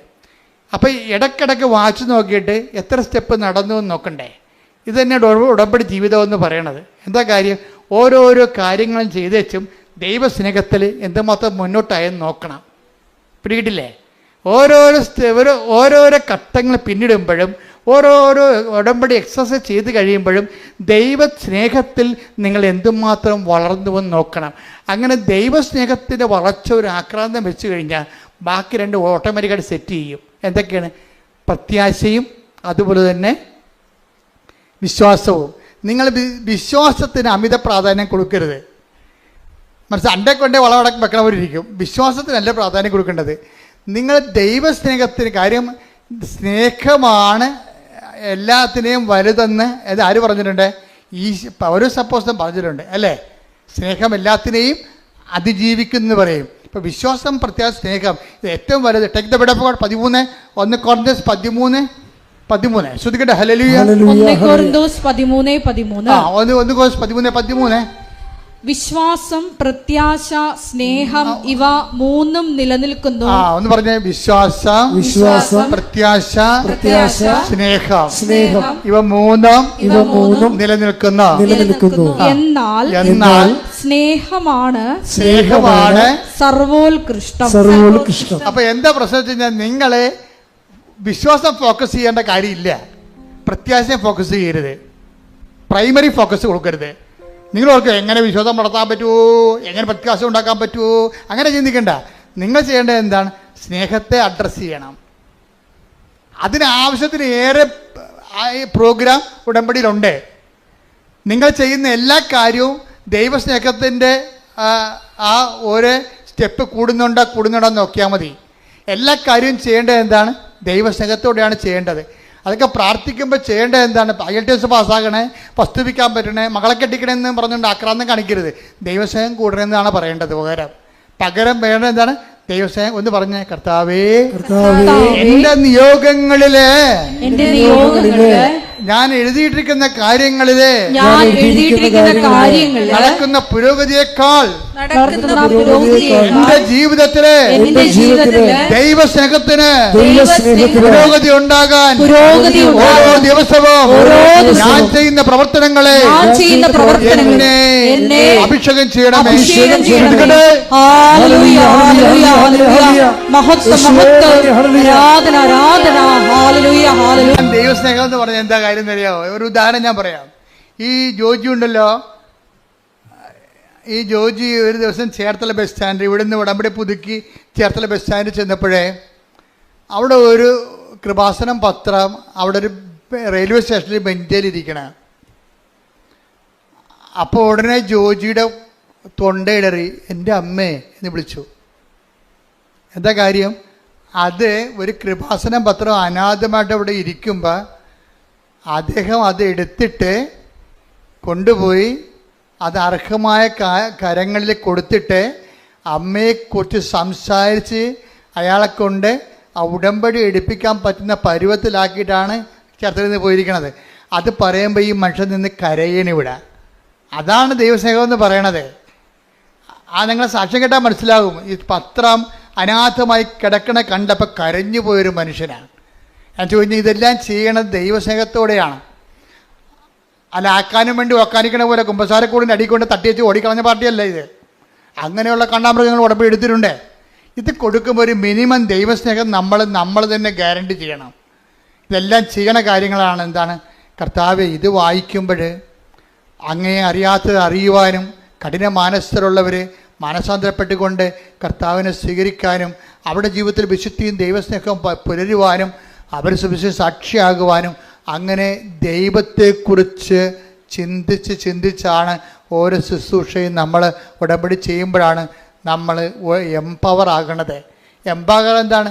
അപ്പോൾ ഇടയ്ക്കിടയ്ക്ക് വാച്ച് നോക്കിയിട്ട് എത്ര സ്റ്റെപ്പ് നടന്നു എന്ന് നോക്കണ്ടേ? ഇത് തന്നെയാണ് ഉടമ്പടി ജീവിതമെന്ന് പറയണത്. എന്താ കാര്യം? ഓരോരോ കാര്യങ്ങളും ചെയ്ത് വെച്ചും ദൈവസ്നേഹത്തിൽ എന്തുമാത്രം മുന്നോട്ടായെന്ന് നോക്കണം. പിടികിട്ടില്ലേ? ഓരോരോ ഘട്ടങ്ങൾ പിന്നിടുമ്പോഴും ഓരോരോ ഉടമ്പടി എക്സസൈസ് ചെയ്ത് കഴിയുമ്പോഴും ദൈവസ്നേഹത്തിൽ നിങ്ങൾ എന്തുമാത്രം വളർന്നുവെന്ന് നോക്കണം. അങ്ങനെ ദൈവസ്നേഹത്തിൻ്റെ വളർച്ച ഒരു ആക്രാന്തം വെച്ച് കഴിഞ്ഞാൽ ബാക്കി 2 ഓട്ടോമാറ്റിക്കായിട്ട് സെറ്റ് ചെയ്യും. എന്തൊക്കെയാണ്? പ്രത്യാശയും അതുപോലെ തന്നെ വിശ്വാസവും. നിങ്ങൾ വിശ്വാസത്തിന് അമിത പ്രാധാന്യം കൊടുക്കരുത്. മനസ്സിലായി? അണ്ടേ കൊണ്ടേ വളവടക്കം വെക്കണവരിരിക്കും. വിശ്വാസത്തിനല്ല പ്രാധാന്യം കൊടുക്കേണ്ടത്. നിങ്ങൾ ദൈവസ്നേഹത്തിന് കാര്യം സ്നേഹമാണ് എല്ലാത്തിനെയും വലുതെന്ന് അത് ആര് പറഞ്ഞിട്ടുണ്ട്? പൗലോസ് അപ്പോസ്തലൻ പറഞ്ഞിട്ടുണ്ട് അല്ലേ? സ്നേഹം എല്ലാത്തിനെയും അതിജീവിക്കുന്നു പറയും. ഇപ്പോൾ വിശ്വാസം, പ്രത്യാശ, സ്നേഹം ഇത് ഏറ്റവും വലുത്. Take the word of God 1 Corinthians 13 ശ്രദ്ധിക്കട്ടെ. ഹല്ലേലൂയ. 1 കൊരിന്തോസ് 13:13. 1 കൊരിന്തോസ് 13:13. വിശ്വാസം, പ്രത്യാശ, സ്നേഹം ഇവ 3 നിലനിൽക്കുന്നു. ഒന്ന് പറഞ്ഞേ. വിശ്വാസം, പ്രത്യാശ, സ്നേഹം ഇവ 3 നിലനിൽക്കുന്നു. എന്നാൽ സ്നേഹമാണ് സർവോത്കൃഷ്ടം. അപ്പൊ എന്താ പ്രശ്നം വെച്ച് കഴിഞ്ഞാൽ നിങ്ങളെ വിശ്വാസം ഫോക്കസ് ചെയ്യേണ്ട കാര്യമില്ല, പ്രത്യാശയെ ഫോക്കസ് ചെയ്യരുത്, പ്രൈമറി ഫോക്കസ് കൊടുക്കരുത്. നിങ്ങൾ ഓർക്കുക എങ്ങനെ വിശ്വാസം നടത്താൻ പറ്റുമോ, എങ്ങനെ പ്രത്യാശ ഉണ്ടാക്കാൻ പറ്റുമോ, അങ്ങനെ ചിന്തിക്കണ്ട. നിങ്ങൾ ചെയ്യേണ്ടത് എന്താണ്? സ്നേഹത്തെ അഡ്രസ്സ് ചെയ്യണം. അതിനാവശ്യത്തിന് ഏറെ പ്രോഗ്രാം ഉടമ്പടിയിലുണ്ട്. നിങ്ങൾ ചെയ്യുന്ന എല്ലാ കാര്യവും ദൈവസ്നേഹത്തിൻ്റെ ആ ഓരോ സ്റ്റെപ്പ് കൂടുന്നുണ്ടോ നോക്കിയാൽ മതി. എല്ലാ കാര്യവും ചെയ്യേണ്ടത് എന്താണ്? ദൈവസ്നേഹത്തോടെയാണ് ചെയ്യേണ്ടത്. അതൊക്കെ പ്രാർത്ഥിക്കുമ്പോൾ ചെയ്യേണ്ടത് എന്താണ്? IELTS പാസ്സാകണേ, വസ്തുവിക്കാൻ പറ്റണേ, മകളെ കെട്ടിക്കണമെന്ന് പറഞ്ഞുകൊണ്ട് ആക്രാന്തം കാണിക്കരുത്. ദൈവസ്നേഹം കൂടണമെന്നാണ് പറയേണ്ടത്. പകരം വേണ്ടത് എന്താണ്? ദൈവസ്നേഹം. ഒന്ന് പറഞ്ഞേ. കർത്താവേ, എന്റെ നിയോഗങ്ങളില് ഞാൻ എഴുതിയിട്ടിരിക്കുന്ന കാര്യങ്ങളില് നടക്കുന്ന പുരോഗതിയേക്കാൾ എന്റെ ജീവിതത്തില് ദൈവസ്നേഹത്തിന് പുരോഗതി ഉണ്ടാകാൻ ഓരോ ദിവസവും ഞാൻ ചെയ്യുന്ന പ്രവർത്തനങ്ങളെ എന്നെ അഭിഷേകം ചെയ്യണമേ. ദൈവസ്നേഹം എന്ന് പറഞ്ഞാൽ എന്താ കാര്യം അറിയാമോ? ഒരു ഉദാഹരണം ഞാൻ പറയാം. ഈ ജോജി ഉണ്ടല്ലോ, ഈ ജോജി ഒരു ദിവസം ചേർത്തല ബസ് സ്റ്റാൻഡ്, ഇവിടുന്ന് ഉടമ്പടി പുതുക്കി ചേർത്തല ബസ് സ്റ്റാൻഡിൽ ചെന്നപ്പോഴേ അവിടെ ഒരു കൃപാസനം പത്രം അവിടെ ഒരു റെയിൽവേ സ്റ്റേഷനിൽ ബെഞ്ചിലിരിക്കണേ. അപ്പോൾ ഉടനെ ജോജിയുടെ തൊണ്ടയിടറി എൻ്റെ അമ്മേ എന്ന് വിളിച്ചു. എന്താ കാര്യം? അത് ഒരു കൃപാസനം പത്രം അനാഥമായിട്ട് അവിടെ ഇരിക്കുമ്പോൾ അദ്ദേഹം അത് എടുത്തിട്ട് കൊണ്ടുപോയി അത് അർഹമായ കരങ്ങളിൽ കൊടുത്തിട്ട് അമ്മയെക്കുറിച്ച് സംസാരിച്ച് അയാളെ കൊണ്ട് ആ ഉടമ്പടി എടുപ്പിക്കാൻ പറ്റുന്ന പരുവത്തിലാക്കിയിട്ടാണ് ചേർത്തലയിൽ നിന്ന് പോയിരിക്കണത്. അത് പറയുമ്പോൾ ഈ മനുഷ്യൻ നിന്ന് കരയണിവിടെ. അതാണ് ദൈവസ്നേഹം എന്ന് പറയണത്. നിങ്ങളെ സാക്ഷ്യം കേട്ടാൽ മനസ്സിലാകും. ഈ പത്രം അനാഥമായി കിടക്കണ കണ്ടപ്പോൾ കരഞ്ഞു പോയൊരു മനുഷ്യനാണ്. ഞാൻ ചോദിച്ചു, ഇതെല്ലാം ചെയ്യണത് ദൈവസ്നേഹത്തോടെയാണ്. അല്ല ആക്കാനും വേണ്ടി ഒക്കാനിക്കണ പോലെ കുമ്പസാരക്കൂടിൻ്റെ അടിക്കൊണ്ട് തട്ടിവെച്ച് ഓടിക്കളഞ്ഞ പാർട്ടിയല്ല ഇത്. അങ്ങനെയുള്ള കണ്ടാമൃഗങ്ങൾ ഉടമ്പടി എടുത്തിട്ടുണ്ട്. ഇത് കൊടുക്കുമ്പോൾ ഒരു മിനിമം ദൈവസ്നേഹം നമ്മൾ തന്നെ ഗ്യാരണ്ടി ചെയ്യണം. ഇതെല്ലാം ചെയ്യണ കാര്യങ്ങളാണ്. എന്താണ്? കർത്താവേ, ഇത് വായിക്കുമ്പോൾ അങ്ങയെ അറിയാത്തത് അറിയുവാനും കഠിന മാനസ്ഥരുള്ളവർ മാനസാന്തരപ്പെട്ടുകൊണ്ട് കർത്താവിനെ സ്വീകരിക്കാനും അവരുടെ ജീവിതത്തിൽ വിശുദ്ധിയും ദൈവസ്നേഹവും പുലരുവാനും അവർ സുവിശേഷ സാക്ഷിയാകുവാനും അങ്ങനെ ദൈവത്തെക്കുറിച്ച് ചിന്തിച്ചാണ് ഓരോ ശുശ്രൂഷയും നമ്മൾ ഉടമ്പടി ചെയ്യുമ്പോഴാണ് നമ്മൾ എംപവർ ആകണത്. എംപവർ എന്താണ്?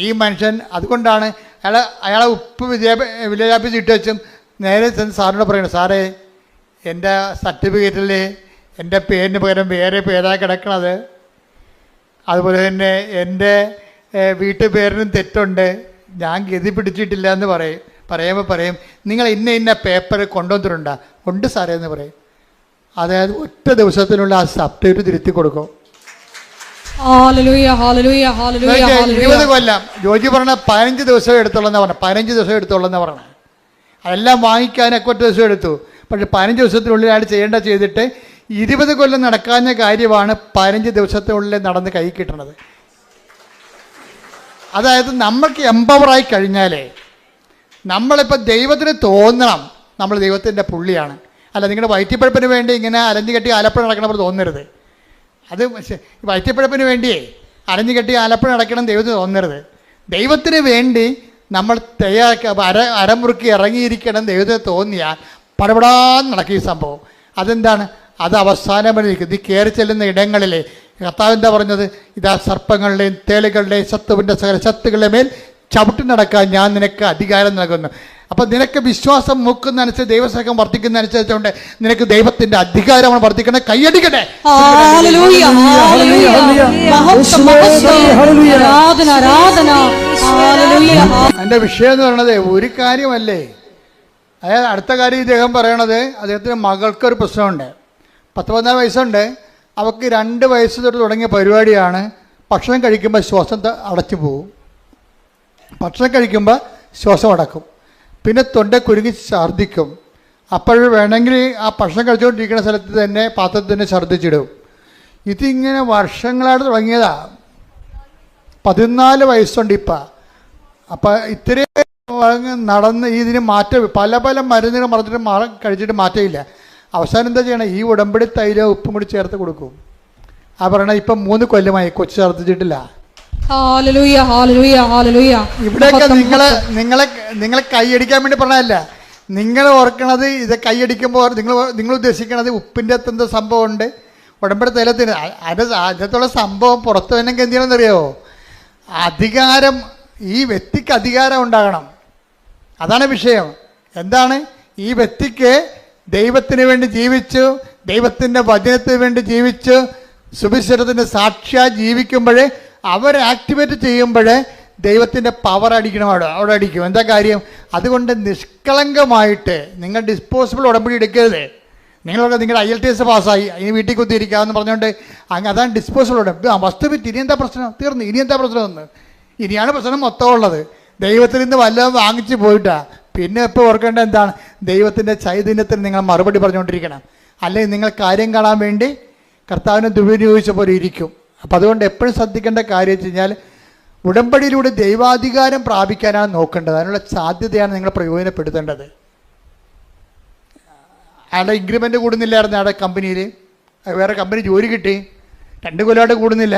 ഈ മനുഷ്യൻ അതുകൊണ്ടാണ് അയാളെ ഉപ്പ് വില്ലേജ് ഇട്ട് വെച്ചും നേരെ ചെന്ന് സാറിനോട് പറയണം, സാറേ എൻ്റെ സർട്ടിഫിക്കറ്റിൽ എൻ്റെ പേരിന് പകരം വേറെ പേരാണ് കിടക്കണത്, അതുപോലെ തന്നെ എൻ്റെ വീട്ടുപേരിനും തെറ്റുണ്ട്, ഞാൻ ഗതി പിടിച്ചിട്ടില്ല എന്ന് പറയുമ്പോൾ പറയും നിങ്ങൾ ഇന്ന പേപ്പർ കൊണ്ടുവന്നിട്ടുണ്ടോ? ഉണ്ട് സാറേ എന്ന് പറയും. അതായത് ഒറ്റ ദിവസത്തിനുള്ള ആ സബ്ജക്റ്റ് തിരുത്തി കൊടുക്കും. 20 കൊല്ലം ജോജി പറഞ്ഞ 15 ദിവസം എടുത്തോളെന്ന് പറഞ്ഞു. 15 ദിവസം എടുത്തോളെന്ന് പറഞ്ഞു. അതെല്ലാം വാങ്ങിക്കാനൊക്കെ ഒറ്റ ദിവസം എടുത്തു. പക്ഷെ 15 ദിവസത്തിനുള്ളിൽ അയാൾ ചെയ്തിട്ട് 20 കൊല്ലം നടക്കാഞ്ഞ കാര്യമാണ് 15 ദിവസത്തിനുള്ളിൽ നടന്ന് കൈ കിട്ടണത്. അതായത് നമ്മൾക്ക് എംപവറായി കഴിഞ്ഞാലേ നമ്മളിപ്പോൾ ദൈവത്തിന് തോന്നണം നമ്മൾ ദൈവത്തിൻ്റെ പുള്ളിയാണ്. അല്ല, നിങ്ങളുടെ വയറ്റിപ്പഴപ്പിന് വേണ്ടി ഇങ്ങനെ അലഞ്ഞു കെട്ടി ആലപ്പുഴ നടക്കണമെന്ന് തോന്നരുത്. അത് വയറ്റിപ്പഴപ്പിന് വേണ്ടിയേ അലഞ്ഞു കെട്ടി ആലപ്പുഴ നടക്കണം ദൈവത്തിന് തോന്നരുത്. ദൈവത്തിന് വേണ്ടി നമ്മൾ തയ്യാറാക്കി അരമുറുക്കി ഇറങ്ങിയിരിക്കണം ദൈവത്തിന് തോന്നിയാൽ പടപടാന്ന് നടക്കും ഈ സംഭവം. അതെന്താണ്? അത് അവസാനം വരെ നിൽക്കും. നീ കയറി ചെല്ലുന്ന ഇടങ്ങളിലെ കർത്താവ് എന്താ പറഞ്ഞത്? ഇതാ സർപ്പങ്ങളുടെയും തേളുകളുടെയും ശത്രുവിൻ്റെ സകല ശത്രുക്കളുടെ മേൽ ചവിട്ടി നടക്കാൻ ഞാൻ നിനക്ക് അധികാരം നൽകുന്നു. അപ്പം നിനക്ക് വിശ്വാസം മൂക്കുന്നതനുസരിച്ച് ദൈവസ്നേഹം വർദ്ധിക്കുന്നതനുസരിച്ചുകൊണ്ട് നിനക്ക് ദൈവത്തിന്റെ അധികാരമാണ് വർദ്ധിക്കുന്നത്. കൈയടിക്കട്ടെ. എൻ്റെ വിഷയം എന്ന് പറയുന്നത് ഒരു കാര്യമല്ലേ. അതായത് അടുത്ത കാര്യം ഇദ്ദേഹം പറയണത് അദ്ദേഹത്തിന് മകൾക്കൊരു പ്രശ്നമുണ്ട്. 19 വയസ്സുണ്ട്. അവൾക്ക് 2 വയസ്സ് തൊട്ട് തുടങ്ങിയ പരിപാടിയാണ്. ഭക്ഷണം കഴിക്കുമ്പോൾ ശ്വാസം അടച്ചു പോകും. ഭക്ഷണം കഴിക്കുമ്പോൾ ശ്വാസം അടക്കും. പിന്നെ തൊണ്ട കുരുങ്ങി ഛർദ്ദിക്കും. അപ്പോൾ വേണമെങ്കിൽ ആ ഭക്ഷണം കഴിച്ചുകൊണ്ടിരിക്കുന്ന സ്ഥലത്ത് തന്നെ പാത്രത്തിൽ തന്നെ ഛർദ്ദിച്ചിടും. ഇതിങ്ങനെ വർഷങ്ങളായിട്ട് തുടങ്ങിയതാ. 14 വയസ്സുണ്ട് ഇപ്പം. അപ്പം ഇത്രയും നടന്ന് ഇതിന് മാറ്റം പല മരുന്നുകൾ മറന്നിട്ട് കഴിച്ചിട്ട് മാറ്റമില്ല. അവസാനം എന്താ ചെയ്യണം? ഈ ഉടമ്പടി തൈലം ഉപ്പും കൂടി ചേർത്ത് കൊടുക്കും. ആ പറയണ ഇപ്പം 3 കൊല്ലമായി കൊച്ചു ഛർദ്ദിച്ചിട്ടില്ല. ഇവിടെയൊക്കെ നിങ്ങളെ കൈയടിക്കാൻ വേണ്ടി പറഞ്ഞതല്ല. നിങ്ങൾ ഓർക്കണത് ഇത് കൈയടിക്കുമ്പോൾ നിങ്ങൾ ഉദ്ദേശിക്കണത് ഉപ്പിൻ്റെ എന്തോ സംഭവമുണ്ട് ഉടമ്പടി തൈലത്തിന്. അതിനകത്തുള്ള സംഭവം പുറത്തു വന്നെങ്കിൽ എന്ത് ചെയ്യണമെന്നറിയോ? അധികാരം, ഈ വ്യക്തിക്ക് അധികാരം ഉണ്ടാകണം. അതാണ് വിഷയം. എന്താണ്? ഈ വ്യക്തിക്ക് ദൈവത്തിന് വേണ്ടി ജീവിച്ചു, ദൈവത്തിൻ്റെ വചനത്തിന് വേണ്ടി ജീവിച്ചു, സുവിശേഷത്തിൻ്റെ സാക്ഷിയായി ജീവിക്കുമ്പോഴേ അവരെ ആക്ടിവേറ്റ് ചെയ്യുമ്പോഴേ ദൈവത്തിൻ്റെ പവർ അടിക്കണം. അവിടെ അടിക്കും. എന്താ കാര്യം? അതുകൊണ്ട് നിഷ്കളങ്കമായിട്ട് നിങ്ങൾ ഡിസ്പോസിബിൾ ഉടമ്പടി എടുക്കരുത്. നിങ്ങളൊക്കെ നിങ്ങളുടെ IELTS പാസ്സായി ഇനി വീട്ടിൽ കുത്തിയിരിക്കാമെന്ന് പറഞ്ഞുകൊണ്ട് അതാണ് ഡിസ്പോസിബിൾ ഉടമ്പടി. വസ്തു വിറ്റ് ഇനി എന്താ പ്രശ്നം? തീർന്നു. ഇനി എന്താ പ്രശ്നമെന്ന്? ഇനിയാണ് പ്രശ്നം മൊത്തം ഉള്ളത്. ദൈവത്തിൽ നിന്ന് വല്ലതും വാങ്ങിച്ച് പോയിട്ടാ. പിന്നെ ഇപ്പോൾ ഓർക്കേണ്ടത് എന്താണ്? ദൈവത്തിൻ്റെ ചൈതന്യത്തിന് നിങ്ങൾ മറുപടി പറഞ്ഞുകൊണ്ടിരിക്കണം. അല്ലെങ്കിൽ നിങ്ങൾ കാര്യം കാണാൻ വേണ്ടി കർത്താവിനെ ദുർവിനിയോഗിച്ച പോലെ ഇരിക്കും. അപ്പം അതുകൊണ്ട് എപ്പോഴും ശ്രദ്ധിക്കേണ്ട കാര്യം വെച്ച് കഴിഞ്ഞാൽ ഉടമ്പടിയിലൂടെ ദൈവാധികാരം പ്രാപിക്കാനാണ് നോക്കേണ്ടത്. അതിനുള്ള സാധ്യതയാണ് നിങ്ങൾ പ്രയോജനപ്പെടുത്തേണ്ടത്. അയാളുടെ ഇൻക്രിമെൻ്റ് കൂടുന്നില്ലായിരുന്നു അയാളുടെ കമ്പനിയിൽ. വേറെ കമ്പനി ജോലി കിട്ടി. 2 കൊല്ലമായിട്ട് കൂടുന്നില്ല.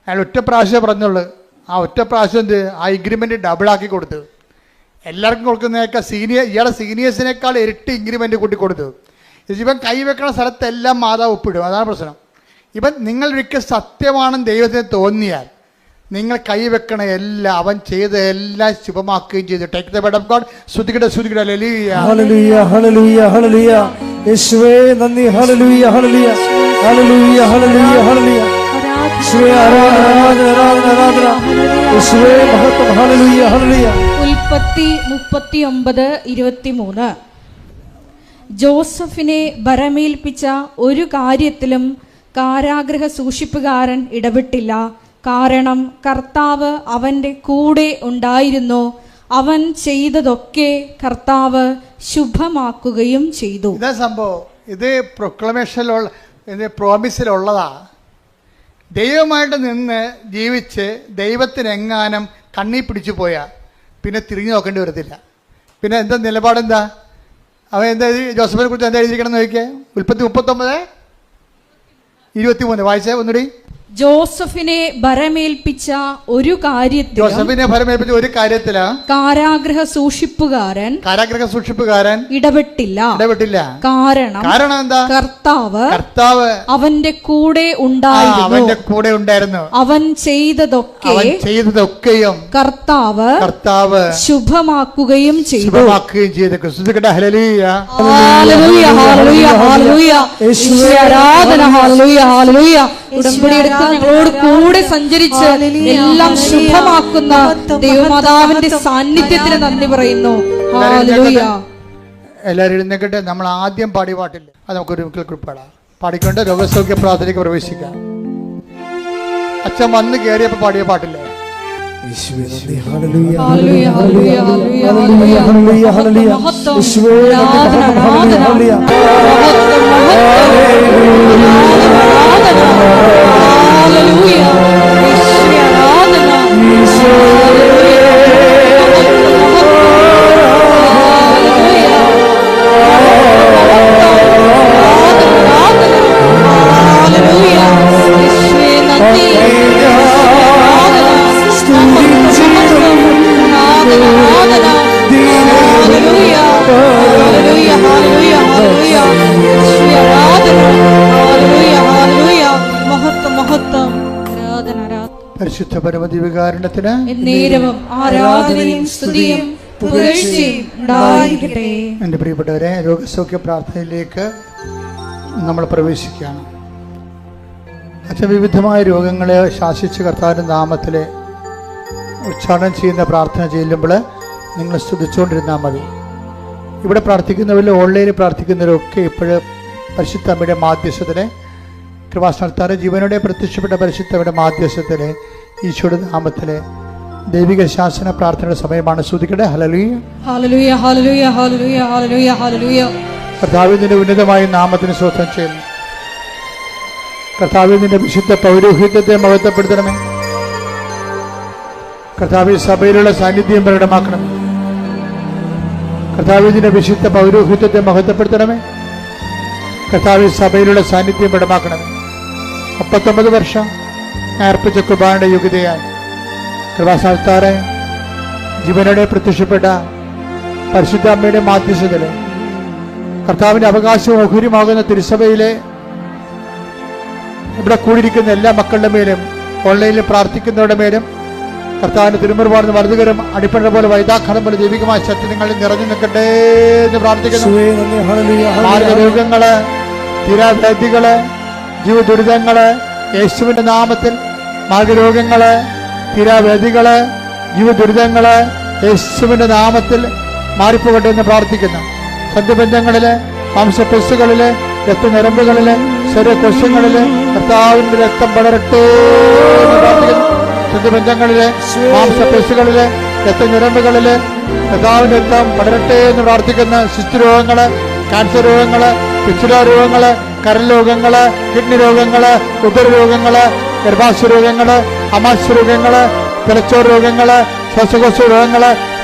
അയാൾ ഒറ്റ പ്രാവശ്യമേ പറഞ്ഞുള്ളൂ. ആ ഒറ്റ പ്രാവശ്യം എന്ത് ആ ഇൻക്രിമെൻറ്റ് ഡബിളാക്കി കൊടുത്തു. എല്ലാവർക്കും കൊടുക്കുന്നതിനേക്കാൾ ഇയാളെ സീനിയേഴ്സിനേക്കാൾ ഇരട്ടി ഇൻക്രിമെൻറ്റ് കൂട്ടി കൊടുത്തു. ഇവൻ കൈവെക്കണ സ്ഥലത്തെല്ലാം മാതാവ് ഒപ്പിടും. അതാണ് പ്രശ്നം. ഇവൻ നിങ്ങളൊരിക്കൽ സത്യമാണെന്ന് ദൈവത്തിന് തോന്നിയാൽ നിങ്ങൾ കൈവെക്കണ എല്ലാം അവൻ ചെയ്ത എല്ലാം ശുഭമാക്കുകയും ചെയ്തു. Take the word of God. ശ്രുതിക്കട്ടെ. ഹല്ലേലൂയ ഹല്ലേലൂയ ഹല്ലേലൂയ ഹല്ലേലൂയ. യേശുവേ നന്ദി. ഹല്ലേലൂയ ഹല്ലേലൂയ ഹല്ലേലൂയ ഹല്ലേലൂയ ഹല്ലേലൂയ. യേശുവേ ആരാധന ആരാധന ആരാധന. യേശുവേ മഹത്വം. ഹല്ലേലൂയ ഹല്ലേലൂയ. ഉൽപ്പത്തി 39:23. ജോസഫിനെ ഭരമേൽപ്പിച്ച ഒരു കാര്യത്തിലും കാരാഗൃഹ സൂക്ഷിപ്പുകാരൻ ഇടപെട്ടില്ല. കാരണം കർത്താവ് അവൻ്റെ കൂടെ ഉണ്ടായിരുന്നു. അവൻ ചെയ്തതൊക്കെ കർത്താവ് ശുഭമാക്കുകയും ചെയ്തു. ഇതാ സംഭവം. ഇത് പ്രൊക്ലമേഷനിലുള്ള പ്രോമിസിലുള്ളതാ. ദൈവമായിട്ട് നിന്ന് ജീവിച്ച് ദൈവത്തിനെങ്ങാനും കണ്ണി പിടിച്ചു പോയാൽ പിന്നെ തിരിഞ്ഞു നോക്കേണ്ടി വരത്തില്ല. പിന്നെ എന്താ നിലപാടെന്താ? അവൻ എന്താ ജോസഫിനെ കുറിച്ച് എന്താ എഴുതിയിരിക്കണം എന്ന് ചോദിക്കേ. ഉൽപ്പത്തി 39:23 വായിച്ചേ ഒന്നുകൂടി. ജോസഫിനെ ഭരമേൽപ്പിച്ച ഒരു കാര്യത്തിൽ ജോസഫിനെ ഫലമേൽപ്പിച്ച ഒരു കാര്യത്തില് കാരാഗ്രഹ സൂക്ഷിപ്പുകാരൻ ഇടപെട്ടില്ല. കാരണം എന്താ? കർത്താവ് അവന്റെ കൂടെ ഉണ്ടായിരുന്നു. അവൻ ചെയ്തതൊക്കെയും കർത്താവ് ശുഭമാക്കുകയും ചെയ്തു. ഉടമ്പടി എടുത്ത് ഞങ്ങളോട് കൂടെ സഞ്ചരിച്ച് എല്ലാം ശുഭമാക്കുന്ന ദൈവമാതാവിന്റെ സാന്നിധ്യത്തിന് നന്ദി പറയുന്നു. എല്ലാവരും എഴുന്നേക്കട്ടെ. നമ്മൾ ആദ്യം പാടിയ പാട്ടില്ല, അത് നമുക്കൊരു പാടാം. പാടിക്കൊണ്ട് രോഗസൗഖ്യ പ്രാർത്ഥനയ്ക്ക് പ്രവേശിക്കാം. അച്ഛൻ വന്ന് കയറിയപ്പോ പാടിയ പാട്ടില്ലേ? പരിശുദ്ധ പരമദിവ്യകാരുണ്യത്തിന് എന്നേരവും ആരാധനയും സ്തുതിയും പുകഴ്ചയും ഉണ്ടായിരിക്കട്ടെ. എൻ്റെ പ്രിയപ്പെട്ടവരെ, രോഗസൗഖ്യ പ്രാർത്ഥനയിലേക്ക് നമ്മൾ പ്രവേശിക്കുകയാണ്. അച്ഛൻ വിവിധമായ രോഗങ്ങളെ ശാസിച്ച് കർത്താവിൻ്റെ നാമത്തിൽ ഉച്ചാരണം ചെയ്യുന്ന പ്രാർത്ഥന ചെല്ലുമ്പോൾ നിങ്ങൾ സ്തുതിച്ചുകൊണ്ടിരുന്നാൽ മതി. ഇവിടെ പ്രാർത്ഥിക്കുന്നവരിൽ ഓൺലൈനിൽ പ്രാർത്ഥിക്കുന്നവരൊക്കെ ഇപ്പോഴും പരിശുദ്ധ അമ്മയുടെ മാധ്യസ്ഥത്തിലെ കൃപാസ്ഥാനത്താറ് ജീവനോടെ പ്രത്യക്ഷപ്പെട്ട പരിശുദ്ധയുടെ മാധ്യസ്ഥത്തിലെ ഈശോയുടെ നാമത്തിലെ ദൈവിക ശാസന പ്രാർത്ഥനയുടെ സമയമാണ്. സ്തുതിക്കട്ടെ. ഹല്ലേലൂയ, ഹല്ലേലൂയ, ഹല്ലേലൂയ, ഹല്ലേലൂയ, ഹല്ലേലൂയ, ഹല്ലേലൂയ. കർത്താവിന്റെ ഉന്നതമായ നാമത്തിന് സ്തോത്രം ചെയ്യുന്നു. കർത്താവിന്റെ വിശുദ്ധ പൗരോഹിത്യത്തെ മഹത്വപ്പെടുത്തണമേ. കർത്താവിന്റെ സഭയിലുള്ള സാന്നിധ്യം പ്രകടമാക്കണമേ. കർത്താവിന്റെ വിശുദ്ധ പൗരോഹിത്യത്തെ മഹത്വപ്പെടുത്തണമേ. കർത്താവിന്റെ സഭയിലുള്ള സാന്നിധ്യം പ്രകടമാക്കണമേ. 39 വർഷം അർപ്പിച്ച കുർബാനയുടെ യോഗ്യതയാൽ കൃപാസ്ഥാനത്താറെ ജീവനോടെ പ്രത്യക്ഷപ്പെട്ട പരിശുദ്ധ അമ്മയുടെ മാധ്യസ്ഥതയിൽ കർത്താവിന്റെ അവകാശവും ഓഹരിയുമാകുന്ന തിരുസഭയിലെ ഇവിടെ കൂടിയിരിക്കുന്ന എല്ലാ മക്കളുടെ മേലും ഓൺലൈനിൽ പ്രാർത്ഥിക്കുന്നവരുടെ മേലും കർത്താവിന്റെ തിരുമുറുപാടുന്ന വലതുകരം അടിപ്പഴ പോലെ വൈദാഖനം പോലെ ദൈവികമായ ശക്തി നിങ്ങളിൽ നിറഞ്ഞു നിൽക്കട്ടെ എന്ന് പ്രാർത്ഥിക്കുന്നു. മാർഗരോഗങ്ങള്, തീരാവ്യാധികള്, ജീവദുരിതങ്ങള് യേശുവിന്റെ നാമത്തിൽ, മാർഗരോഗങ്ങള്, തീരാവ്യാധികള്, ജീവദുരിതങ്ങള് യേശുവിന്റെ നാമത്തിൽ മാറിപ്പോകട്ടെ എന്ന് പ്രാർത്ഥിക്കുന്നു. സന്ധിബന്ധങ്ങളില്, മാംസപെസ്സുകളില്, രക്തഞരമ്പുകളില്, ശരീരകോശങ്ങളില് കർത്താവിന്റെ രക്തം പടരട്ടെ എന്ന് പ്രാർത്ഥിക്കുന്നു. സന്ധിബന്ധങ്ങളില്, മാംസപെസ്സുകളില്, രക്തഞരമ്പുകളില് കർത്താവിന്റെ രക്തം പടരട്ടെ എന്ന് പ്രാർത്ഥിക്കുന്ന ശിശുരോഗങ്ങള്, ക്യാൻസർ രോഗങ്ങള്, പിച്ചുല രോഗങ്ങള്, കരൾ രോഗങ്ങള്, കിഡ്നി രോഗങ്ങള്, ഉദരരോഗങ്ങള്, ഗർഭാശയ രോഗങ്ങള്, അമാശയ രോഗങ്ങള്, തലച്ചോർ രോഗങ്ങള്,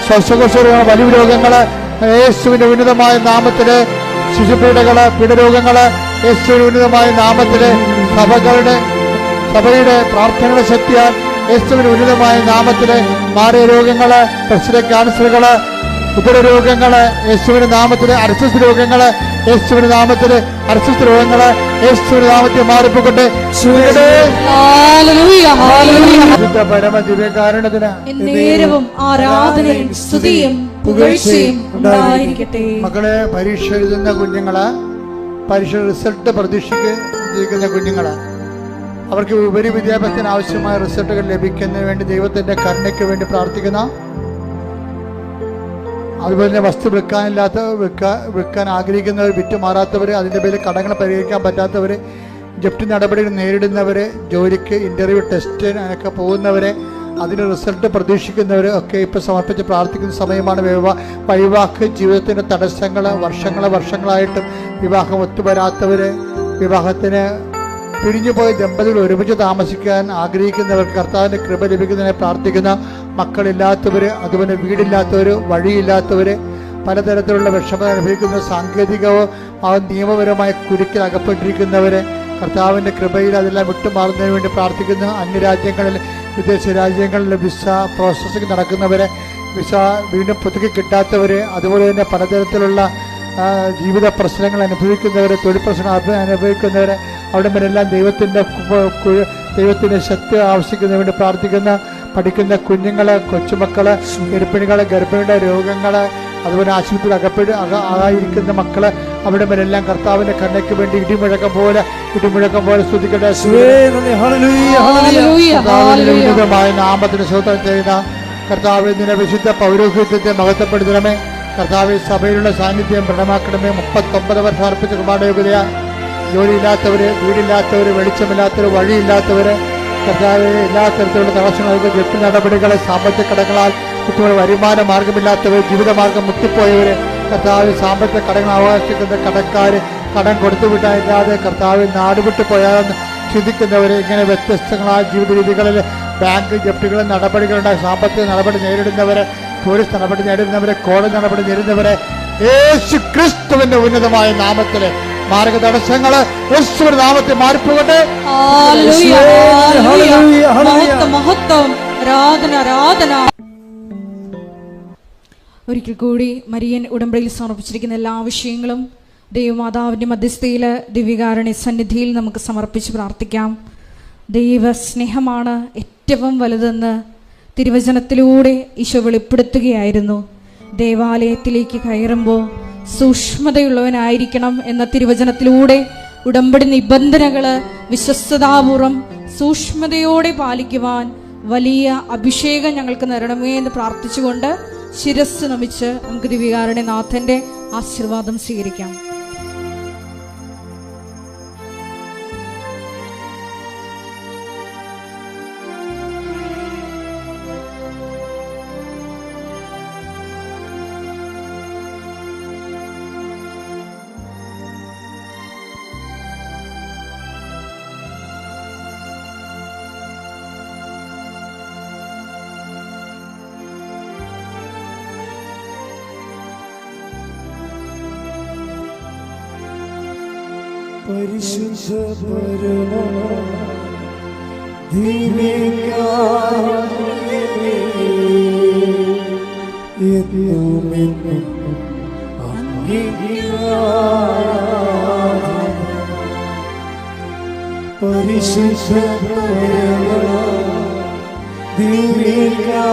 ശ്വാസകോശ രോഗങ്ങള്, വലിവ് രോഗങ്ങള് യേശുവിന്റെ ഉന്നതമായ നാമത്തില്, ശിശുപീഡകള്, പീഡരോഗങ്ങള് യേശുവിന്റെ ഉന്നതമായ നാമത്തില്, സഭയുടെ പ്രാർത്ഥനയുടെ ശക്തിയാൽ യേശുവിന്റെ ഉന്നതമായ നാമത്തില് മാറിയ രോഗങ്ങള്, പ്രശ്ന ക്യാൻസറുകള്, ഉദരരോഗങ്ങള് യേശുവിന്റെ നാമത്തില്, അർശസ് രോഗങ്ങള് യേശുവിന്റെ നാമത്തില്, അർശസ് രോഗങ്ങള് യേശുവിന്റെ നാമത്തിൽ മാറിപ്പോകട്ടെ. പരമദിവ്യകാരുണ്യത്തിന് എന്നേരവും ആരാധനയും സ്തുതിയും പുകഴ്ചയും ഉണ്ടായിരിക്കട്ടെ. മക്കളെ, പരീക്ഷ എഴുതുന്ന കുഞ്ഞുങ്ങള്, പരീക്ഷ റിസൾട്ട് പ്രതീക്ഷിക്കുന്ന കുഞ്ഞുങ്ങള്, അവർക്ക് ഉപരി വിദ്യാഭ്യാസത്തിന് ആവശ്യമായ റിസൾട്ടുകൾ ലഭിക്കുന്നതിന് വേണ്ടി ദൈവത്തിന്റെ കരുണയ്ക്ക് വേണ്ടി പ്രാർത്ഥിക്കുന്ന, അതുപോലെ തന്നെ വസ്തു വിൽക്കാൻ ആഗ്രഹിക്കുന്നവർ, വിറ്റുമാറാത്തവർ, അതിൻ്റെ പേരിൽ കടങ്ങൾ പരിഹരിക്കാൻ പറ്റാത്തവർ, ജപ്തി നടപടികൾ നേരിടുന്നവർ, ജോലിക്ക് ഇന്റർവ്യൂ ടെസ്റ്റിനൊക്കെ പോകുന്നവരെ, അതിന് റിസൾട്ട് പ്രതീക്ഷിക്കുന്നവർ ഒക്കെ ഇപ്പോൾ സമർപ്പിച്ച് പ്രാർത്ഥിക്കുന്ന സമയമാണ്. വൈവാഹിക ജീവിതത്തിൻ്റെ തടസ്സങ്ങൾ വർഷങ്ങളായിട്ടും വിവാഹം ഒത്തുവരാത്തവർ, വിവാഹത്തിന് പിരിഞ്ഞുപോയ ദമ്പതികൾ ഒരുമിച്ച് താമസിക്കാൻ ആഗ്രഹിക്കുന്നവർക്ക് കർത്താവിൻ്റെ കൃപ ലഭിക്കുന്നതിനെ പ്രാർത്ഥിക്കുന്ന, മക്കളില്ലാത്തവർ, അതുപോലെ വീടില്ലാത്തവർ, വഴിയില്ലാത്തവർ, പലതരത്തിലുള്ള വിഷമത അനുഭവിക്കുന്ന, സാങ്കേതികവും നിയമപരമായ കുരുക്കിൽ അകപ്പെട്ടിരിക്കുന്നവർ കർത്താവിൻ്റെ കൃപയിൽ അതെല്ലാം വിട്ടുമാറുന്നതിന് വേണ്ടി പ്രാർത്ഥിക്കുന്നു. അന്യരാജ്യങ്ങളിൽ, വിദേശ രാജ്യങ്ങളിൽ വിസ പ്രോസസ്സിംഗ് നടക്കുന്നവരെ, വിസ വീണ്ടും പുതുക്കി കിട്ടാത്തവർ, അതുപോലെ തന്നെ പലതരത്തിലുള്ള ജീവിത പ്രശ്നങ്ങൾ അനുഭവിക്കുന്നവർ, തൊഴിൽ പ്രശ്നങ്ങൾ അനുഭവിക്കുന്നവർ, അവിടെ മേലെല്ലാം ദൈവത്തിൻ്റെ ശക്തി ആവശ്യിക്കുന്നതിന് വേണ്ടി പ്രാർത്ഥിക്കുന്ന പഠിക്കുന്ന കുഞ്ഞുങ്ങൾ, കൊച്ചുമക്കൾ, ഗർഭിണികൾ, ഗർഭിണിയുടെ രോഗങ്ങൾ, അതുപോലെ ആശുപത്രിയിൽ ആയിരിക്കുന്ന മക്കള്, അവിടെ മേലെല്ലാം കർത്താവിന്റെ കണ്ണയ്ക്ക് വേണ്ടി ഇടിമുഴക്കം പോലെ സ്തുതിക്കട്ടെ. ഉന്നതമായ നാമത്തിന് സ്തോത്രം ചെയ്യുന്ന കർത്താവ്, നിന്റെ വിശുദ്ധ പൗരോഹിത്യത്തെ മഹത്വപ്പെടുത്തണമേ. കർത്താവ്, സഭയിലുള്ള സാന്നിധ്യം പ്രകടമാക്കണമേ. 39 വർഷം അർപ്പിച്ച കുർബാനയോഗ്യതയാ. ജോലിയില്ലാത്തവര്, വീടില്ലാത്തവര്, വെളിച്ചമില്ലാത്തവര്, വഴിയില്ലാത്തവര്, കർത്താവ്, എല്ലാ തരത്തിലുള്ള തടസ്സങ്ങൾക്ക്, ജപ്തി നടപടികളെ, സാമ്പത്തിക കടങ്ങളാൽ വരുമാന മാർഗമില്ലാത്തവർ, ജീവിതമാർഗം മുട്ടിപ്പോയവര്, കർത്താവ്, സാമ്പത്തിക കടങ്ങൾ അവകാശിക്കുന്ന കടക്കാർ, കടം കൊടുത്തു വിട്ടായില്ലാതെ കർത്താവ് നാടുവിട്ടു പോയാലെന്ന് ചിന്തിക്കുന്നവർ, ഇങ്ങനെ വ്യത്യസ്തങ്ങളായ ജീവിത രീതികളിൽ ബാങ്ക് ജപ്തികളും നടപടികളുണ്ടായി സാമ്പത്തിക നടപടി നേരിടുന്നവരെ, പോലീസ് നടപടി നേരിടുന്നവരെ, കോടതി നടപടി നേരിടുന്നവരെ, യേശു ക്രിസ്തുവിന്റെ ഉന്നതമായ നാമത്തില് മാർഗ തടസ്സങ്ങള് യേശുവിന്റെ നാമത്തിൽ മാറിപ്പോകട്ടെ. ഒരിക്കൽ കൂടി മരിയൻ ഉടമ്പടിയിൽ സമർപ്പിച്ചിരിക്കുന്ന എല്ലാ വിഷയങ്ങളും ദൈവമാതാവിന്റെ മധ്യസ്ഥയിൽ ദിവ്യകാരുണ്യ സന്നിധിയിൽ നമുക്ക് സമർപ്പിച്ച് പ്രാർത്ഥിക്കാം. ദൈവ സ്നേഹമാണ് ഏറ്റവും വലുതെന്ന് തിരുവചനത്തിലൂടെ ഈശോ വെളിപ്പെടുത്തുകയായിരുന്നു. ദേവാലയത്തിലേക്ക് കയറുമ്പോൾ സൂക്ഷ്മതയുള്ളവനായിരിക്കണം എന്ന തിരുവചനത്തിലൂടെ ഉടമ്പടി നിബന്ധനകള് വിശ്വസ്തതാപൂർവം സൂക്ഷ്മതയോടെ പാലിക്കുവാൻ വലിയ അഭിഷേകം ഞങ്ങൾക്ക് തരണമേ എന്ന് പ്രാർത്ഥിച്ചുകൊണ്ട് ശിരസ് നമിച്ച് നമുക്ക് ദിവ്യകാരുണ്യ നാഥന്റെ ആശീർവാദം സ്വീകരിക്കാം. പരിശുദ്ധ പരമ ദിവ്യകാരുണ്യമേ, എന്നുമെന്നും അങ്ങേക്ക് ആരാധന. പരിശുദ്ധ പരമ ദിവ്യകാരുണ്യമേ,